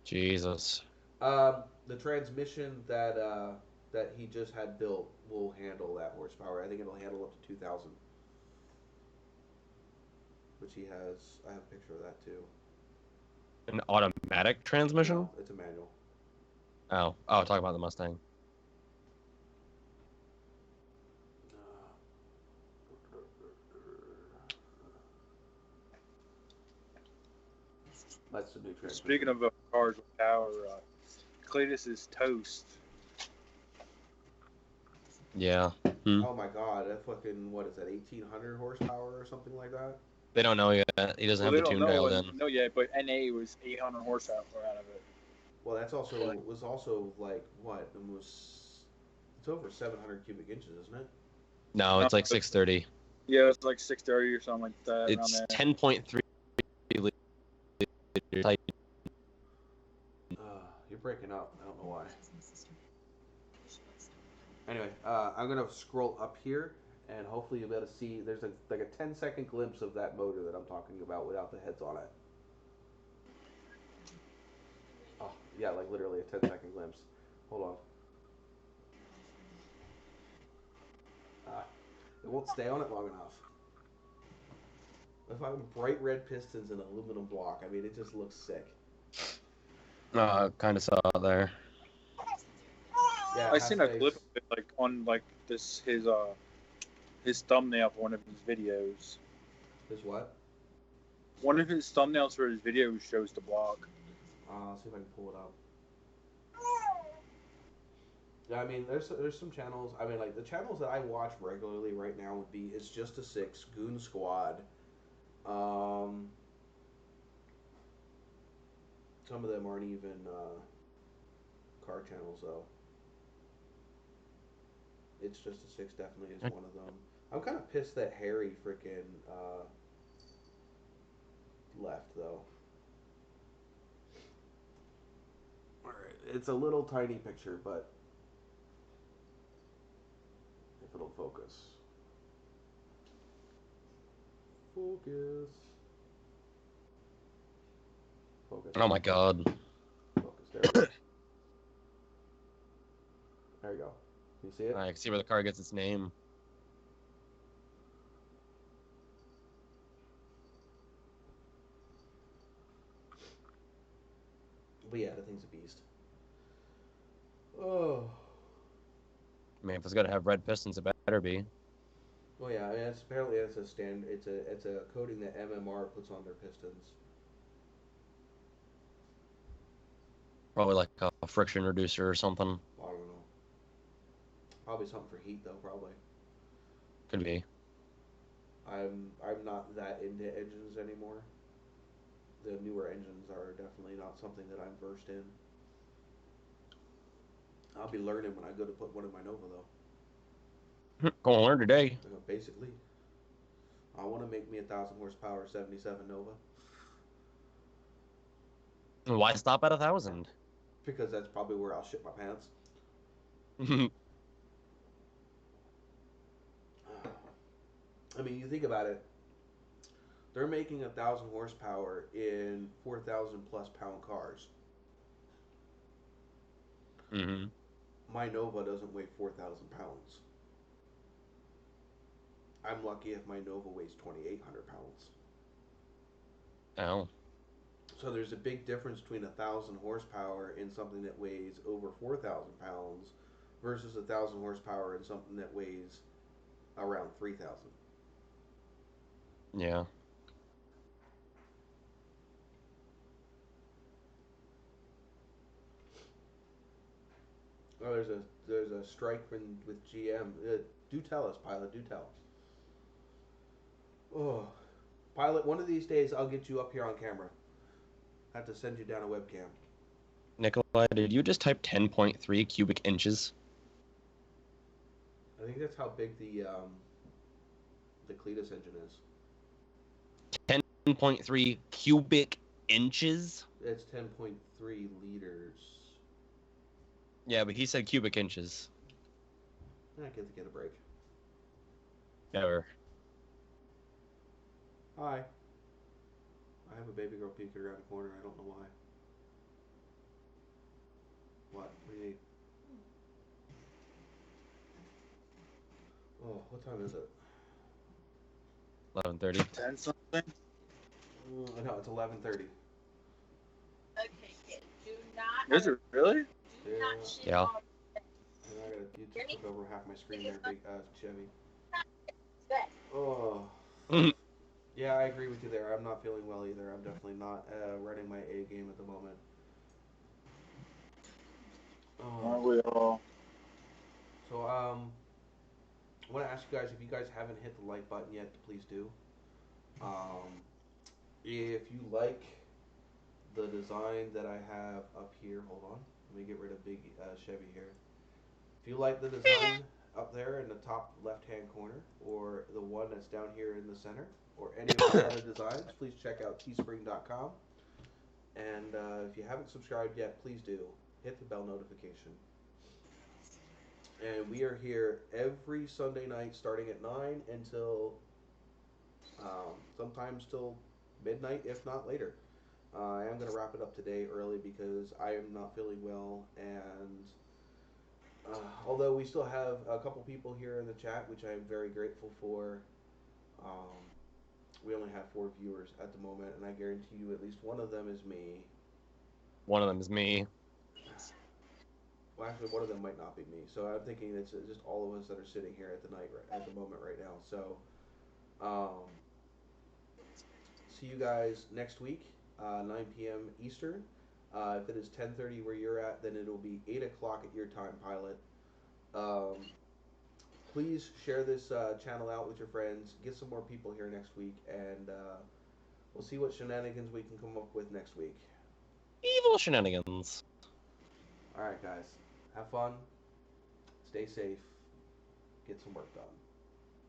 Jesus. The transmission that he just had built will handle that horsepower. I think it'll handle up to 2,000. Which he has. I have a picture of that too. An automatic transmission? No, it's a manual. Oh, talk about the Mustang. That's the new transmission. Speaking of cars with power, Cletus is toast. Yeah. Oh my god, that fucking, what is that, 1,800 horsepower or something like that? They don't know yet. He doesn't have the tune dialed in. No, yet, but NA was 800 horsepower out of it. Well, that's also like what? It's over 700 cubic inches, isn't it? No, it's like 630. Yeah, it's like 630 or something like that. It's 10.3 liters. You're breaking up. I don't know why. Anyway, I'm gonna scroll up here, and hopefully you'll be able to see. There's like a 10-second glimpse of that motor that I'm talking about without the heads on it. Oh, yeah, like literally a 10-second glimpse. Hold on. It won't stay on it long enough. If I'm bright red pistons and aluminum block, I mean, it just looks sick. Kind of saw it there. Yeah, I seen a clip of it, like on like his thumbnail for one of his videos. His what? One of his thumbnails for his videos shows the block. I'll see if I can pull it up. Yeah, I mean, there's some channels. I mean, like the channels that I watch regularly right now would be It's Just a Six, Goon Squad, Some of them aren't even car channels though. It's just a 6 definitely is one of them. I'm kind of pissed that Harry freaking left though. Alright, it's a little tiny picture, but if it'll focus. Focus. Focus. Oh my god. Focus. There we go. There you go. Can you see it? I can see where the car gets its name. But yeah, the thing's a beast. Oh. I mean, if it's gonna have red pistons, it better be. Well, yeah. I mean, it's apparently it's a coating that MMR puts on their pistons. Probably like a friction reducer or something. I don't know. Probably something for heat though. Probably. Could be. I'm not that into engines anymore. The newer engines are definitely not something that I'm versed in. I'll be learning when I go to put one in my Nova though. Gonna learn today. Basically, I want to make me 1,000 horsepower 77 Nova. Why stop at 1,000? Because that's probably where I'll shit my pants. I mean, you think about it. They're making 1,000 horsepower in 4,000 plus pound cars. Mm-hmm. My Nova doesn't weigh 4,000 pounds. I'm lucky if my Nova weighs 2,800 pounds. Oh. So there's a big difference between 1,000 horsepower in something that weighs over 4,000 pounds versus 1,000 horsepower in something that weighs around 3,000. Yeah. Oh, there's a strike with GM. Do tell us, pilot. Do tell. Oh, pilot. One of these days, I'll get you up here on camera. I have to send you down a webcam. Nikolai, did you just type 10.3 cubic inches? I think that's how big the Cletus engine is. 10.3 cubic inches? It's 10.3 liters. Yeah, but he said cubic inches. I get a break. Never. Hi. I have a baby girl peeking around the corner. I don't know why. What? What do you need? Oh, what time is it? 11:30. 10 something? No, it's 11:30. Okay, kid. Do not. Is it really? Do not shit Yeah. on And I gotta, you took over half my screen there, big Chevy. that. Oh. Yeah, I agree with you there. I'm not feeling well either. I'm definitely not running my A game at the moment. Aren't we all? So, I want to ask you guys, if you guys haven't hit the like button yet, please do. If you like the design that I have up here, hold on, let me get rid of big Chevy here. If you like the design up there in the top left-hand corner, or the one that's down here in the center, or any of my other designs, please check out teespring.com. And if you haven't subscribed yet, please do. Hit the bell notification. And we are here every Sunday night starting at 9 until sometimes till midnight, if not later. I am going to wrap it up today early because I am not feeling well, and although we still have a couple people here in the chat, which I am very grateful for, we only have 4 viewers at the moment, and I guarantee you at least one of them is me. One of them is me. Well, actually, one of them might not be me. So I'm thinking it's just all of us that are sitting here at the moment right now. So, see you guys next week, 9 p.m. Eastern. If it is 10:30 where you're at, then it'll be 8 o'clock at your time, pilot. Please share this channel out with your friends. Get some more people here next week, and we'll see what shenanigans we can come up with next week. Evil shenanigans. All right, guys. Have fun. Stay safe. Get some work done.